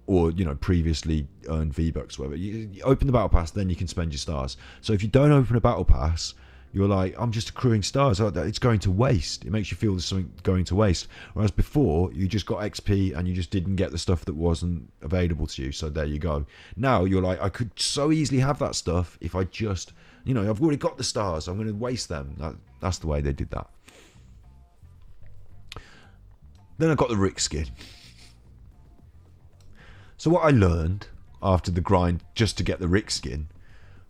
or previously earned V-Bucks, whatever. You open the battle pass, then you can spend your stars. So if you don't open a battle pass, you're like, I'm just accruing stars. It's going to waste. It makes you feel there's something going to waste. Whereas before, you just got XP and you just didn't get the stuff that wasn't available to you. So there you go. Now you're like, I could so easily have that stuff if I just, I've already got the stars. I'm going to waste them. That's the way they did that. Then I got the Rick skin. So what I learned after the grind just to get the Rick skin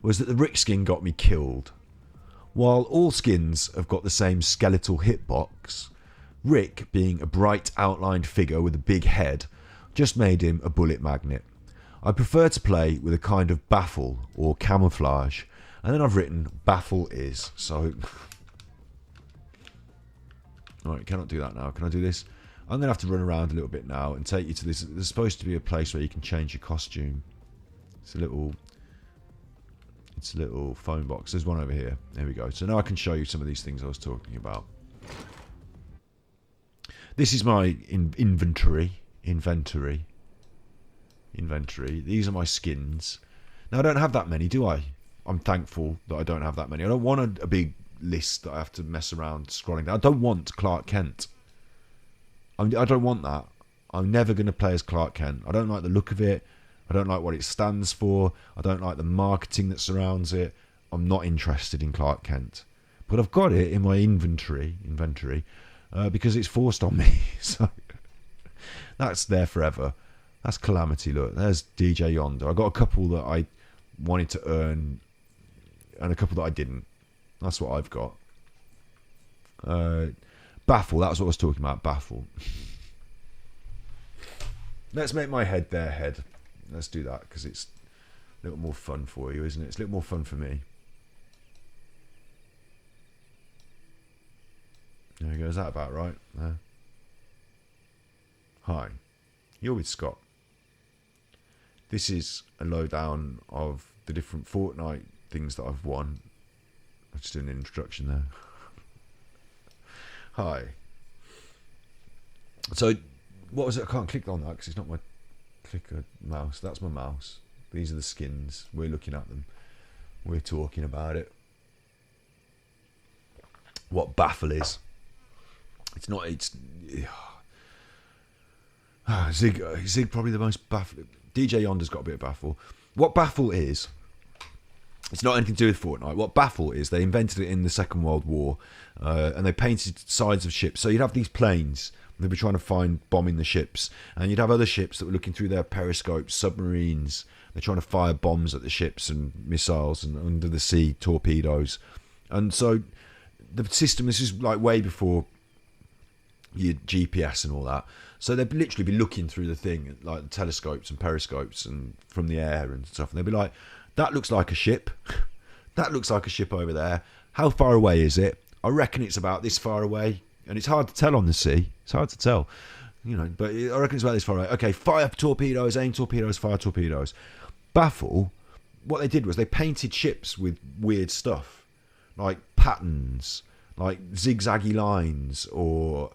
was that the Rick skin got me killed. While all skins have got the same skeletal hitbox, Rick, being a bright outlined figure with a big head, just made him a bullet magnet. I prefer to play with a kind of baffle or camouflage, and then I've written baffle is, so... Alright, cannot do that now. Can I do this? I'm going to have to run around a little bit now and take you to this. There's supposed to be a place where you can change your costume. It's a little phone box. There's one over here. There we go. So now I can show you some of these things I was talking about. This is my inventory. These are my skins. Now I don't have that many, do I? I'm thankful that I don't have that many. I don't want a big list that I have to mess around scrolling down. I don't want Clark Kent. I don't want that. I'm never going to play as Clark Kent. I don't like the look of it. I don't like what it stands for. I don't like the marketing that surrounds it. I'm not interested in Clark Kent. But I've got it in my inventory because it's forced on me. So that's there forever. That's Calamity. Look, there's DJ Yonder. I got a couple that I wanted to earn and a couple that I didn't. That's what I've got. Baffle, that's what I was talking about, baffle. Let's make my head their head. Let's do that, because it's a little more fun for you, isn't it? It's a little more fun for me. There we go, is that about right? Hi, you're with Scott. This is a lowdown of the different Fortnite things that I've won. I'm just doing an introduction there. Hi. So, what was it? I can't click on that because it's not my clicker mouse. That's my mouse. These are the skins. We're looking at them. We're talking about it. What baffle is. It's not, Zig probably the most baffle. DJ Yonder's got a bit of baffle. What baffle is, it's not anything to do with Fortnite. What baffle is, they invented it in the Second World War, and they painted sides of ships. So you'd have these planes, they'd be trying to find bombing the ships, and you'd have other ships that were looking through their periscopes, submarines. They're trying to fire bombs at the ships and missiles and under the sea torpedoes. And so the system, this is like way before your GPS and all that. So they'd literally be looking through the thing, like the telescopes and periscopes and from the air and stuff. And they'd be like, that looks like a ship. That looks like a ship over there. How far away is it? I reckon it's about this far away. And it's hard to tell on the sea. It's hard to tell, but I reckon it's about this far away. Okay, fire torpedoes, aim torpedoes, fire torpedoes. Baffle, what they did was they painted ships with weird stuff, like patterns, like zigzaggy lines or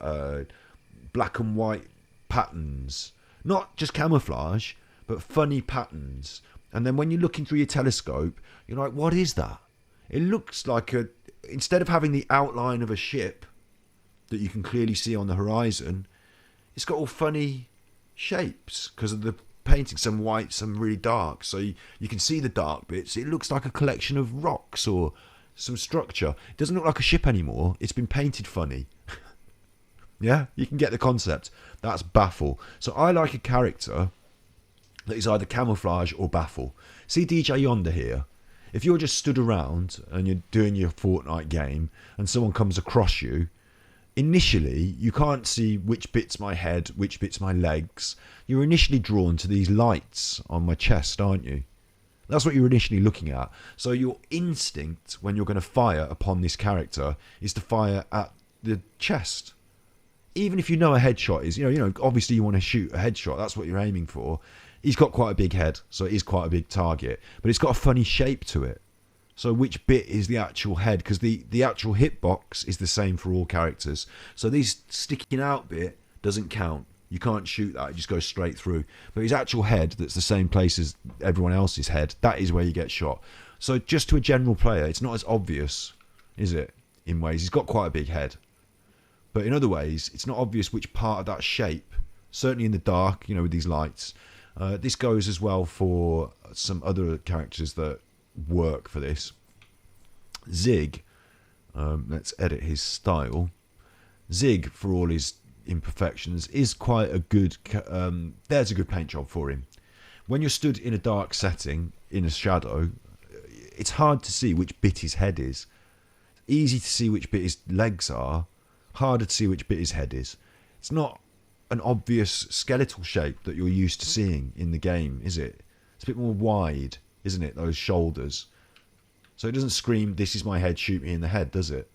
black and white patterns. Not just camouflage, but funny patterns. And then when you're looking through your telescope, you're like, what is that? It looks like instead of having the outline of a ship that you can clearly see on the horizon, it's got all funny shapes because of the painting, some white, some really dark. So you can see the dark bits. It looks like a collection of rocks or some structure. It doesn't look like a ship anymore. It's been painted funny. Yeah, you can get the concept. That's baffle. So I like a character that is either camouflage or baffle. See DJ Yonder here? If you're just stood around and you're doing your Fortnite game and someone comes across you, initially you can't see which bit's my head, which bit's my legs. You're initially drawn to these lights on my chest, aren't you? That's what you're initially looking at. So your instinct when you're going to fire upon this character is to fire at the chest. Even if you know a headshot is, you know, obviously you want to shoot a headshot. That's what you're aiming for. He's got quite a big head, so it is quite a big target. But it's got a funny shape to it. So which bit is the actual head? Because the actual hitbox is the same for all characters. So this sticking out bit doesn't count. You can't shoot that. It just goes straight through. But his actual head, that's the same place as everyone else's head, that is where you get shot. So just to a general player, it's not as obvious, is it? In ways, he's got quite a big head. But in other ways, it's not obvious which part of that shape, certainly in the dark, you know, with these lights. This goes as well for some other characters that work for this. Zig, let's edit his style. Zig, for all his imperfections, is quite a good, there's a good paint job for him. When you're stood in a dark setting, in a shadow, it's hard to see which bit his head is. Easy to see which bit his legs are, harder to see which bit his head is. It's not an obvious skeletal shape that you're used to seeing in the game, is it? It's a bit more wide, isn't it, those shoulders? So it doesn't scream, this is my head, shoot me in the head, does it?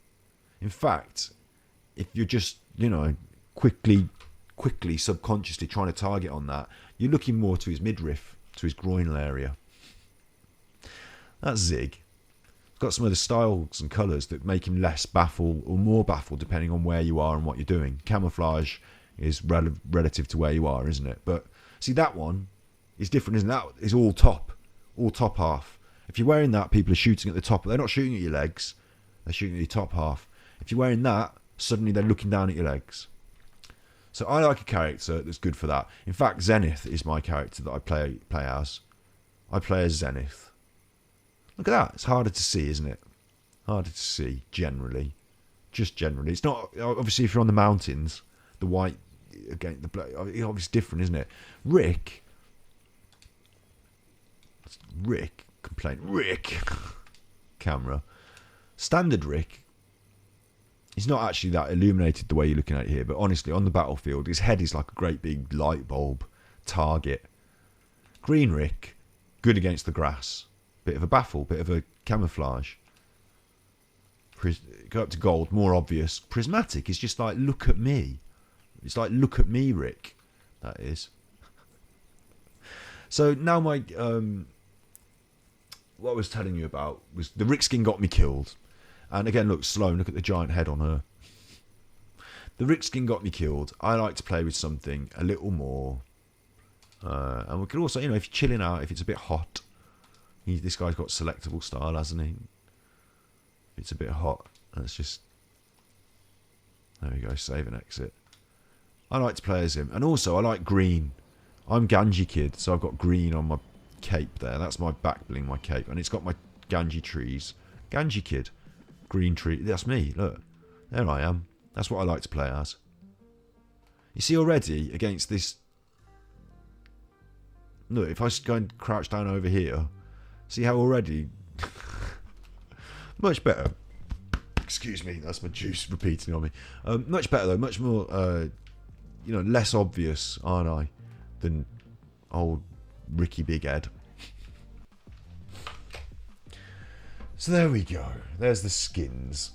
In fact, if you're just, you know, quickly, subconsciously trying to target on that, you're looking more to his midriff, to his groinal area. That's Zig. He's got some of the styles and colours that make him less baffled or more baffled depending on where you are and what you're doing. Camouflage is relative to where you are, isn't it? But see, that one is different, isn't it? That is all top half. If you're wearing that, people are shooting at the top. They're not shooting at your legs, they're shooting at your top half. If you're wearing that, suddenly they're looking down at your legs. So I like a character that's good for that. In fact, Zenith is my character that I play as. I play as Zenith. Look at that. It's harder to see, isn't it? Harder to see, generally. Just generally. It's not, obviously, if you're on the mountains, the white against the black, it's obviously different, isn't it? Rick camera. Standard Rick, he's not actually that illuminated the way you're looking at it here, but honestly, on the battlefield, his head is like a great big light bulb target. Green Rick, good against the grass. Bit of a baffle, bit of a camouflage. Go up to gold, more obvious. Prismatic is just like, look at me. It's like, look at me, Rick. That is. So now my... what I was telling you about was the Rick skin got me killed. And again, look, Sloane, look at the giant head on her. The Rick skin got me killed. I like to play with something a little more. And we could also, you know, if you're chilling out, if it's a bit hot. This guy's got selectable style, hasn't he? It's a bit hot. Let's just... There we go, save and exit. I like to play as him. And also, I like green. I'm Ganji Kid, so I've got green on my cape there. That's my back bling, my cape. And it's got my Ganji trees. Ganji Kid. Green tree. That's me, look. There I am. That's what I like to play as. You see already, against this... Look, if I go and crouch down over here... See how already... much better. Excuse me, that's my juice repeating on me. Much better though, much more, you know, less obvious, aren't I, than old Ricky Big Ed. So there we go. There's the skins.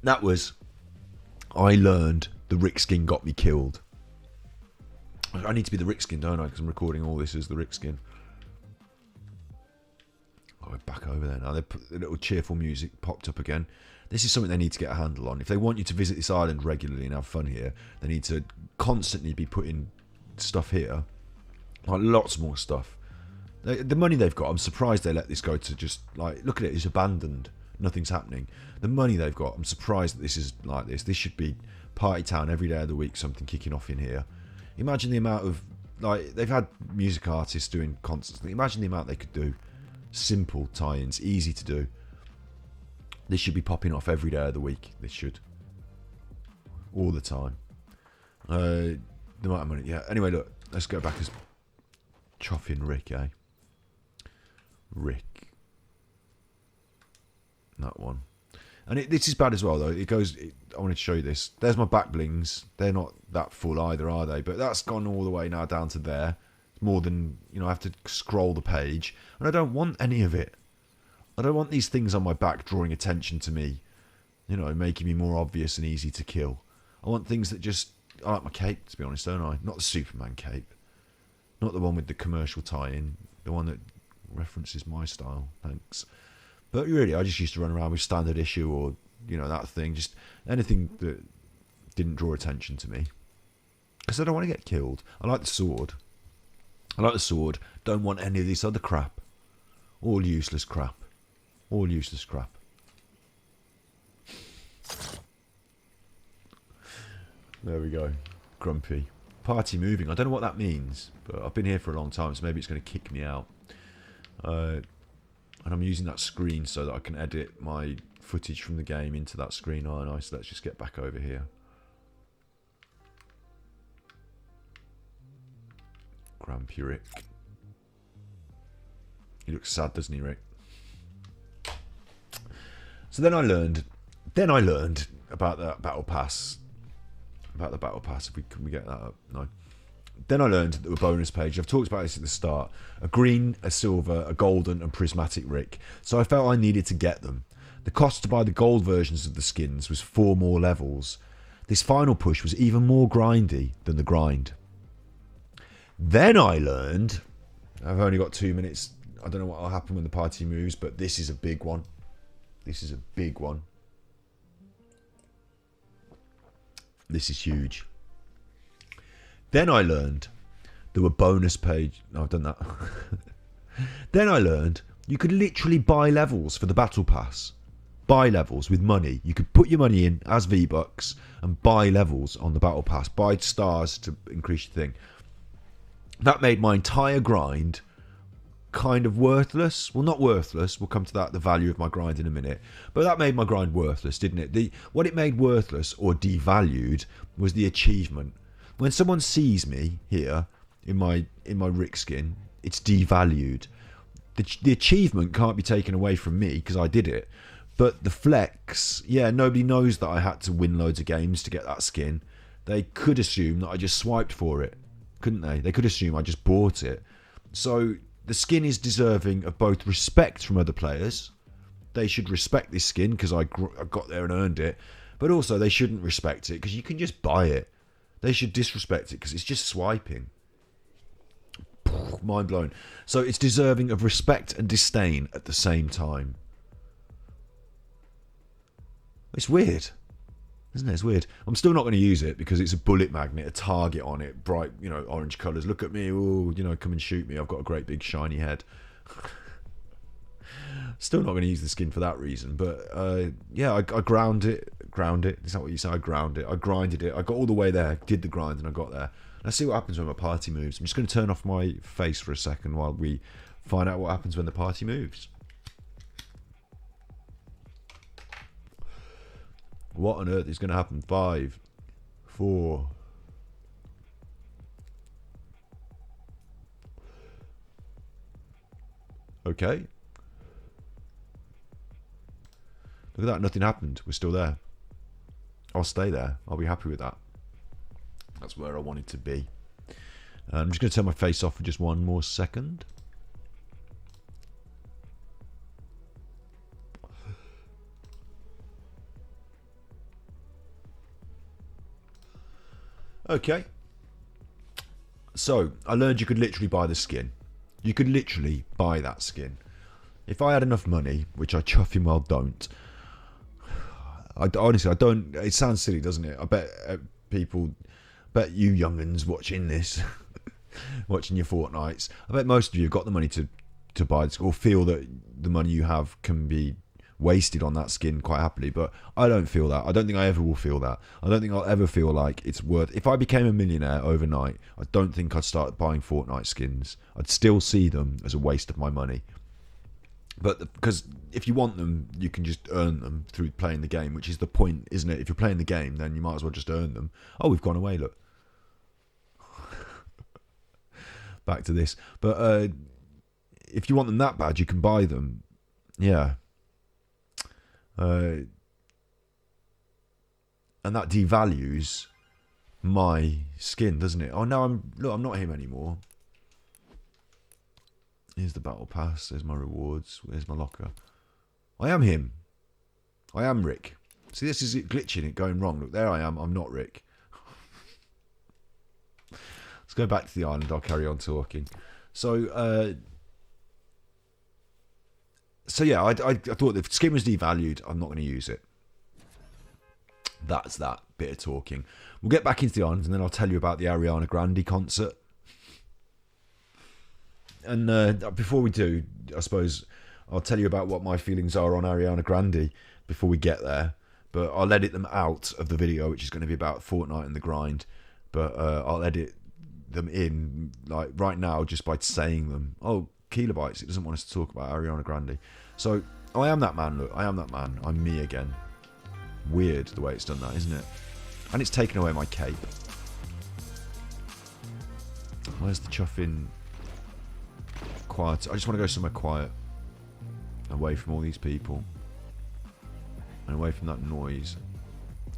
That was... I learned the Rick skin got me killed. I need to be the Rick skin, don't I? Because I'm recording all this as the Rick skin. Oh, we're back over there now. They put the little cheerful music popped up again. This is something they need to get a handle on. If they want you to visit this island regularly and have fun here, they need to constantly be putting stuff here. Like lots more stuff. The money they've got, I'm surprised they let this go to just like, look at it, it's abandoned. Nothing's happening. The money they've got, I'm surprised that this is like this. This should be party town every day of the week, something kicking off in here. Imagine the amount of like they've had music artists doing concerts. Imagine the amount they could do. Simple tie-ins, easy to do. This should be popping off every day of the week. This should, all the time. The amount of money, yeah. Anyway, look, let's go back as Choffin Rick, eh? Rick, that one. And this is bad as well, though. I wanted to show you this. There's my back blings. They're not that full either, are they? But that's gone all the way now down to there. It's more than, I have to scroll the page. And I don't want any of it. I don't want these things on my back drawing attention to me. Making me more obvious and easy to kill. I want things that just... I like my cape, to be honest, don't I? Not the Superman cape. Not the one with the commercial tie-in. The one that references my style. Thanks. But really, I just used to run around with standard issue or, that thing. Just anything that didn't draw attention to me. Because I don't want to get killed. I like the sword. Don't want any of this other crap. All useless crap. There we go. Grumpy. Party moving. I don't know what that means. But I've been here for a long time, so maybe it's going to kick me out. And I'm using that screen so that I can edit my footage from the game into that screen, aren't I? So let's just get back over here. Grumpy Rick. He looks sad, doesn't he, Rick? So then I learned about that battle pass. About the battle pass. Can we get that up? No. Then I learned that there were bonus pages. I've talked about this at the start. A green, a silver, a golden, and prismatic Rick. So I felt I needed to get them. The cost to buy the gold versions of the skins was 4 more levels. This final push was even more grindy than the grind. Then I learned... I've only got 2 minutes. I don't know what will happen when the party moves, but this is a big one. This is huge. Then I learned there were bonus page... No, I've done that. Then I learned you could literally buy levels for the battle pass. Buy levels with money. You could put your money in as V-Bucks and buy levels on the battle pass. Buy stars to increase your thing. That made my entire grind kind of worthless. Well, not worthless. We'll come to that, the value of my grind in a minute. But that made my grind worthless, didn't it? What it made worthless or devalued was the achievement. When someone sees me here in my Rick skin, it's devalued. The achievement can't be taken away from me because I did it. But the flex, nobody knows that I had to win loads of games to get that skin. They could assume that I just swiped for it, couldn't they? They could assume I just bought it. So the skin is deserving of both respect from other players. They should respect this skin because I got there and earned it. But also they shouldn't respect it because you can just buy it. They should disrespect it because it's just swiping. Mind blown. So it's deserving of respect and disdain at the same time. It's weird, isn't it? It's weird. I'm still not going to use it because it's a bullet magnet, a target on it, bright, orange colours. Look at me, ooh, come and shoot me. I've got a great big shiny head. Still not going to use the skin for that reason. But I ground it. Is that what you say? I ground it. I grinded it. I got all the way there, did the grind, and I got there. Let's see what happens when my party moves. I'm just going to turn off my face for a second while we find out what happens when the party moves. What on earth is going to happen? 5, 4. Okay. Look at that, nothing happened. We're still there. I'll stay there. I'll be happy with that. That's where I wanted to be. I'm just going to turn my face off for just one more second. Okay. So, I learned you could literally buy the skin. You could literally buy that skin. If I had enough money, which I chuffing well don't, honestly, I don't. It sounds silly, doesn't it? I bet bet you young'uns watching this, watching your Fortnites, I bet most of you have got the money to buy this, or feel that the money you have can be wasted on that skin quite happily, but I don't feel that. I don't think I ever will feel that. I don't think I'll ever feel like it's worth. If I became a millionaire overnight, I don't think I'd start buying Fortnite skins. I'd still see them as a waste of my money. But because if you want them, you can just earn them through playing the game, which is the point, isn't it? If you're playing the game, then you might as well just earn them. Oh, we've gone away, look. Back to this. But if you want them that bad, you can buy them. Yeah. And that devalues my skin, doesn't it? Oh, no, I'm not him anymore. Here's the battle pass. There's my rewards. Where's my locker? I am him. I am Rick. See, this is it glitching, it going wrong. Look, there I am. I'm not Rick. Let's go back to the island. I'll carry on talking. So yeah, I thought if skin was devalued, I'm not going to use it. That's that bit of talking. We'll get back into the island, and then I'll tell you about the Ariana Grande concert. And before we do, I suppose I'll tell you about what my feelings are on Ariana Grande before we get there. But I'll edit them out of the video, which is going to be about Fortnite and the grind. But I'll edit them in like right now just by saying them. Oh, Kilobytes, it doesn't want us to talk about Ariana Grande. So I am that man. Look, I am that man. I'm me again. Weird the way it's done that, isn't it? And it's taken away my cape. Where's the chuffing? Quiet. I just want to go somewhere quiet, away from all these people, and away from that noise.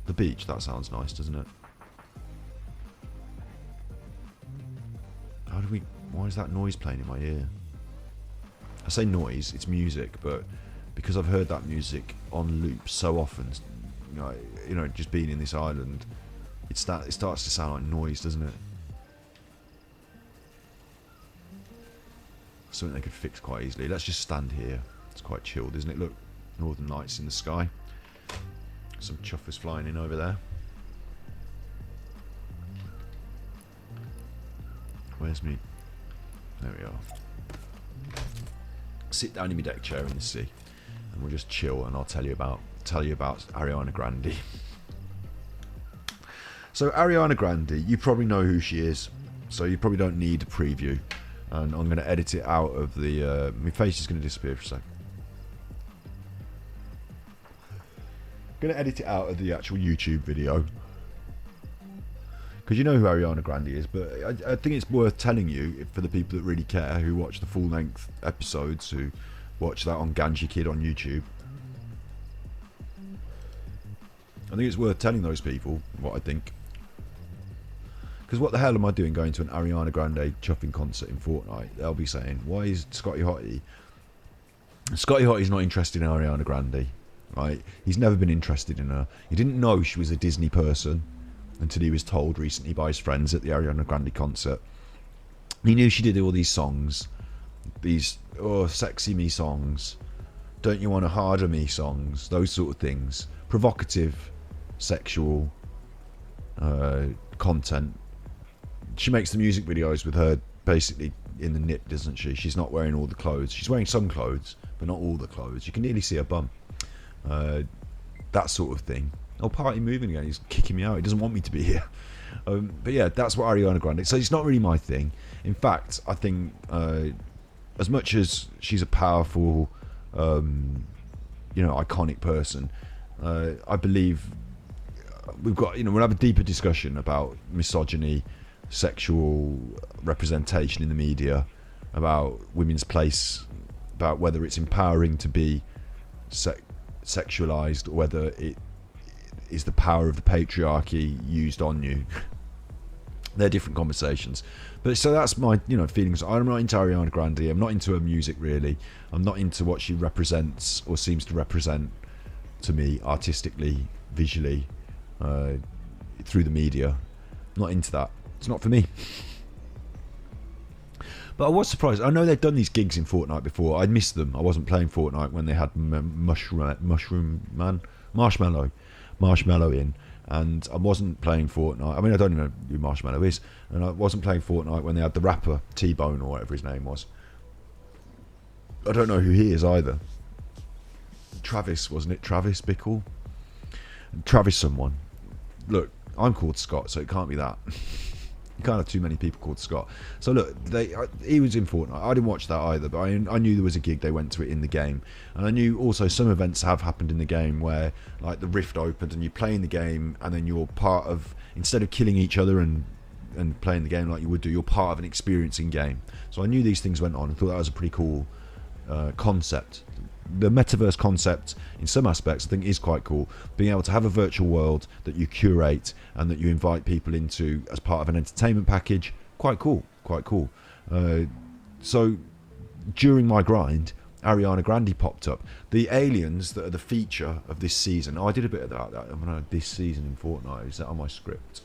The beach. That sounds nice, doesn't it? Why is that noise playing in my ear? I say noise, it's music, but because I've heard that music on loop so often, you know, just being in this island, it starts to sound like noise, doesn't it? Something they could fix quite easily. Let's just stand here. It's quite chilled, isn't it? Look, northern lights in the sky. Some chuffers flying in over there. Where's me? There we are. Sit down in my deck chair in the sea, and we'll just chill. And I'll tell you about Ariana Grande. So Ariana Grande, you probably know who she is, so you probably don't need a preview. And I'm going to edit it out of the... my face is going to disappear for a second. I'm going to edit it out of the actual YouTube video. Because you know who Ariana Grande is, but I think it's worth telling you, for the people that really care, who watch the full-length episodes, who watch that on Ganji Kid on YouTube. I think it's worth telling those people what I think. Because what the hell am I doing going to an Ariana Grande chuffing concert in Fortnite? They'll be saying, why is Scotty Hottie... Scotty Hottie's not interested in Ariana Grande, right? He's never been interested in her. He didn't know she was a Disney person until he was told recently by his friends at the Ariana Grande concert. He knew she did all these songs, these sexy me songs, don't you want to harder me songs, those sort of things, provocative, sexual content. She makes the music videos with her basically in the nip, doesn't she? She's not wearing all the clothes. She's wearing some clothes, but not all the clothes. You can nearly see her bum. That sort of thing. Oh, party moving again. He's kicking me out. He doesn't want me to be here. But yeah, that's what Ariana Grande. So it's not really my thing. In fact, I think as much as she's a powerful, iconic person, I believe we've got, we'll have a deeper discussion about misogyny, sexual representation in the media, about women's place, about whether it's empowering to be sexualized, or whether it is the power of the patriarchy used on you. They're different conversations. But so that's my feelings. I'm not into Ariana Grande. I'm not into her music really. I'm not into what she represents or seems to represent to me artistically, visually, through the media. I'm not into that. It's not for me. But I was surprised. I know they've done these gigs in Fortnite before. I'd missed them. I wasn't playing Fortnite when they had Marshmallow in, and I wasn't playing Fortnite. I mean, I don't know who Marshmallow is, and I wasn't playing Fortnite when they had the rapper T-Bone or whatever his name was. I don't know who he is either. Travis, wasn't it? Travis Bickle? Travis someone. Look, I'm called Scott, so it can't be that. You can't have too many people called Scott. So look, he was in Fortnite. I didn't watch that either, but I knew there was a gig. They went to it in the game, and I knew also some events have happened in the game where like the rift opened and you play in the game, and then you're part of, instead of killing each other and playing the game like you would do, you're part of an experience in game. So I knew these things went on and thought that was a pretty cool concept. The metaverse concept in some aspects I think is quite cool, being able to have a virtual world that you curate and that you invite people into as part of an entertainment package. Quite cool. So during my grind, Ariana Grande popped up. The aliens that are the feature of this season, I did a bit of that this season in Fortnite. Is that on my script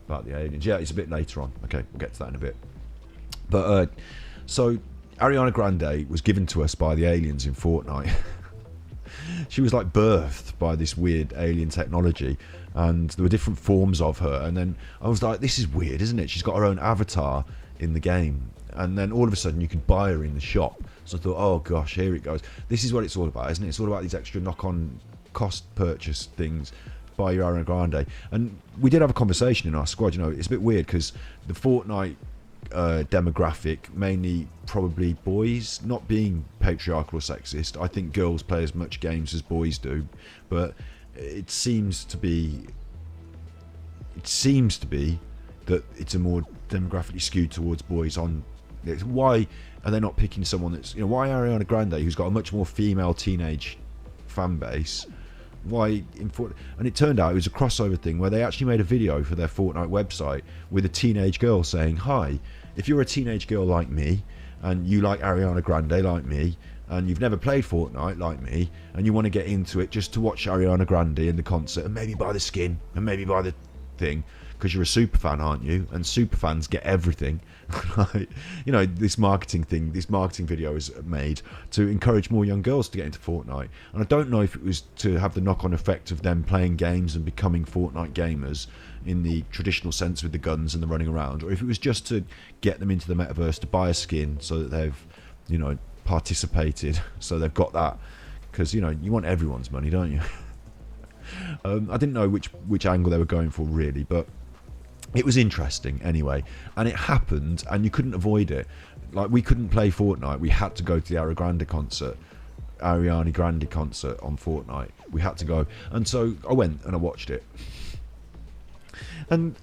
about the aliens? Yeah, it's a bit later on. Okay, we'll get to that in a bit. But so Ariana Grande was given to us by the aliens in Fortnite. She was like birthed by this weird alien technology, and there were different forms of her. And then I was like, this is weird, isn't it? She's got her own avatar in the game, and then all of a sudden you could buy her in the shop. So I thought, oh gosh, here it goes. This is what it's all about, isn't it? It's all about these extra knock-on cost purchase things by Ariana Grande. And we did have a conversation in our squad. You know, it's a bit weird because the Fortnite demographic, mainly probably boys, not being patriarchal or sexist. I think girls play as much games as boys do, but it seems to be that it's a more demographically skewed towards boys. Why are they not picking someone that's, why Ariana Grande, who's got a much more female teenage fan base, why in Fortnite? And it turned out it was a crossover thing where they actually made a video for their Fortnite website with a teenage girl saying, hi, if you're a teenage girl like me and you like Ariana Grande like me and you've never played Fortnite like me and you want to get into it just to watch Ariana Grande in the concert and maybe buy the skin and maybe buy the thing, because you're a super fan, aren't you? And super fans get everything. This marketing video is made to encourage more young girls to get into Fortnite. And I don't know if it was to have the knock-on effect of them playing games and becoming Fortnite gamers in the traditional sense with the guns and the running around, or if it was just to get them into the metaverse to buy a skin so that they've, participated, so they've got that. Because, you want everyone's money, don't you? I didn't know which angle they were going for really, but it was interesting anyway, and it happened, and you couldn't avoid it. Like, we couldn't play Fortnite. We had to go to the Ariana Grande concert on Fortnite. We had to go, and so I went and I watched it. And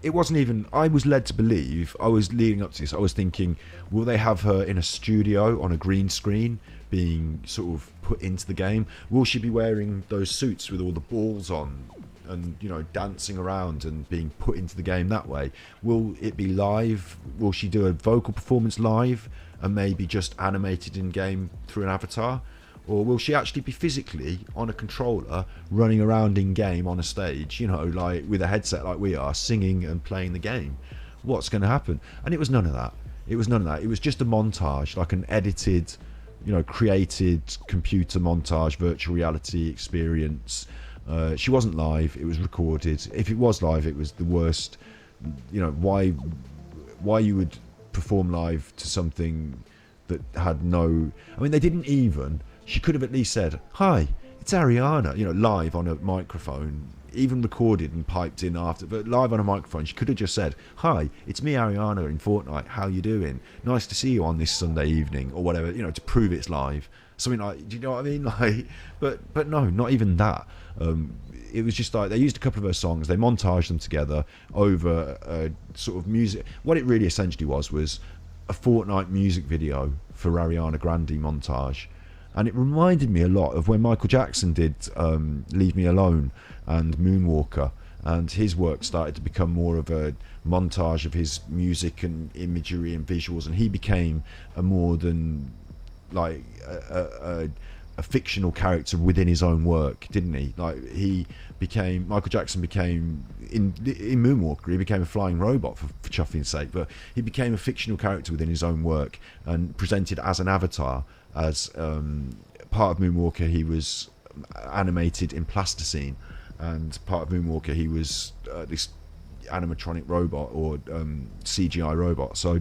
it wasn't even, I was led to believe, I was leading up to this, I was thinking, will they have her in a studio on a green screen being sort of put into the game? Will she be wearing those suits with all the balls on and dancing around and being put into the game that way? Will it be live? Will she do a vocal performance live and maybe just animated in game through an avatar? Or will she actually be physically on a controller running around in game on a stage, with a headset like we are, singing and playing the game? What's going to happen? And it was none of that. It was just a montage, like an edited, created computer montage, virtual reality experience. She wasn't live, it was recorded. If it was live, it was the worst. Why you would perform live to something that had no, they didn't even, she could have at least said, hi, it's Ariana, live on a microphone, even recorded and piped in after, but live on a microphone. She could have just said, hi, it's me, Ariana, in Fortnite, how you doing? Nice to see you on this Sunday evening, or whatever, to prove it's live. Something like, do you know what I mean? But no, not even that. It was just like, they used a couple of her songs, they montaged them together over a sort of music. What it really essentially was a Fortnite music video for Ariana Grande montage. And it reminded me a lot of when Michael Jackson did Leave Me Alone and Moonwalker, and his work started to become more of a montage of his music and imagery and visuals, and he became a more than like a fictional character within his own work, didn't he? Michael Jackson became, in Moonwalker, he became a flying robot for chuffing's sake, but he became a fictional character within his own work and presented as an avatar. As part of Moonwalker, he was animated in plasticine, and part of Moonwalker, he was this animatronic robot or CGI robot. So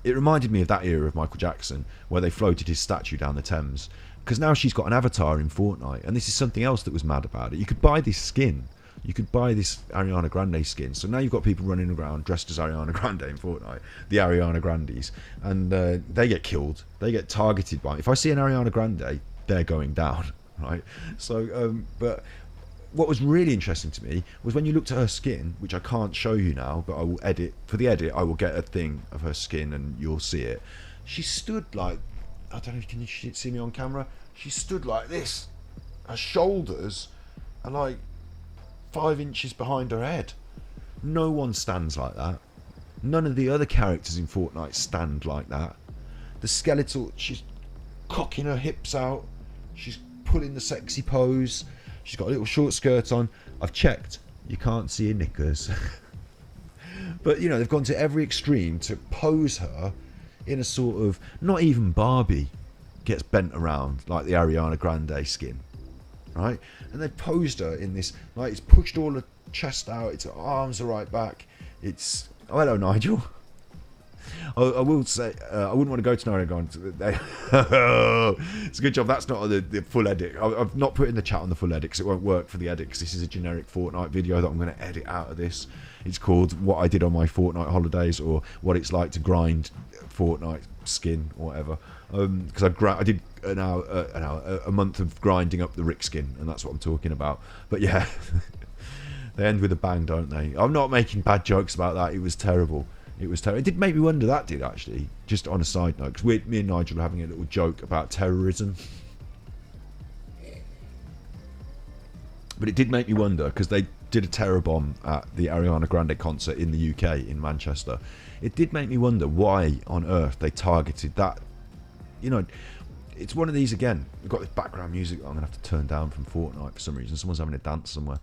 it reminded me of that era of Michael Jackson where they floated his statue down the Thames. Because now she's got an avatar in Fortnite, and this is something else that was mad about it. You could buy this skin. You could buy this Ariana Grande skin. So now you've got people running around dressed as Ariana Grande in Fortnite, the Ariana Grandes, and they get killed. They get targeted by. If I see an Ariana Grande, they're going down, right? So, but what was really interesting to me was when you looked at her skin, which I can't show you now, but I will edit for the edit. I will get a thing of her skin, and you'll see it. She stood like, I don't know, can you see me on camera? She stood like this. Her shoulders are like 5 inches behind her head. No one stands like that. None of the other characters in Fortnite stand like that. The skeletal, she's cocking her hips out. She's pulling the sexy pose. She's got a little short skirt on. I've checked. You can't see her knickers. But, you know, they've gone to every extreme to pose her in a sort of, not even Barbie gets bent around like the Ariana Grande skin, right? And they posed her in this, like, it's pushed all her chest out, its arms are right back. It's, oh, hello, Nigel. I will say, I wouldn't want to go to Naragon. It's a good job that's not the full edit. I've not put in the chat on the full edit because it won't work for the edit, because this is a generic Fortnite video that I'm going to edit out of this. It's called What I Did on My Fortnite Holidays, or What It's Like to Grind Fortnite Skin, or whatever. Because I did a month of grinding up the Rick skin, and that's what I'm talking about. But yeah, they end with a bang, don't they? I'm not making bad jokes about that. It was terrible. It was terrible. It did make me wonder, that did, actually. Just on a side note, because me and Nigel were having a little joke about terrorism. But it did make me wonder, because they did a terror bomb at the Ariana Grande concert in the UK, in Manchester. It did make me wonder why on earth they targeted that. You know, it's one of these, again, we've got this background music that I'm going to have to turn down from Fortnite for some reason. Someone's having a dance somewhere.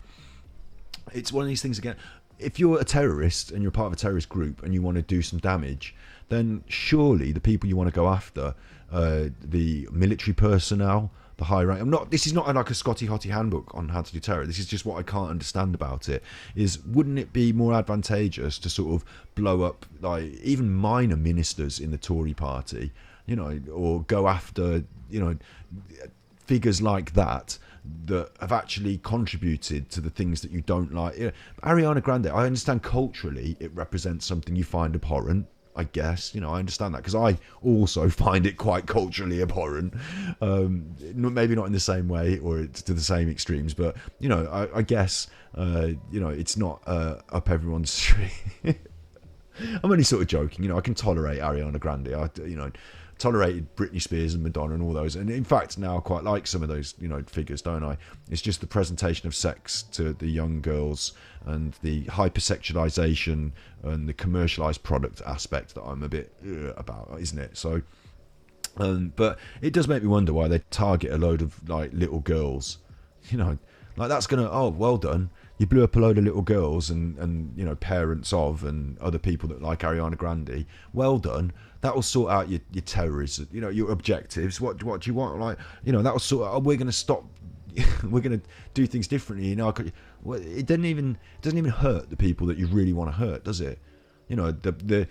It's one of these things, again. If you're a terrorist and you're part of a terrorist group and you want to do some damage, then surely the people you want to go after, the military personnel, the high rank. This is not like a Scotty Hottie handbook on how to do terror. This is just what I can't understand about it. Is, wouldn't it be more advantageous to sort of blow up like even minor ministers in the Tory party, you know, or go after, you know, figures like that have actually contributed to the things that you don't like. You know, Ariana Grande, I understand culturally it represents something you find abhorrent, I guess. You know, I understand that, because I also find it quite culturally abhorrent. Maybe not in the same way or to the same extremes, but, you know, I guess, you know, it's not up everyone's street. I'm only sort of joking. You know, I can tolerate Ariana Grande. You know, tolerated Britney Spears and Madonna and all those, and in fact now I quite like some of those, you know, figures, don't I? It's just the presentation of sex to the young girls and the hypersexualization and the commercialized product aspect that I'm a bit about, isn't it? So but it does make me wonder why they target a load of like little girls, you know, like that's gonna, oh, well done, you blew up a load of little girls and you know, parents of and other people that like Ariana Grande, well done. That will sort out your terrorism, you know, your objectives. What do you want? Like, you know, that will sort out, we're going to stop, we're going to do things differently. You know, it doesn't even hurt the people that you really want to hurt, does it? You know, the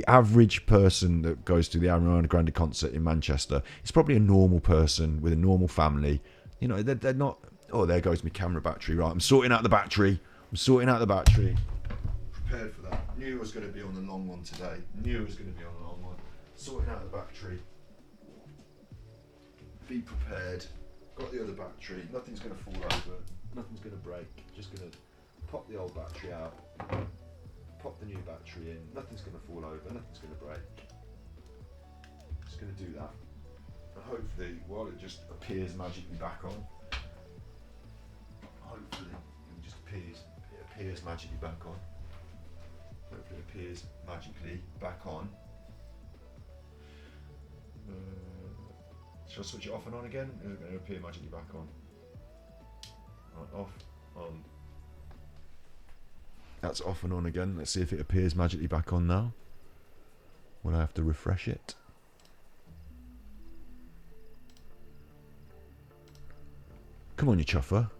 average person that goes to the Ariana Grande concert in Manchester is probably a normal person with a normal family. You know, they're not, oh, there goes my camera battery. Right, I'm sorting out the battery. Prepared for that. Knew I was going to be on the long one today. Sorting out the battery. Be prepared. Got the other battery. Nothing's going to fall over. Nothing's going to break. Just going to pop the old battery out. Pop the new battery in. Nothing's going to fall over. Nothing's going to break. Just going to do that. And hopefully, while it just appears magically back on, hopefully it just appears magically back on. Hopefully it appears magically back on. Shall I switch it off and on again? It's going to appear magically back on. Right, off, on. That's off and on again. Let's see if it appears magically back on now. Will I have to refresh it? Come on, you chuffer.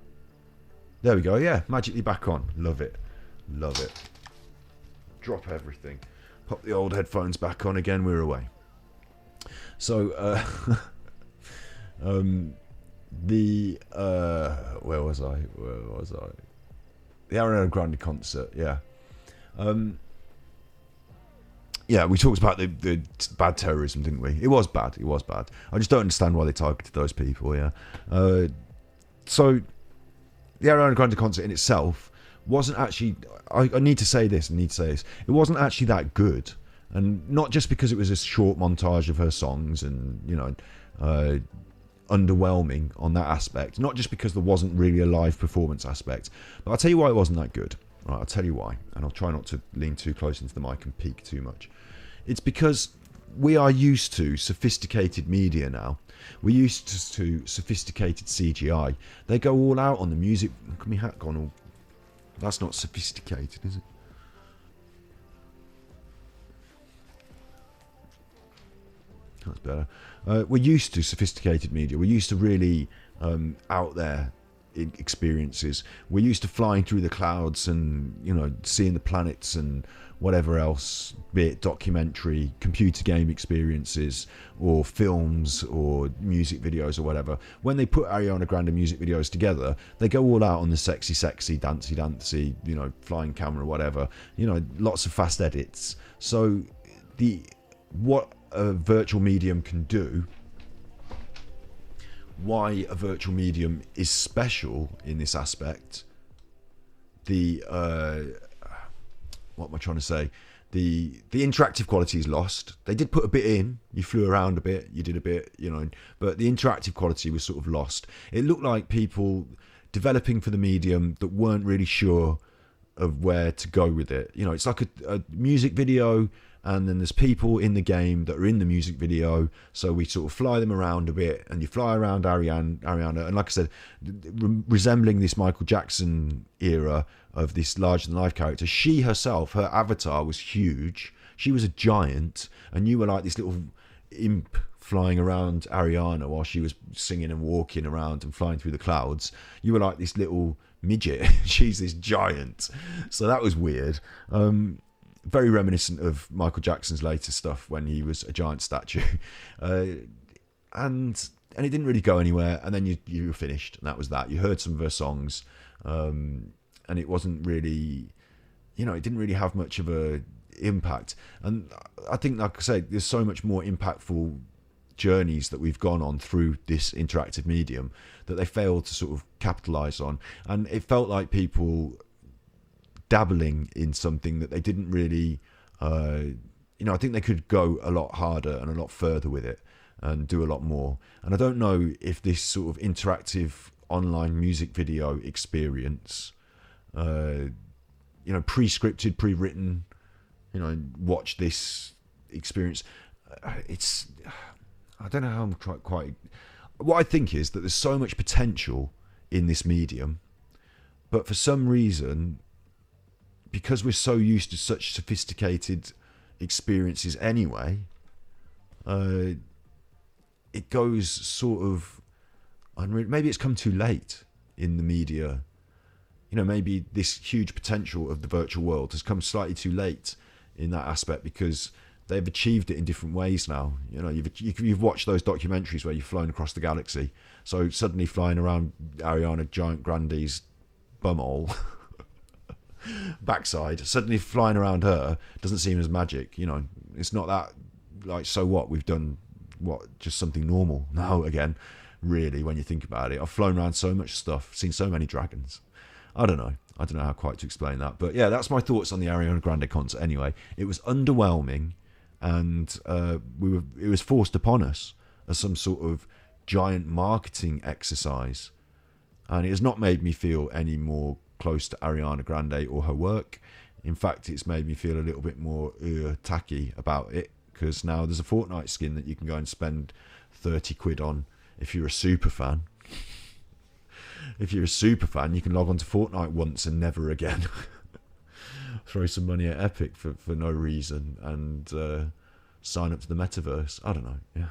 There we go, yeah, magically back on. Love it. Drop everything. Pop the old headphones back on again. We're away. So, where was I? The Ariana Grande concert. Yeah. Yeah, we talked about the bad terrorism, didn't we? It was bad. I just don't understand why they targeted those people. Yeah. So, the Ariana Grande concert in itself wasn't actually. I need to say this. It wasn't actually that good, and not just because it was a short montage of her songs, and underwhelming on that aspect. Not just because there wasn't really a live performance aspect, but I'll tell you why it wasn't that good. Right, I'll tell you why, and I'll try not to lean too close into the mic and peek too much. It's because we are used to sophisticated media now. We're used to sophisticated CGI. They go all out on the music. Look at my hat gone all. That's not sophisticated, is it? That's better. We're used to sophisticated media. We're used to really out there experiences. We're used to flying through the clouds and seeing the planets and whatever else, be it documentary, computer game experiences, or films, or music videos, or whatever. When they put Ariana Grande music videos together, they go all out on the sexy, dancey, flying camera, whatever. Lots of fast edits. So what a virtual medium can do, why a virtual medium is special in this aspect, what am I trying to say? The interactive quality is lost. They did put a bit in. You flew around a bit. You did a bit, but the interactive quality was sort of lost. It looked like people developing for the medium that weren't really sure of where to go with it. It's like a music video, and then there's people in the game that are in the music video, so we sort of fly them around a bit, and you fly around Ariana, and like I said, resembling this Michael Jackson era of this larger-than-life character. She herself, her avatar was huge. She was a giant, and you were like this little imp flying around Ariana while she was singing and walking around and flying through the clouds. You were like this little midget. She's this giant. So that was weird. Very reminiscent of Michael Jackson's later stuff when he was a giant statue. And it didn't really go anywhere, and then you were finished, and that was that. You heard some of her songs, and it wasn't really, it didn't really have much of a impact. And I think, like I say, there's so much more impactful journeys that we've gone on through this interactive medium that they failed to sort of capitalize on. And it felt like people dabbling in something that they didn't really, I think they could go a lot harder and a lot further with it and do a lot more. And I don't know if this sort of interactive online music video experience, pre-scripted, pre-written, watch this experience. I don't know how I'm quite. What I think is that there's so much potential in this medium, but for some reason, because we're so used to such sophisticated experiences anyway, it goes sort of maybe it's come too late in the media. Maybe this huge potential of the virtual world has come slightly too late in that aspect, because they've achieved it in different ways now. You've watched those documentaries where you've flown across the galaxy, so suddenly flying around Ariana Giant Grande's bumhole backside, suddenly flying around her doesn't seem as magic. It's not that, like, so what, we've done just something normal now again, really, when you think about it. I've flown around so much stuff, seen so many dragons. I don't know how quite to explain that, but yeah, that's my thoughts on the Ariana Grande concert. Anyway, it was underwhelming, and it was forced upon us as some sort of giant marketing exercise, and it has not made me feel any more close to Ariana Grande or her work. In fact, it's made me feel a little bit more tacky about it, because now there's a Fortnite skin that you can go and spend 30 quid on if you're a super fan. If you're a super fan, you can log on to Fortnite once and never again. Throw some money at Epic for no reason and sign up to the metaverse. I don't know. Yeah.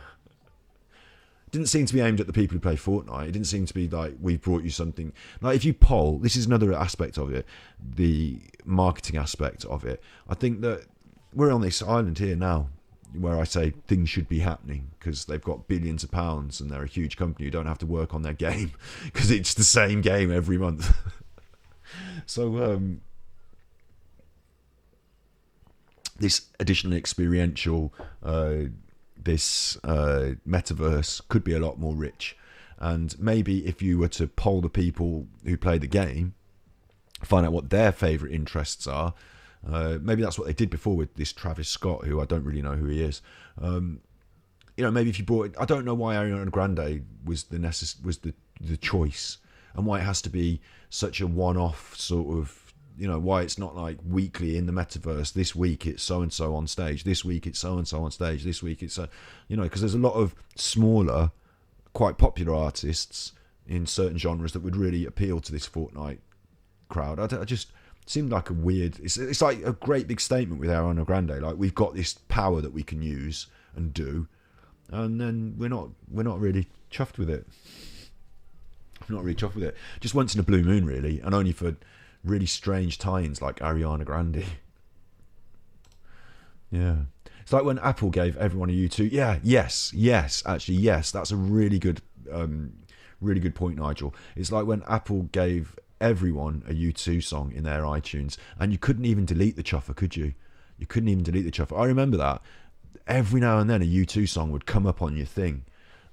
It didn't seem to be aimed at the people who play Fortnite. It didn't seem to be like, we've brought you something. Like, if you poll, this is another aspect of it, the marketing aspect of it. I think that we're on this island here now where I say things should be happening because they've got billions of pounds and they're a huge company who don't have to work on their game because it's the same game every month. So this additional experiential, this metaverse could be a lot more rich. And maybe if you were to poll the people who play the game, find out what their favourite interests are, maybe that's what they did before with this Travis Scott, who I don't really know who he is. Maybe if you brought, I don't know why Ariana Grande was the choice, and why it has to be such a one-off sort of, why it's not like weekly in the metaverse. This week it's so and so on stage. This week it's so and so on stage. This week it's because there's a lot of smaller, quite popular artists in certain genres that would really appeal to this Fortnite crowd. I just seemed like a weird. It's like a great big statement with Ariana Grande. Like, we've got this power that we can use and do, and then we're not really chuffed with it. Not really chuffed with it. Just once in a blue moon, really, and only for really strange tie-ins like Ariana Grande. Yeah. It's like when Apple gave everyone a U2. Actually, yes. That's a really good point, Nigel. It's like when Apple gave everyone a U2 song in their iTunes, and you couldn't even delete the chuffer, could you? You couldn't even delete the chuffer. I remember that. Every now and then a U2 song would come up on your thing,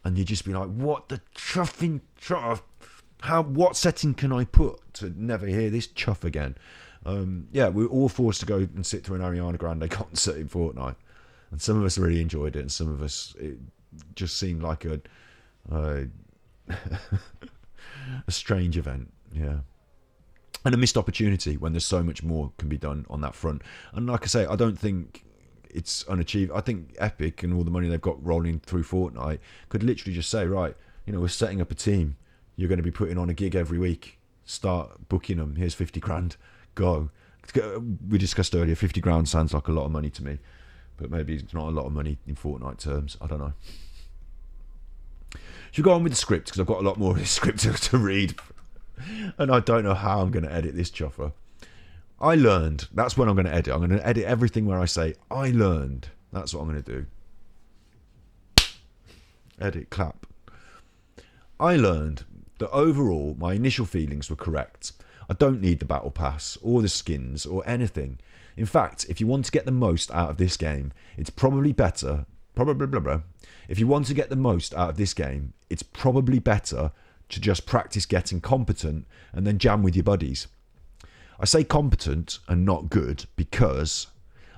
and you'd just be like, what the chuffing chuff? What setting can I put to never hear this chuff again? We were all forced to go and sit through an Ariana Grande concert in Fortnite, and some of us really enjoyed it, and some of us, it just seemed like a strange event. Yeah. And a missed opportunity when there's so much more can be done on that front. And like I say, I don't think it's unachievable. I think Epic and all the money they've got rolling through Fortnite could literally just say, right, we're setting up a team. You're going to be putting on a gig every week. Start booking them. Here's 50 grand. Go. We discussed earlier, 50 grand sounds like a lot of money to me, but maybe it's not a lot of money in Fortnite terms. I don't know. Should we go on with the script? Because I've got a lot more of this script to read. And I don't know how I'm going to edit this chuffer. I learned. That's when I'm going to edit. I'm going to edit everything where I say, I learned. That's what I'm going to do. Edit, clap. I learned that overall, my initial feelings were correct. I don't need the battle pass, or the skins, or anything. In fact, if you want to get the most out of this game, it's probably better... If you want to get the most out of this game, it's probably better to just practice getting competent and then jam with your buddies. I say competent and not good because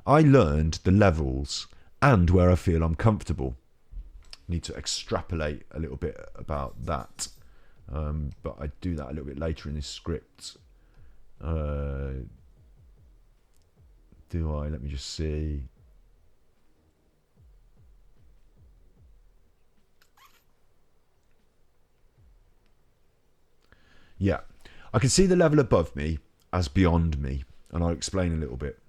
I learned the levels and where I feel I'm comfortable. Need to extrapolate a little bit about that, but I do that a little bit later in this script. Do I? Let me just see. Yeah, I can see the level above me as beyond me, and I'll explain a little bit.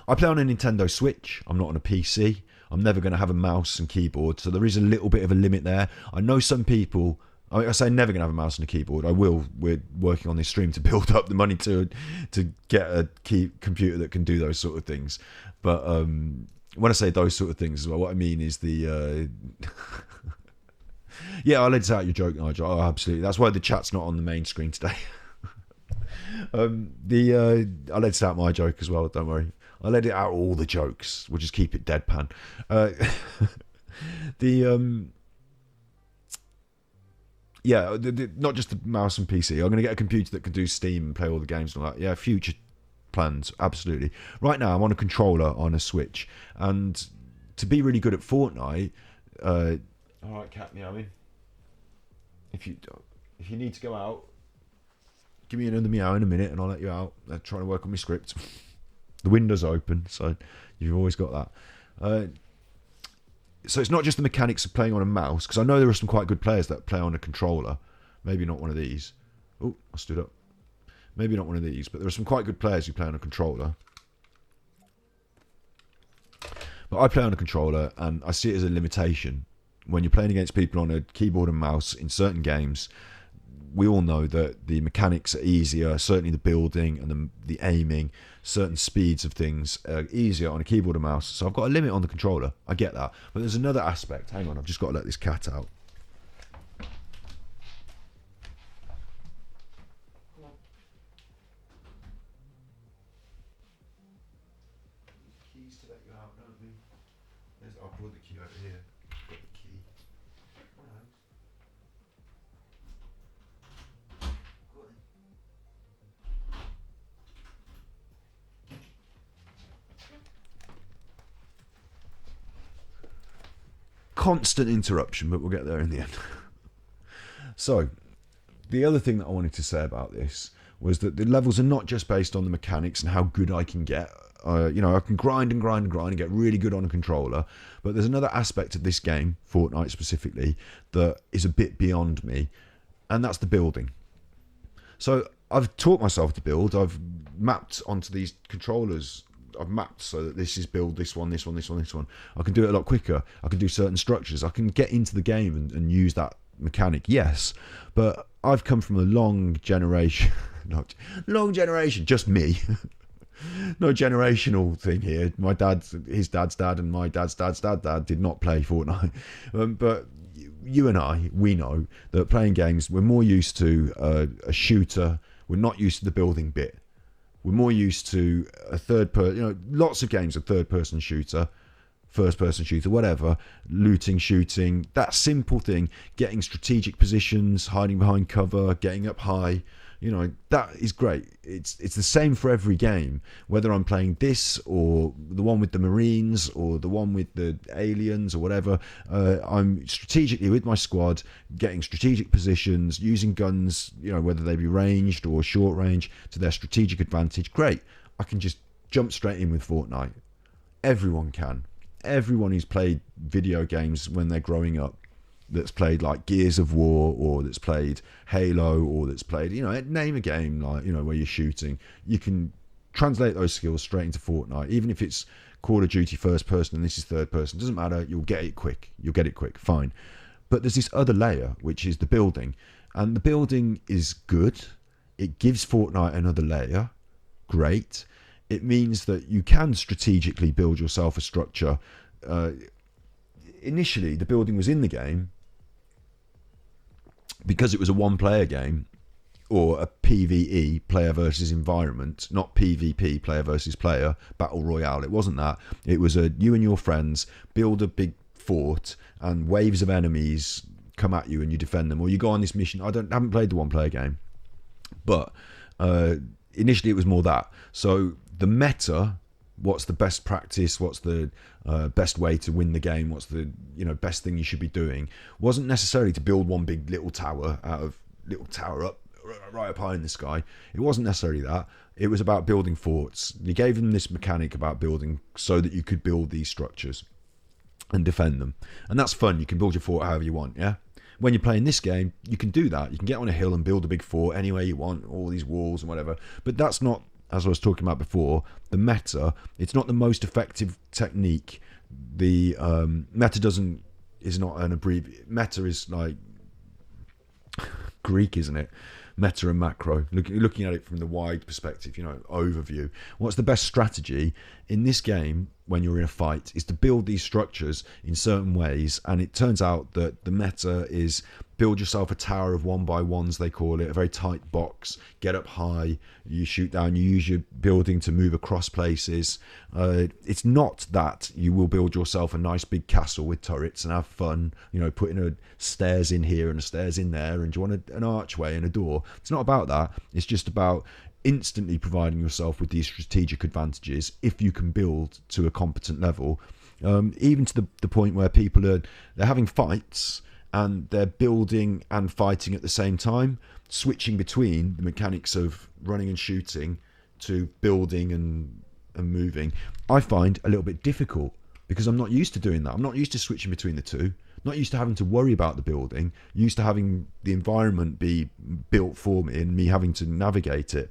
I play on a Nintendo Switch. I'm not on a PC. I'm never going to have a mouse and keyboard, so there is a little bit of a limit there. I know some people... I say never going to have a mouse and a keyboard. I will. We're working on this stream to build up the money to get a computer that can do those sort of things. But when I say those sort of things as well, what I mean is the... Yeah, I'll edit out your joke, Nigel. Oh, absolutely. That's why the chat's not on the main screen today. I'll edit out my joke as well, don't worry. I'll edit out all the jokes. We'll just keep it deadpan. Not just the mouse and PC. I'm going to get a computer that can do Steam and play all the games and all that. Yeah, future plans, absolutely. Right now, I'm on a controller on a Switch. And to be really good at Fortnite... all right, cat meowing. If you need to go out, give me another meow in a minute and I'll let you out. I'm trying to work on my script. The window's open, so you've always got that. So it's not just the mechanics of playing on a mouse, because I know there are some quite good players that play on a controller. Maybe not one of these. Oh, I stood up. Maybe not one of these, but there are some quite good players who play on a controller. But I play on a controller, and I see it as a limitation. When you're playing against people on a keyboard and mouse in certain games, we all know that the mechanics are easier, certainly the building and the aiming, certain speeds of things are easier on a keyboard and mouse. So I've got a limit on the controller. I get that. But there's another aspect. Hang on, I've just got to let this cat out. Keys to let you out, don't we? I'll put the key over here. Got the key. Constant interruption, but we'll get there in the end. So, the other thing that I wanted to say about this was that the levels are not just based on the mechanics and how good I can get. I can grind and get really good on a controller, but there's another aspect of this game, Fortnite specifically, that is a bit beyond me, and that's the building. So I've taught myself to build. I've mapped onto these controllers. I've mapped so that this is build this one. I can do it a lot quicker. I can do certain structures. I can get into the game and use that mechanic, yes. But I've come from a long generation, just me. No generational thing here. My dad, his dad's dad, and my dad's dad did not play Fortnite. But you and I, we know that playing games, we're more used to a shooter. We're not used to the building bit. We're more used to a third person, lots of games are third person shooter, first person shooter, whatever, looting, shooting, that simple thing, getting strategic positions, hiding behind cover, getting up high, that is great. It's the same for every game, whether I'm playing this or the one with the Marines or the one with the aliens or whatever. I'm strategically with my squad, getting strategic positions, using guns, whether they be ranged or short range, to their strategic advantage. Great. I can just jump straight in with Fortnite. Everyone can. Everyone who's played video games when they're growing up, that's played like Gears of War, or that's played Halo, or that's played, name a game like, where you're shooting, you can translate those skills straight into Fortnite. Even if it's Call of Duty first person and this is third person, doesn't matter, you'll get it quick, fine. But there's this other layer, which is the building, and the building is good. It gives Fortnite another layer. Great. It means that you can strategically build yourself a structure. Initially, the building was in the game because it was a one-player game, or a PvE, player versus environment, not PvP, player versus player, battle royale. It wasn't that. It was you and your friends build a big fort, and waves of enemies come at you, and you defend them, or you go on this mission. I haven't played the one-player game, but initially it was more that. So the meta, what's the best practice, what's the best way to win the game, what's the best thing you should be doing, wasn't necessarily to build one big little tower up right up high in the sky. It wasn't necessarily that. It was about building forts. You gave them this mechanic about building so that you could build these structures and defend them, and that's fun. You can build your fort however you want. Yeah, when you're playing this game, you can do that. You can get on a hill and build a big fort any way you want, all these walls and whatever. But that's not, as I was talking about before, the meta. It's not the most effective technique. The meta is not an abbreviation. Meta is like Greek, isn't it? Meta and macro. Looking at it from the wide perspective, overview. What's the best strategy in this game when you're in a fight is to build these structures in certain ways, and it turns out that the meta is build yourself a tower of 1x1s, they call it, a very tight box, get up high, you shoot down, you use your building to move across places. It's not that you will build yourself a nice big castle with turrets and have fun, putting a stairs in here and a stairs in there, and do you want an archway and a door. It's not about that. It's just about instantly providing yourself with these strategic advantages if you can build to a competent level, even to the point where they're having fights and they're building and fighting at the same time, switching between the mechanics of running and shooting to building and moving, I find a little bit difficult, because I'm not used to doing that. I'm not used to switching between the two. Not used to having to worry about the building, used to having the environment be built for me and me having to navigate it.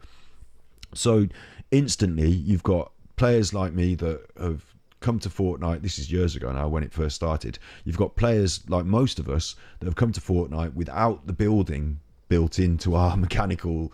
So instantly you've got players like me that have come to Fortnite. This is years ago now when it first started. You've got players like most of us that have come to Fortnite without the building built into our mechanical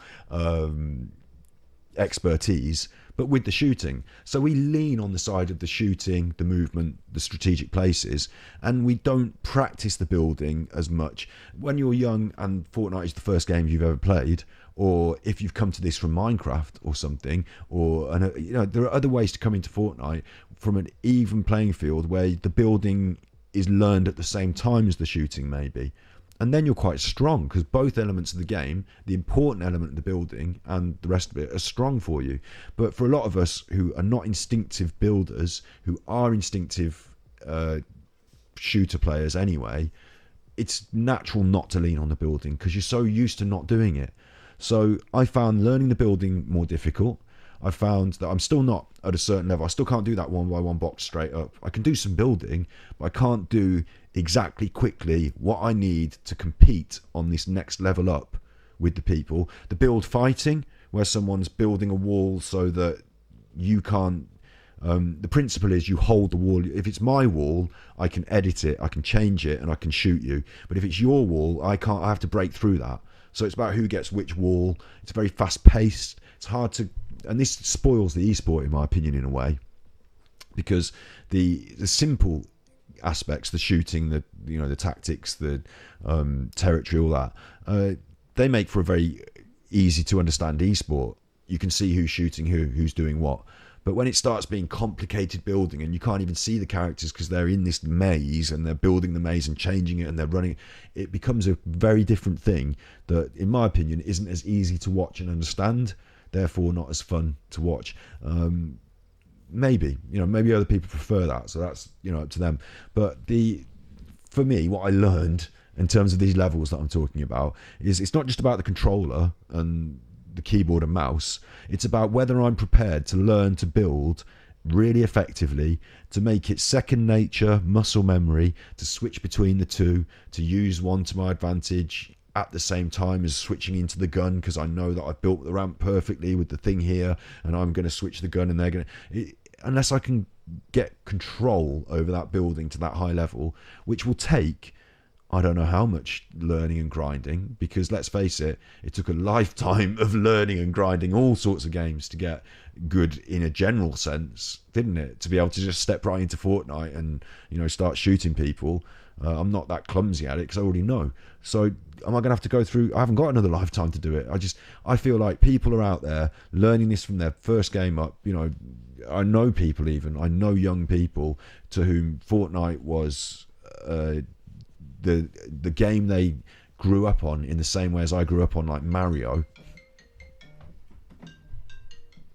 expertise, but with the shooting. So we lean on the side of the shooting, the movement, the strategic places, and we don't practice the building as much. When you're young and Fortnite is the first game you've ever played, or if you've come to this from Minecraft or something, or there are other ways to come into Fortnite from an even playing field where the building is learned at the same time as the shooting, maybe. And then you're quite strong, because both elements of the game, the important element of the building and the rest of it, are strong for you. But for a lot of us who are not instinctive builders, who are instinctive shooter players anyway, it's natural not to lean on the building because you're so used to not doing it. So I found learning the building more difficult. I found that I'm still not at a certain level. I still can't do that 1x1 box straight up. I can do some building, but I can't do exactly quickly what I need to compete on this next level up with the people. The build fighting, where someone's building a wall so that you can't... the principle is you hold the wall. If it's my wall, I can edit it, I can change it, and I can shoot you. But if it's your wall, I can't. I have to break through that. So it's about who gets which wall. It's very fast-paced. It's hard to... And this spoils the esport, in my opinion, in a way, because the simple aspects, the shooting, the tactics, the territory, all that, they make for a very easy to understand esport. You can see who's shooting who's doing what. But when it starts being complicated building and you can't even see the characters because they're in this maze and they're building the maze and changing it and they're running, it becomes a very different thing that, in my opinion, isn't as easy to watch and understand, therefore not as fun to watch. Maybe other people prefer that, so that's up to them. But for me, what I learned in terms of these levels that I'm talking about is it's not just about the controller and the keyboard and mouse. It's about whether I'm prepared to learn to build really effectively, to make it second nature, muscle memory, to switch between the two, to use one to my advantage at the same time as switching into the gun, because I know that I've built the ramp perfectly with the thing here and I'm going to switch the gun and they're going to... Unless I can get control over that building to that high level, which will take... I don't know how much learning and grinding, because let's face it, it took a lifetime of learning and grinding all sorts of games to get good in a general sense, didn't it? To be able to just step right into Fortnite and, start shooting people. I'm not that clumsy at it because I already know. So am I going to have to go through... I haven't got another lifetime to do it. I feel like people are out there learning this from their first game up. I know people even. I know young people to whom Fortnite was... the game they grew up on, in the same way as I grew up on, like, Mario.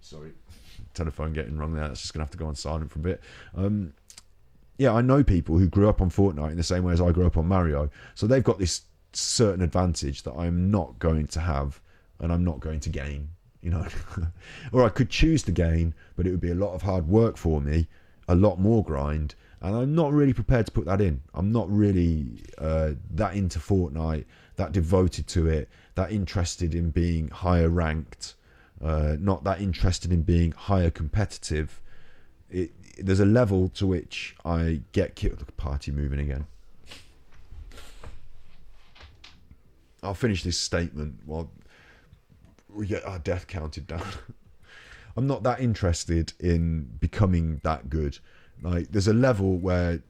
Sorry, telephone getting wrong there. That's just gonna have to go on silent for a bit. Yeah, I know people who grew up on Fortnite in the same way as I grew up on Mario, so they've got this certain advantage that I'm not going to have and I'm not going to gain, or I could choose to gain, but it would be a lot of hard work for me, a lot more grind. And I'm not really prepared to put that in. I'm not really that into Fortnite, that devoted to it, that interested in being higher ranked, not that interested in being higher competitive. There's a level to which I get killed. Look, party moving again. I'll finish this statement while we get our death counted down. I'm not that interested in becoming that good. Like, there's a level where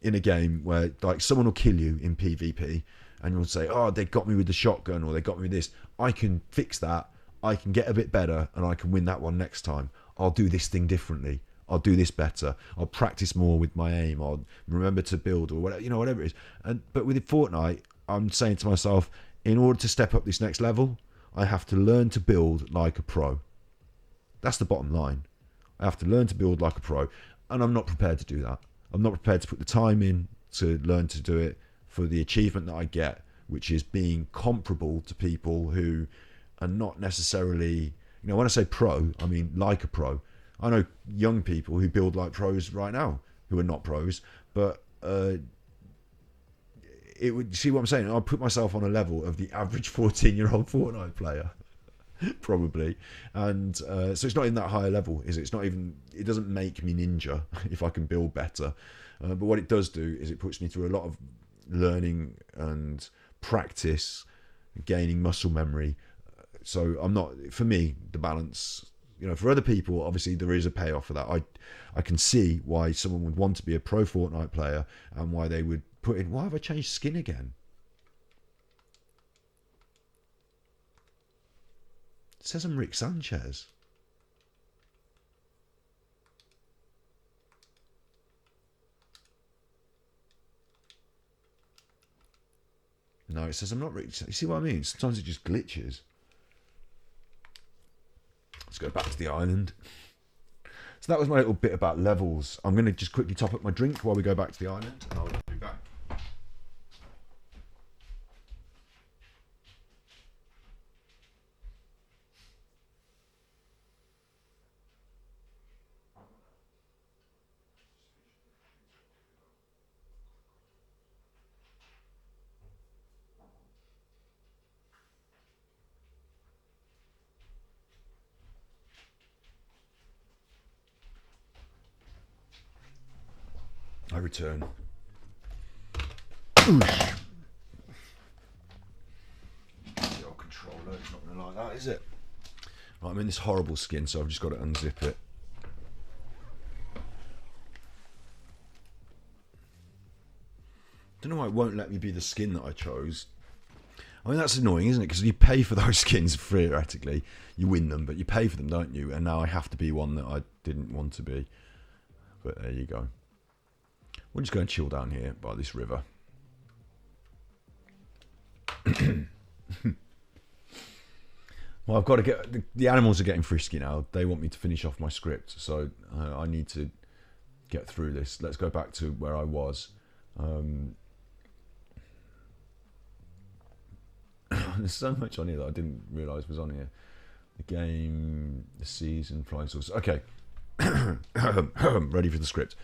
in a game where, like, someone will kill you in PvP and you'll say, oh, they got me with the shotgun, or they got me with this. I can fix that. I can get a bit better and I can win that one next time. I'll do this thing differently. I'll do this better. I'll practice more with my aim. I'll remember to build, or whatever, whatever it is. But with Fortnite, I'm saying to myself, in order to step up this next level, I have to learn to build like a pro. That's the bottom line. I have to learn to build like a pro. And I'm not prepared to do that. I'm not prepared to put the time in to learn to do it for the achievement that I get, which is being comparable to people who are not necessarily... when I say pro, I mean like a pro. I know young people who build like pros right now who are not pros, but it would... See what I'm saying? I put myself on a level of the average 14-year-old Fortnite player. Probably. And so it's not in that higher level, is it? It's not even... It doesn't make me ninja if I can build better, but what it does do is it puts me through a lot of learning and practice gaining muscle memory. So I'm not, for me, the balance, for other people, obviously there is a payoff for that. I can see why someone would want to be a pro Fortnite player and why they would put in, why have I changed skin again? It says I'm Rick Sanchez. No, it says I'm not Rick. You see what I mean? Sometimes it just glitches. Let's go back to the island. So that was my little bit about levels. I'm going to just quickly top up my drink while we go back to the island, and I'll be back. I return. Oosh. The old controller, it's not going to like that, is it? Right, I'm in this horrible skin, so I've just got to unzip it. Don't know why it won't let me be the skin that I chose. I mean, that's annoying, isn't it? Because you pay for those skins theoretically. You win them, but you pay for them, don't you? And now I have to be one that I didn't want to be. But there you go. We'll just go and chill down here by this river. Well, I've got to get... The animals are getting frisky now. They want me to finish off my script. So I need to get through this. Let's go back to where I was. There's so much on here that I didn't realise was on here. The game, the season, flying saucers. Okay. Ready for the script.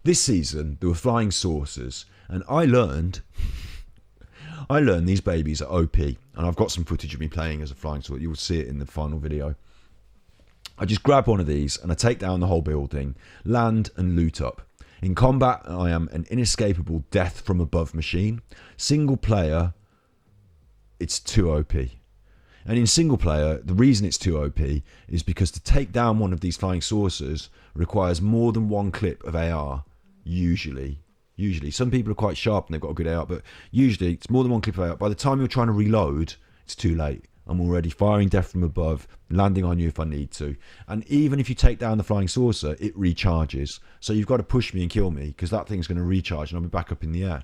This season, there were flying saucers, and I learned these babies are OP, and I've got some footage of me playing as a flying saucer. You'll see it in the final video. I just grab one of these, and I take down the whole building, land and loot up. In combat, I am an inescapable death from above machine. Single player, it's too OP. And in single player, the reason it's too OP is because to take down one of these flying saucers requires more than one clip of AR. Usually. Some people are quite sharp and they've got a good AR, but usually it's more than one clip of AR. By the time you're trying to reload, it's too late. I'm already firing death from above, landing on you if I need to. And even if you take down the flying saucer, it recharges. So you've got to push me and kill me because that thing's going to recharge and I'll be back up in the air.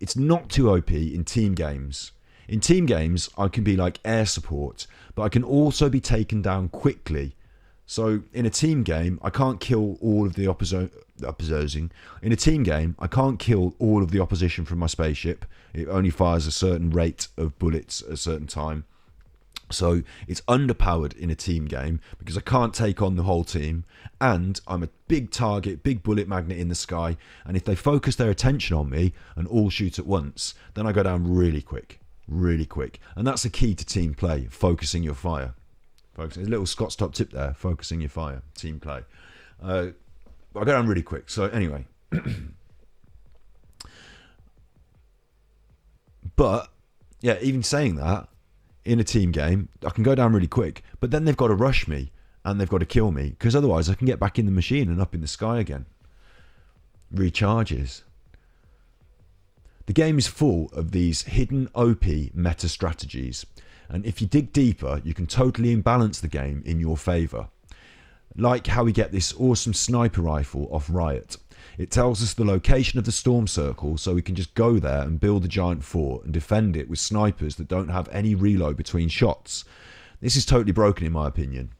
It's not too OP in team games. In team games, I can be like air support, but I can also be taken down quickly. So in a team game, I can't kill all of the opposing. In a team game, I can't kill all of the opposition from my spaceship. It only fires a certain rate of bullets at a certain time. So it's underpowered in a team game because I can't take on the whole team. And I'm a big target, big bullet magnet in the sky. And if they focus their attention on me and all shoot at once, then I go down really quick. And that's the key to team play, focusing your fire. Focusing. There's a little Scott's top tip there, focusing your fire, team play. I go down really quick. So anyway. But, yeah, even saying that, in a team game, I can go down really quick. But then they've got to rush me and they've got to kill me because otherwise I can get back in the machine and up in the sky again. Recharges. The game is full of these hidden OP meta strategies, and if you dig deeper, you can totally imbalance the game in your favour. Like how we get this awesome sniper rifle off Riot. It tells us the location of the storm circle, so we can just go there and build a giant fort and defend it with snipers that don't have any reload between shots. This is totally broken in my opinion.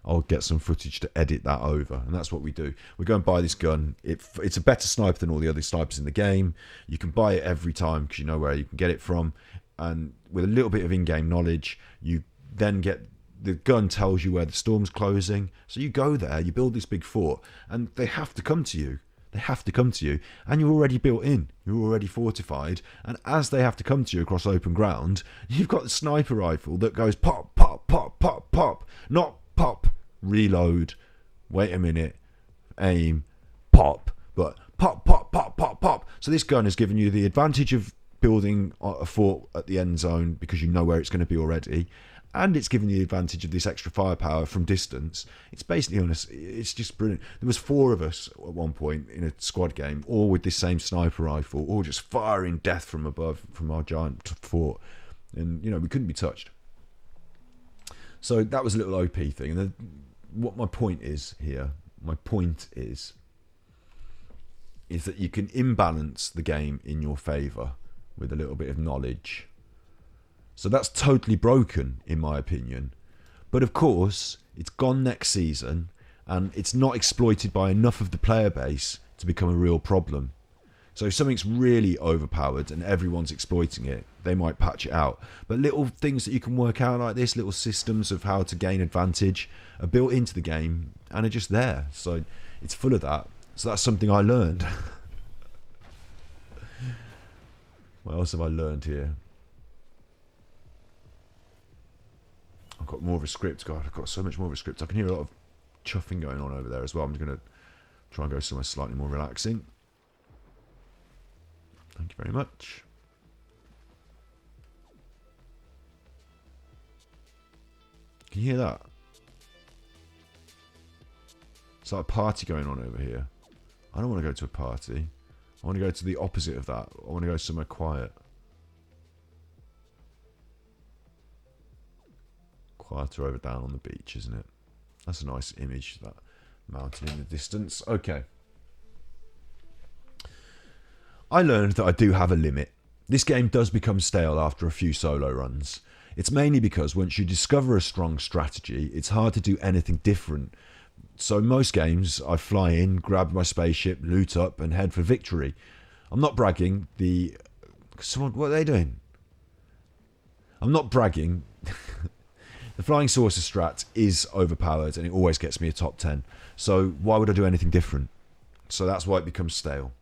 I'll get some footage to edit that over, and that's what we do. We go and buy this gun. It's a better sniper than all the other snipers in the game. You can buy it every time because you know where you can get it from, and with a little bit of in-game knowledge, you then get the gun tells you where the storm's closing. So you go there, you build this big fort, and they have to come to you. And you're already built in. You're already fortified, and as they have to come to you across open ground, you've got the sniper rifle that goes pop, pop, pop, pop, pop, not pop, reload, wait a minute, aim, pop, but pop, pop, pop, pop, pop. So this gun has given you the advantage of building a fort at the end zone because you know where it's going to be already, and it's giving you the advantage of this extra firepower from distance. It's basically honest. It's just brilliant. There was 4 of us at one point in a squad game, all with this same sniper rifle, all just firing death from above from our giant fort, and we couldn't be touched. So that was a little OP thing. And what my point is here, is that you can imbalance the game in your favour with a little bit of knowledge. So that's totally broken, in my opinion. But of course, it's gone next season, and it's not exploited by enough of the player base to become a real problem. So if something's really overpowered and everyone's exploiting it, they might patch it out. But little things that you can work out like this, little systems of how to gain advantage, are built into the game and are just there. So it's full of that. So that's something I learned. What else have I learned here? I've got more of a script. God, I've got so much more of a script. I can hear a lot of chuffing going on over there as well. I'm just going to try and go somewhere slightly more relaxing. Thank you very much. Can you hear that? It's like a party going on over here. I don't want to go to a party. I want to go to the opposite of that. I want to go somewhere quiet. Quieter over down on the beach, isn't it? That's a nice image, that mountain in the distance. Okay. I learned that I do have a limit. This game does become stale after a few solo runs. It's mainly because once you discover a strong strategy, it's hard to do anything different. So most games, I fly in, grab my spaceship, loot up, and head for victory. I'm not bragging. What are they doing? I'm not bragging. The flying saucer strat is overpowered, and it always gets me a top 10. So why would I do anything different? So that's why it becomes stale.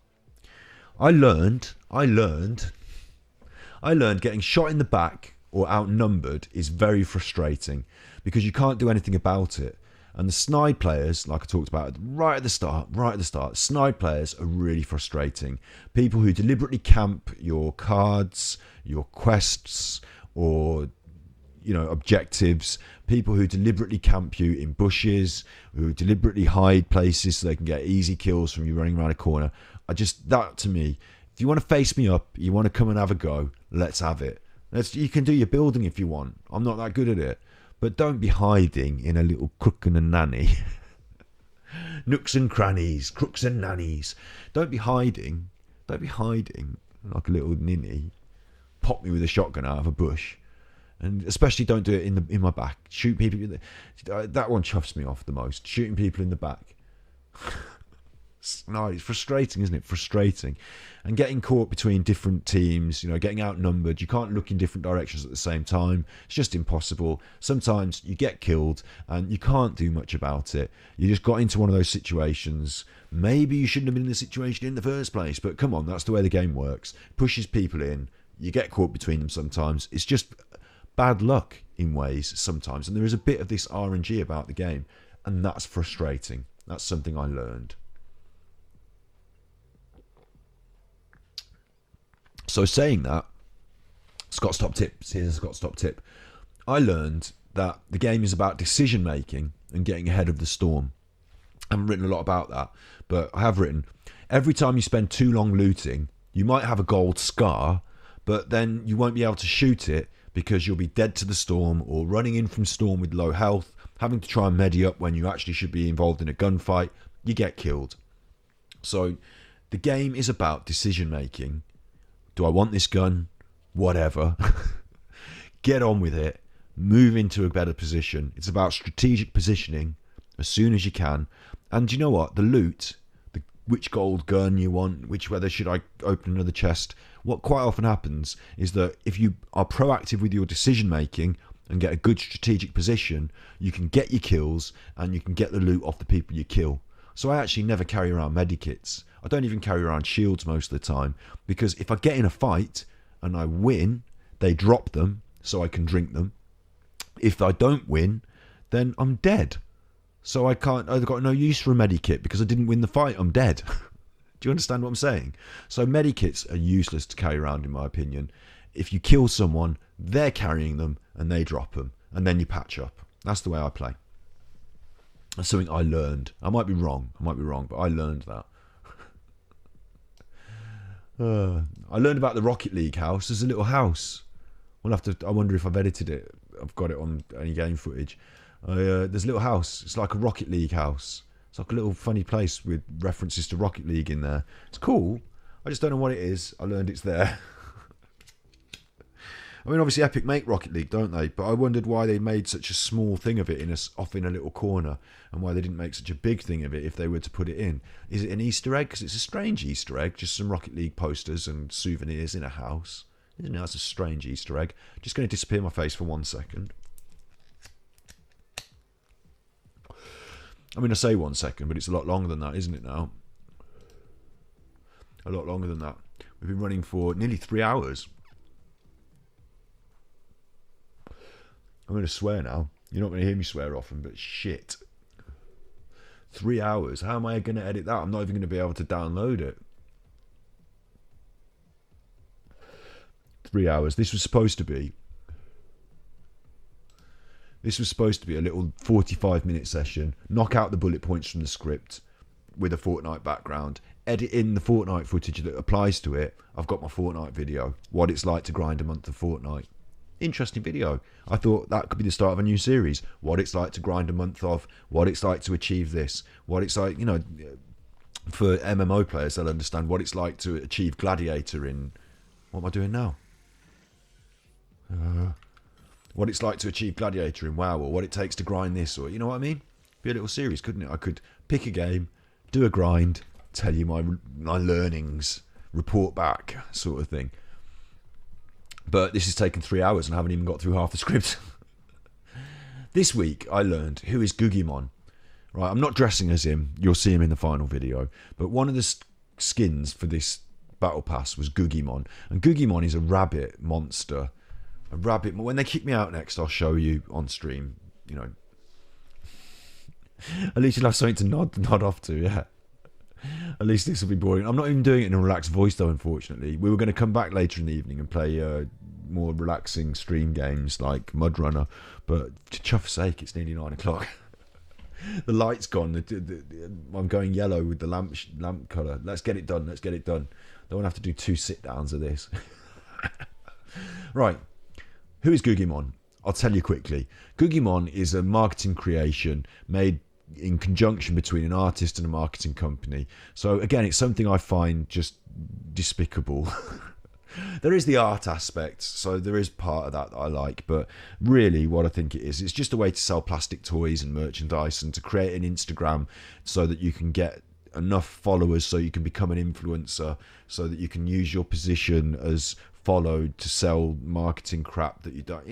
I learned getting shot in the back or outnumbered is very frustrating because you can't do anything about it. And the snide players, like I talked about right at the start, snide players are really frustrating. People who deliberately camp your cards, your quests, or objectives. People who deliberately camp you in bushes, who deliberately hide places so they can get easy kills from you running around a corner. That to me, if you want to face me up, you want to come and have a go, let's have it. You can do your building if you want. I'm not that good at it. But don't be hiding in a little crook and a nanny. Nooks and crannies, crooks and nannies. Don't be hiding like a little ninny. Pop me with a shotgun out of a bush. And especially don't do it in my back. Shoot people. That one chuffs me off the most. Shooting people in the back. No, it's frustrating, isn't it? Frustrating. And getting caught between different teams, getting outnumbered. You can't look in different directions at the same time. It's just impossible. Sometimes you get killed and you can't do much about it. You just got into one of those situations. Maybe you shouldn't have been in the situation in the first place, but come on, that's the way the game works. Pushes people in. You get caught between them sometimes. It's just bad luck in ways sometimes. And there is a bit of this RNG about the game, and that's frustrating. That's something I learned. So saying that, Scott's top tip. Here's Scott's top tip. I learned that the game is about decision making and getting ahead of the storm. I haven't written a lot about that, but I have written, every time you spend too long looting, you might have a gold scar, but then you won't be able to shoot it because you'll be dead to the storm or running in from storm with low health, having to try and medi up when you actually should be involved in a gunfight. You get killed. So the game is about decision making. Do I want this gun? Whatever. Get on with it. Move into a better position. It's about strategic positioning as soon as you can. And you know what? The loot, which gold gun you want, whether should I open another chest, what quite often happens is that if you are proactive with your decision making and get a good strategic position, you can get your kills and you can get the loot off the people you kill. So I actually never carry around medikits. I don't even carry around shields most of the time, because if I get in a fight and I win, they drop them so I can drink them. If I don't win, then I'm dead. So I've got no use for a medikit because I didn't win the fight. I'm dead. Do you understand what I'm saying? So medikits are useless to carry around, in my opinion. If you kill someone, they're carrying them and they drop them, and then you patch up. That's the way I play. That's something I learned. I might be wrong, but I learned that. I learned about the Rocket League house. There's a little house. I wonder if I've edited it. I've got it on any game footage. There's a little house. It's like a Rocket League house. It's like a little funny place with references to Rocket League in there. It's cool. I just don't know what it is. I learned it's there. I mean, obviously Epic make Rocket League, don't they? But I wondered why they made such a small thing of it off in a little corner, and why they didn't make such a big thing of it if they were to put it in. Is it an Easter egg? Because it's a strange Easter egg. Just some Rocket League posters and souvenirs in a house. Isn't it? That's a strange Easter egg. Just going to disappear my face for 1 second. I mean, I say 1 second, but it's a lot longer than that, isn't it now? A lot longer than that. We've been running for nearly 3 hours. I'm going to swear now. You're not going to hear me swear often, but shit. 3 hours. How am I going to edit that? I'm not even going to be able to download it. 3 hours. This was supposed to be a little 45-minute session. Knock out the bullet points from the script with a Fortnite background. Edit in the Fortnite footage that applies to it. I've got my Fortnite video. What it's like to grind a month of Fortnite. Interesting video. I thought that could be the start of a new series. What it's like to grind a month of. What it's like to achieve this. What it's like, for MMO players, they'll understand what it's like to achieve Gladiator in... What am I doing now? What it's like to achieve Gladiator in WoW, or what it takes to grind this, or you know what I mean? Be a little series, couldn't it? I could pick a game, do a grind, tell you my learnings, report back, sort of thing. But this has taken 3 hours and I haven't even got through half the script. This week I learned who is Googimon. Right, I'm not dressing as him. You'll see him in the final video. But one of the skins for this battle pass was Googimon, and Googimon is a rabbit monster. A rabbit. When they kick me out next, I'll show you on stream. At least you'll have something to nod off to. Yeah. At least this will be boring. I'm not even doing it in a relaxed voice though. Unfortunately, we were going to come back later in the evening and play more relaxing stream games like Mud Runner, but for chuff's sake, it's nearly 9 o'clock. The light's gone. I'm going yellow with the lamp colour. Let's get it done. Don't want to have to do 2 sit downs of this. Right. Who is Googimon? I'll tell you quickly. Googimon is a marketing creation made in conjunction between an artist and a marketing company. So again, it's something I find just despicable. There is the art aspect, so there is part of that I like, but really what I think it's just a way to sell plastic toys and merchandise and to create an Instagram so that you can get enough followers so you can become an influencer, so that you can use your position as followed to sell marketing crap that you don't,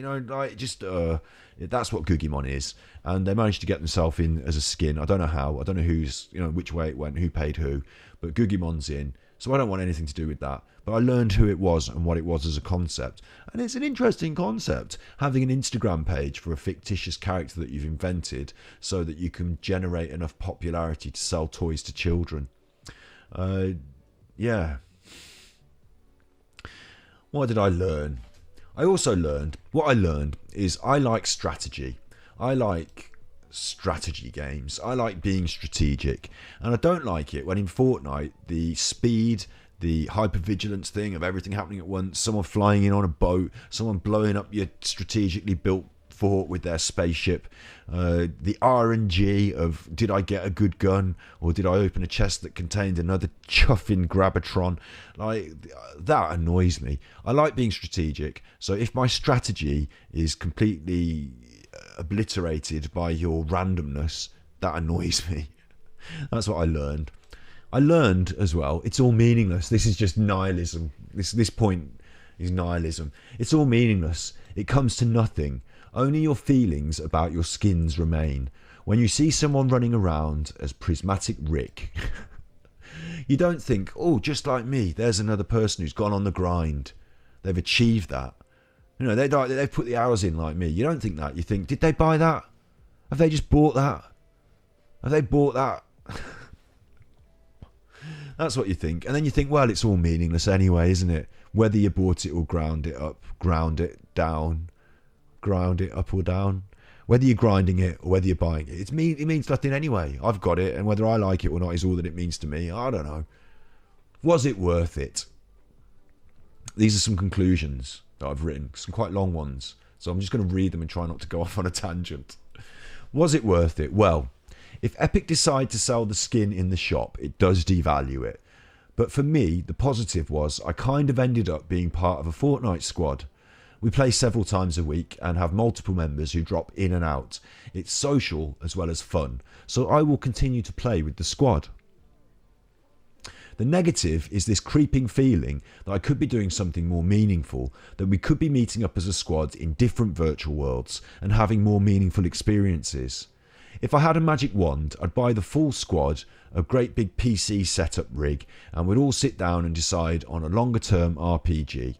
that's what Googimon is. And they managed to get themselves in as a skin. I don't know how, I don't know which way it went, who paid who, but Googimon's in. So I don't want anything to do with that. But I learned who it was and what it was as a concept. And it's an interesting concept, having an Instagram page for a fictitious character that you've invented so that you can generate enough popularity to sell toys to children. Yeah. What did I learn? What I learned is I like strategy. I like strategy games. I like being strategic. And I don't like it when in Fortnite, the speed, the hypervigilance thing of everything happening at once, someone flying in on a boat, someone blowing up your strategically built fort with their spaceship, the RNG of did I get a good gun or did I open a chest that contained another chuffing Grabatron, like that annoys me. I like being strategic, so if my strategy is completely obliterated by your randomness, that annoys me. That's what I learned. I learned as well, it's all meaningless. This is just nihilism. This point is nihilism. It's all meaningless. It comes to nothing. Only your feelings about your skins remain. When you see someone running around as Prismatic Rick, you don't think, oh, just like me, there's another person who's gone on the grind. They've achieved that. They've put the hours in like me. You don't think that. You think, did they buy that? Have they just bought that? Have they bought that? That's what you think. And then you think, well, it's all meaningless anyway, isn't it? Whether you bought it or ground it up, ground it down, ground it up or down. Whether you're grinding it or whether you're buying it, it means nothing anyway. I've got it, and whether I like it or not is all that it means to me. I don't know. Was it worth it? These are some conclusions that I've written, some quite long ones. So I'm just going to read them and try not to go off on a tangent. Was it worth it? Well, if Epic decide to sell the skin in the shop, it does devalue it. But for me, the positive was I kind of ended up being part of a Fortnite squad. We play several times a week and have multiple members who drop in and out. It's social as well as fun, so I will continue to play with the squad. The negative is this creeping feeling that I could be doing something more meaningful, that we could be meeting up as a squad in different virtual worlds and having more meaningful experiences. If I had a magic wand, I'd buy the full squad, a great big PC setup rig, and we'd all sit down and decide on a longer term RPG.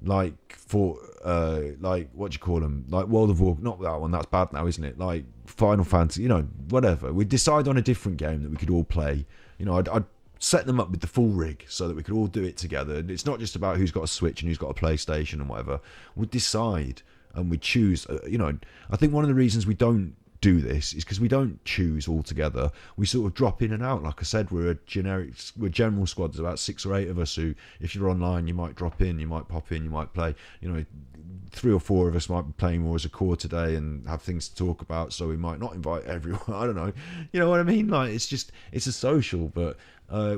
Like what do you call them? Like World of War, not that one, that's bad now, isn't it? Like Final Fantasy, whatever. We'd decide on a different game that we could all play. I'd set them up with the full rig so that we could all do it together. It's not just about who's got a Switch and who's got a PlayStation and whatever. We'd decide and we'd choose. I think one of the reasons we don't do this is because we don't choose altogether. We sort of drop in and out. Like I said, we're general squad. There's about 6 or 8 of us who, if you're online, you might drop in, you might pop in, you might play. 3 or 4 of us might be playing more as a core today and have things to talk about, so we might not invite everyone. I don't know. You know what I mean? Like, it's a social, but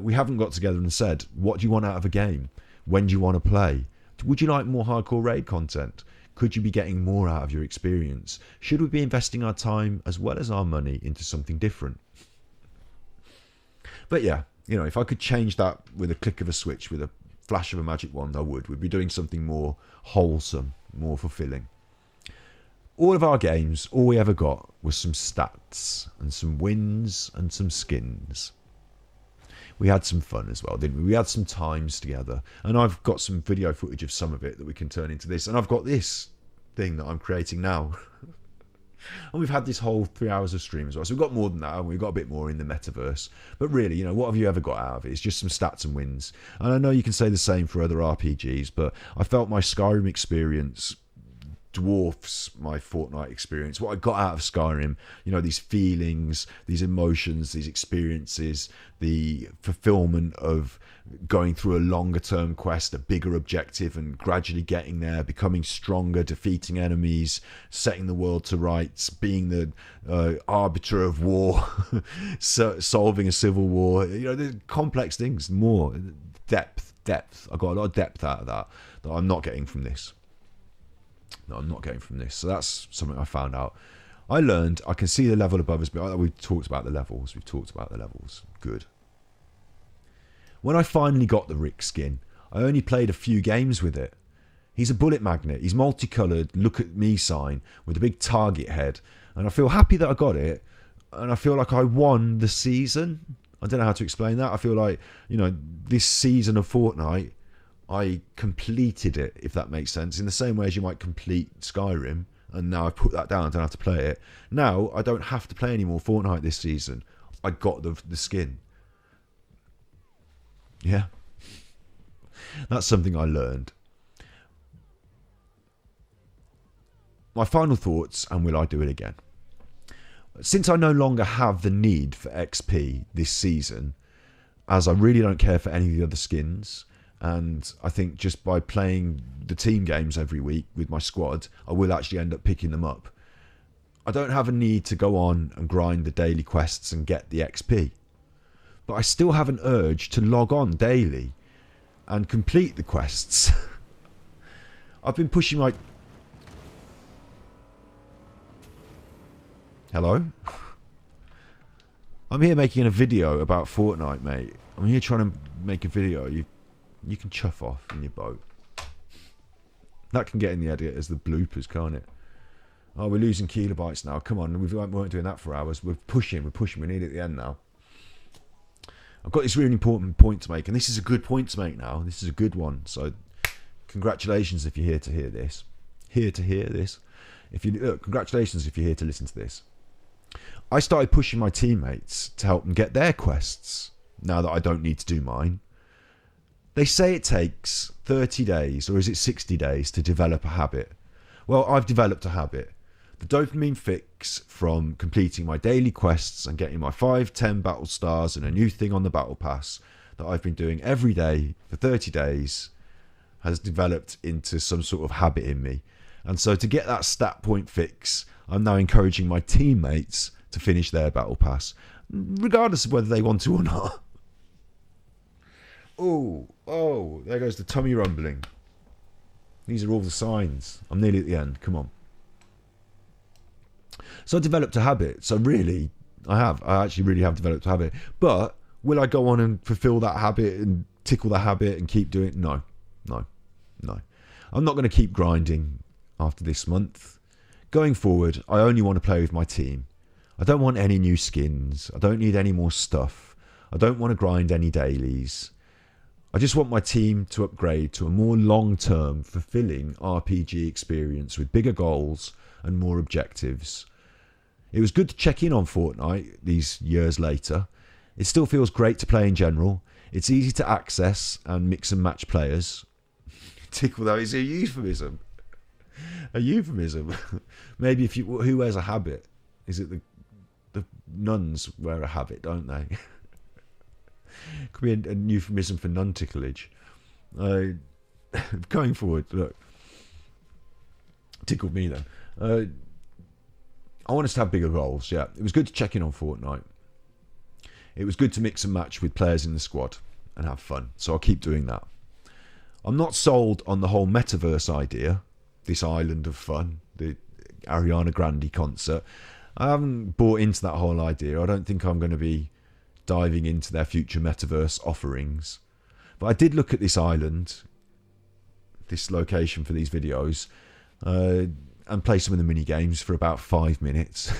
we haven't got together and said, what do you want out of a game? When do you want to play? Would you like more hardcore raid content? Could you be getting more out of your experience? Should we be investing our time as well as our money into something different? But yeah, if I could change that with a click of a switch, with a flash of a magic wand, I would. We'd be doing something more wholesome, more fulfilling. All of our games, all we ever got was some stats and some wins and some skins. We had some fun as well, didn't we? We had some times together. And I've got some video footage of some of it that we can turn into this. And I've got this thing that I'm creating now. And we've had this whole 3 hours of stream as well. So we've got more than that, and we've got a bit more in the metaverse. But really, what have you ever got out of it? It's just some stats and wins. And I know you can say the same for other RPGs, but I felt my Skyrim experience dwarfs my Fortnite experience. What I got out of Skyrim, these feelings, these emotions, these experiences, the fulfillment of going through a longer term quest, a bigger objective, and gradually getting there, becoming stronger, defeating enemies, setting the world to rights, being the arbiter of war, solving a civil war. There's complex things, more depth. I got a lot of depth out of that I'm not getting from this. So that's something I found out. I learned I can see the level above us, but we've talked about the levels. Good. When I finally got the Rick skin, I only played a few games with it. He's a bullet magnet. He's multicoloured, look at me sign with a big target head. And I feel happy that I got it. And I feel like I won the season. I don't know how to explain that. I feel like, this season of Fortnite, I completed it, if that makes sense, in the same way as you might complete Skyrim, and now I've put that down, I don't have to play it. Now I don't have to play any more Fortnite this season. I got the skin. Yeah. That's something I learned. My final thoughts, and will I do it again? Since I no longer have the need for XP this season, as I really don't care for any of the other skins, and I think just by playing the team games every week with my squad, I will actually end up picking them up. I don't have a need to go on and grind the daily quests and get the XP. But I still have an urge to log on daily and complete the quests. I've been pushing my... Hello? I'm here making a video about Fortnite, mate. I'm here trying to make a video. You can chuff off in your boat. That can get in the edit as the bloopers, can't it? Oh, we're losing kilobytes now. Come on, we weren't doing that for hours. We're pushing. We need it at the end now. I've got this really important point to make, and this is a good point to make now. This is a good one. So, congratulations if you're here to hear this. Congratulations if you're here to listen to this. I started pushing my teammates to help them get their quests. now that I don't need to do mine. They say it takes 30 days, or is it 60 days, to develop a habit. Well, I've developed a habit. The dopamine fix from completing my daily quests and getting my 5-10 battle stars and a new thing on the battle pass that I've been doing every day for 30 days has developed into some sort of habit in me. And so to get that stat point fix, I'm now encouraging my teammates to finish their battle pass, regardless of whether they want to or not. Oh, there goes the tummy rumbling. These are all the signs. I'm nearly at the end. Come on. So I developed a habit. So really, I actually really have developed a habit. But will I go on and fulfill that habit and tickle the habit and keep doing it? No. I'm not going to keep grinding after this month. Going forward, I only want to play with my team. I don't want any new skins. I don't need any more stuff. I don't want to grind any dailies. I just want my team to upgrade to a more long-term, fulfilling RPG experience with bigger goals and more objectives. It was good to check in on Fortnite these years later. It still feels great to play in general. It's easy to access and mix and match players. Tickle though is a euphemism. A euphemism. Maybe who wears a habit? Is it the nuns wear a habit, don't they? Could be a euphemism for nun ticklage. Going forward, look, tickled me then. I want us to have bigger goals. Yeah, it was good to check in on Fortnite. It was good to mix and match with players in the squad and have fun. So I'll keep doing that. I'm not sold on the whole metaverse idea, this island of fun, the Ariana Grande concert. I haven't bought into that whole idea. I don't think I'm going to be diving into their future metaverse offerings. But I did look at this island, this location for these videos, and play some of the mini games for about 5 minutes.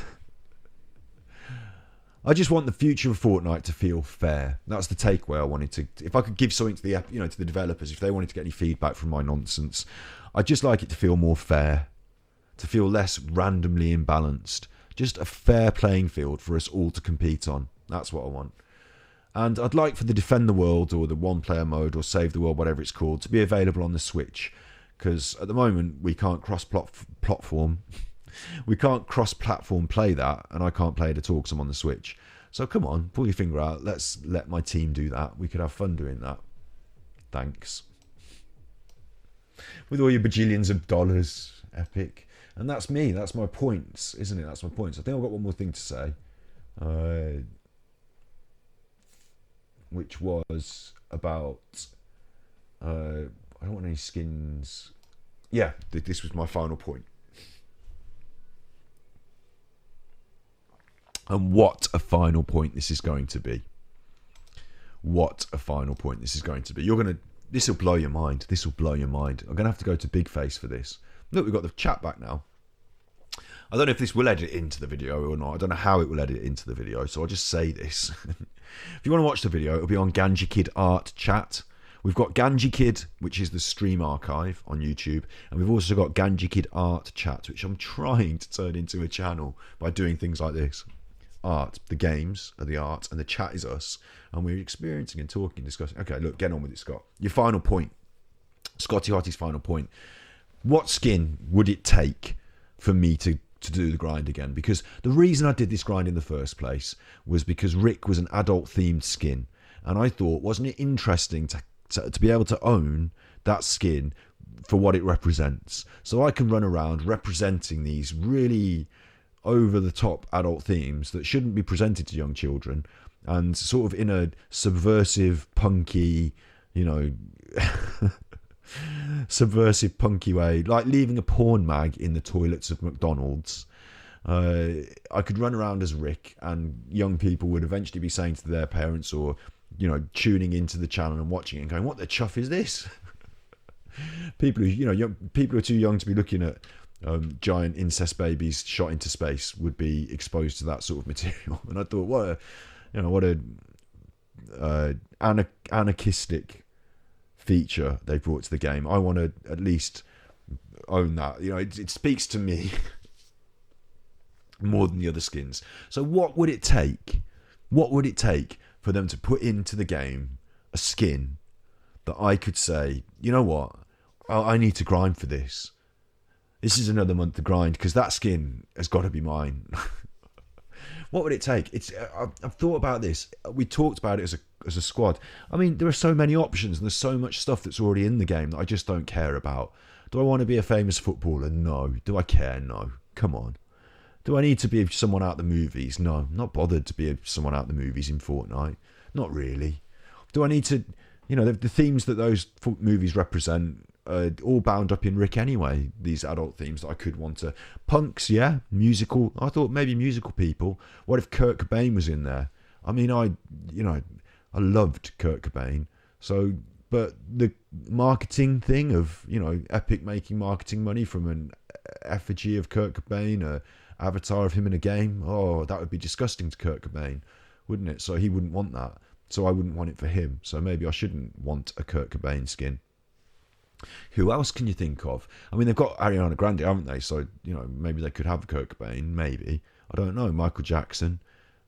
I just want the future of Fortnite to feel fair. That's the takeaway I wanted to. If I could give something to the developers, if they wanted to get any feedback from my nonsense, I'd just like it to feel more fair, to feel less randomly imbalanced. Just a fair playing field for us all to compete on. That's what I want. And I'd like for the Defend the World or the one-player mode or Save the World, whatever it's called, to be available on the Switch. Because at the moment, we can't cross-platform. We can't cross-platform play that, and I can't play it at all because I'm on the Switch. So come on, pull your finger out. Let's let my team do that. We could have fun doing that. Thanks. With all your bajillions of dollars. Epic. And that's me. That's my points, isn't it? That's my points. I think I've got one more thing to say. Which was about... I don't want any skins. Yeah, this was my final point. And what a final point this is going to be. What a final point this is going to be. This will blow your mind. This will blow your mind. I'm going to have to go to Big Face for this. Look, we've got the chat back now. I don't know if this will edit into the video or not. I don't know how it will edit into the video, so I'll just say this. If you want to watch the video, it'll be on Ganji Kid Art Chat. We've got Ganji Kid, which is the stream archive on YouTube, and we've also got Ganji Kid Art Chat, which I'm trying to turn into a channel by doing things like this. Art, the games are the art, and the chat is us, and we're experiencing and talking, discussing. Okay, look, get on with it, Scott. Your final point. Scotty Hotty's final point. What skin would it take for me to do the grind again? Because the reason I did this grind in the first place was because Rick was an adult themed skin, and I thought, wasn't it interesting to be able to own that skin for what it represents, so I can run around representing these really over the top adult themes that shouldn't be presented to young children, and sort of in a subversive, punky, subversive, punky way, like leaving a porn mag in the toilets of McDonald's. I could run around as Rick, and young people would eventually be saying to their parents, or tuning into the channel and watching it and going, "What the chuff is this?" People who people who are too young to be looking at giant incest babies shot into space would be exposed to that sort of material. And I thought, what a anarchistic feature they brought to the game. I want to at least own that. It speaks to me more than the other skins. So what would it take? What would it take for them to put into the game a skin that I could say, you know what, I need to grind for this. This is another month to grind because that skin has got to be mine. What would it take? I've thought about this. We talked about it as a squad. I mean, there are so many options and there's so much stuff that's already in the game that I just don't care about. Do I want to be a famous footballer? No. Do I care? No. Come on. Do I need to be someone out the movies? No. I'm not bothered to be someone out the movies in Fortnite. Not really. Do I need to... the themes that those movies represent are all bound up in Rick anyway. These adult themes that I could want to... Punks, yeah. Musical. I thought maybe musical people. What if Kurt Cobain was in there? I mean, I loved Kurt Cobain. So, but the marketing thing of, Epic making marketing money from an effigy of Kurt Cobain, a avatar of him in a game. Oh, that would be disgusting to Kurt Cobain, wouldn't it? So he wouldn't want that. So I wouldn't want it for him. So maybe I shouldn't want a Kurt Cobain skin. Who else can you think of? I mean, they've got Ariana Grande, haven't they? So, maybe they could have Kurt Cobain, maybe. I don't know. Michael Jackson.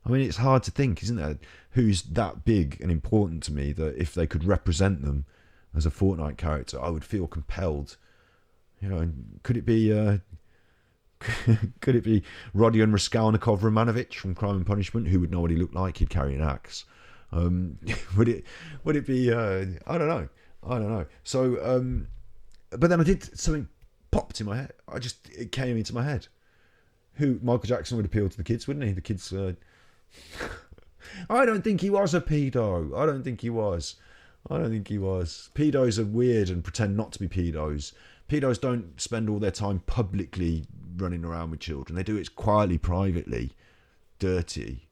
I mean, it's hard to think, isn't it? Who's that big and important to me that if they could represent them as a Fortnite character, I would feel compelled. Could it be... could it be Rodion Raskolnikov Romanovich from Crime and Punishment? Who would know what he looked like? He'd carry an axe. Would it be I don't know. So but then I did something, popped in my head. It came into my head. Michael Jackson would appeal to the kids, wouldn't he? The kids I don't think he was a pedo. I don't think he was. Pedos are weird and pretend not to be pedos. Pedos don't spend all their time publicly running around with children. They do it quietly, privately, dirty.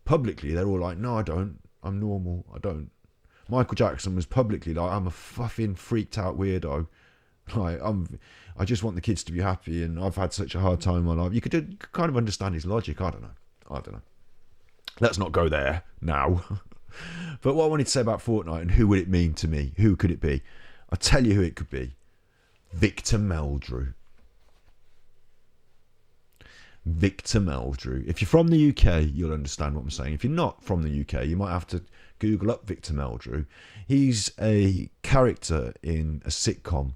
Publicly, they're all like, no, I don't. I'm normal. I don't. Michael Jackson was publicly like, I'm a fucking freaked out weirdo. Like, I just want the kids to be happy, and I've had such a hard time in my life. You could kind of understand his logic. I don't know. Let's not go there now. But what I wanted to say about Fortnite and who would it mean to me? Who could it be? I'll tell you who it could be. Victor Meldrew. Victor Meldrew. If you're from the UK, you'll understand what I'm saying. If you're not from the UK, you might have to Google up Victor Meldrew. He's a character in a sitcom,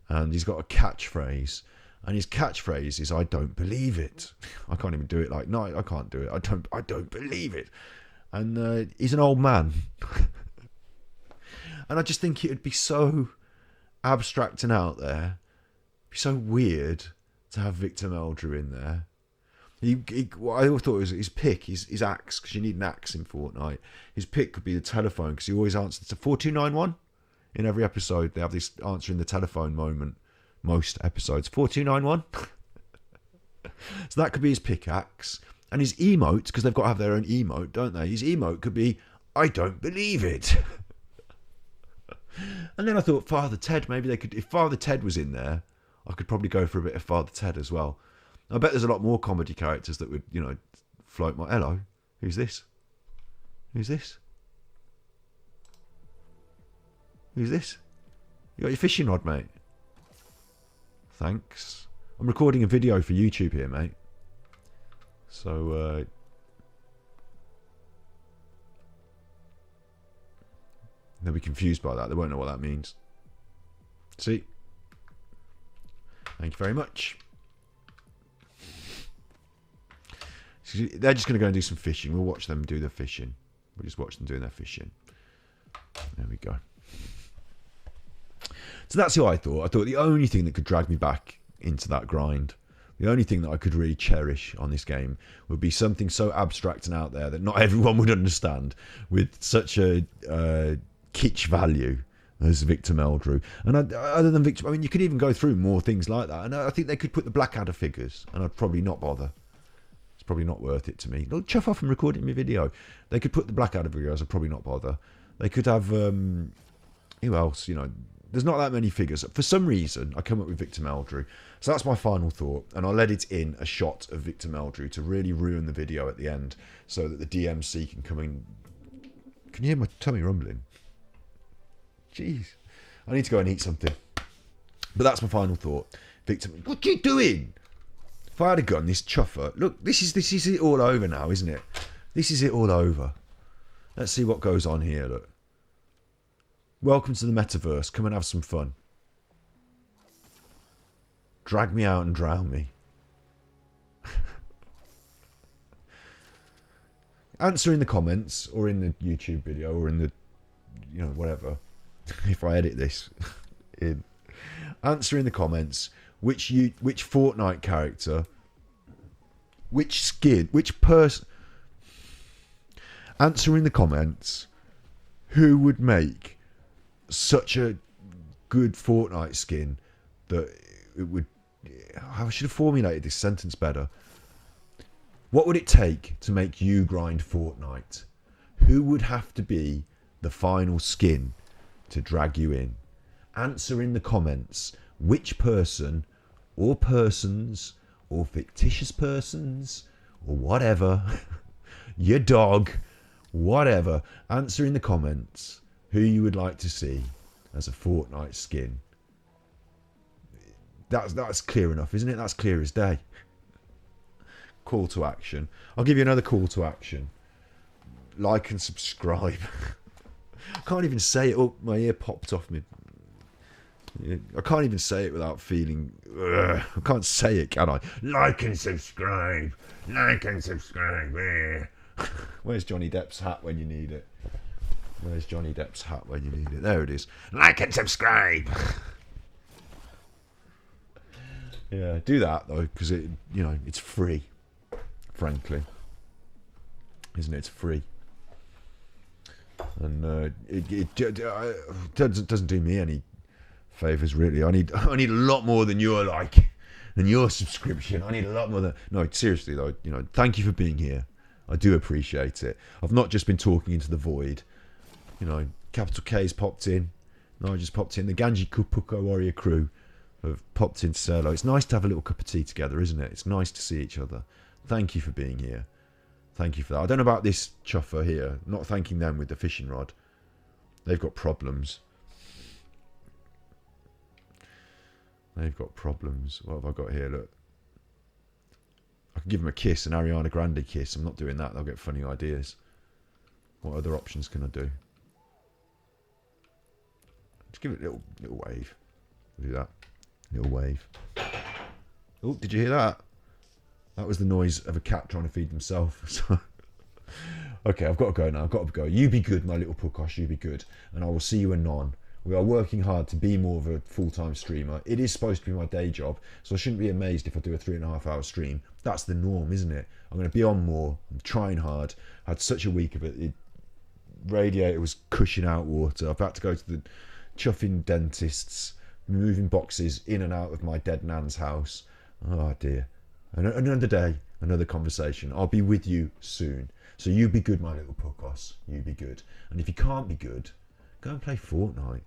and he's got a catchphrase. And his catchphrase is, I don't believe it. I can't even do it like, no, I can't do it. I don't believe it. And he's an old man. And I just think it would be so abstract and out there. It'd be so weird to have Victor Meldrew in there. What I thought was his pick, his axe, because you need an axe in Fortnite. His pick could be the telephone, because he always answers to 4291. In every episode, they have this answering the telephone moment. Most episodes. 4291. So that could be his pickaxe. And his emote, because they've got to have their own emote, don't they? His emote could be, I don't believe it. And then I thought, Father Ted, maybe they could, if Father Ted was in there, I could probably go for a bit of Father Ted as well. I bet there's a lot more comedy characters that would, float my... Hello? Who's this? Who's this? Who's this? You got your fishing rod, mate? Thanks. I'm recording a video for YouTube here, mate. So, they'll be confused by that. They won't know what that means. See? Thank you very much. They're just going to go and do some fishing. We'll watch them do their fishing. We'll just watch them doing their fishing. There we go. So that's who I thought. I thought the only thing that could drag me back into that grind, the only thing that I could really cherish on this game would be something so abstract and out there that not everyone would understand, with such a kitsch value as Victor Meldrew. And other than Victor, I mean, you could even go through more things like that. And I think they could put the Blackadder figures, and I'd probably not bother. It's probably not worth it to me. Look, chuff off and recording my video. They could put the Blackadder figures, I'd probably not bother. They could have, who else, there's not that many figures. For some reason, I come up with Victor Meldrew. So that's my final thought. And I'll edit in a shot of Victor Meldrew to really ruin the video at the end so that the DMC can come in. Can you hear my tummy rumbling? Jeez. I need to go and eat something. But that's my final thought. Victor, what are you doing? If I had a gun, this chuffer. Look, this is it all over now, isn't it? This is it all over. Let's see what goes on here. Look. Welcome to the metaverse. Come and have some fun. Drag me out and drown me. Answer in the comments or in the YouTube video or in the, whatever. If I edit this in. Answer in the comments which Fortnite character, which skin, which person. Answer in the comments who would make such a good Fortnite skin that it would. I should have formulated this sentence better. What would it take to make you grind Fortnite? Who would have to be the final skin to drag you in? Answer in the comments which person or persons or fictitious persons or whatever, your dog, whatever. Answer in the comments who you would like to see as a Fortnite skin. That's clear enough, isn't it? That's clear as day. Call to action. I'll give you another call to action. Like and subscribe. I can't even say it. Oh, my ear popped off me. I can't even say it without feeling. I can't say it, can I? Like and subscribe. Like and subscribe. Where's Johnny Depp's hat when you need it? Where's Johnny Depp's hat when you need it? There it is. Like and subscribe. Yeah, do that though, because it's free. Frankly, isn't it? It's free, and it doesn't do me any favors really. I need a lot more than your your subscription. I need a lot more than. No, seriously though, thank you for being here. I do appreciate it. I've not just been talking into the void. Capital K's popped in. Nigel's popped in. The Ganji Kupuko Warrior crew have popped in to say hello. It's nice to have a little cup of tea together, isn't it? It's nice to see each other. Thank you for being here. Thank you for that. I don't know about this chuffer here. Not thanking them with the fishing rod. They've got problems. They've got problems. What have I got here? Look. I can give them a kiss, an Ariana Grande kiss. I'm not doing that. They'll get funny ideas. What other options can I do? Just give it a little wave. Do that. Little wave. Oh, did you hear that? That was the noise of a cat trying to feed himself. Okay, I've got to go now. I've got to go. You be good, my little pukosh. You be good. And I will see you anon. We are working hard to be more of a full-time streamer. It is supposed to be my day job, so I shouldn't be amazed if I do a 3.5-hour stream. That's the norm, isn't it? I'm going to be on more. I'm trying hard. I had such a week of it. Radiator was cushing out water. I've had to go to the chuffing dentists, moving boxes in and out of my dead nan's house. Oh, dear. Another day, another conversation. I'll be with you soon. So you be good, my little puckos. You be good. And if you can't be good, go and play Fortnite.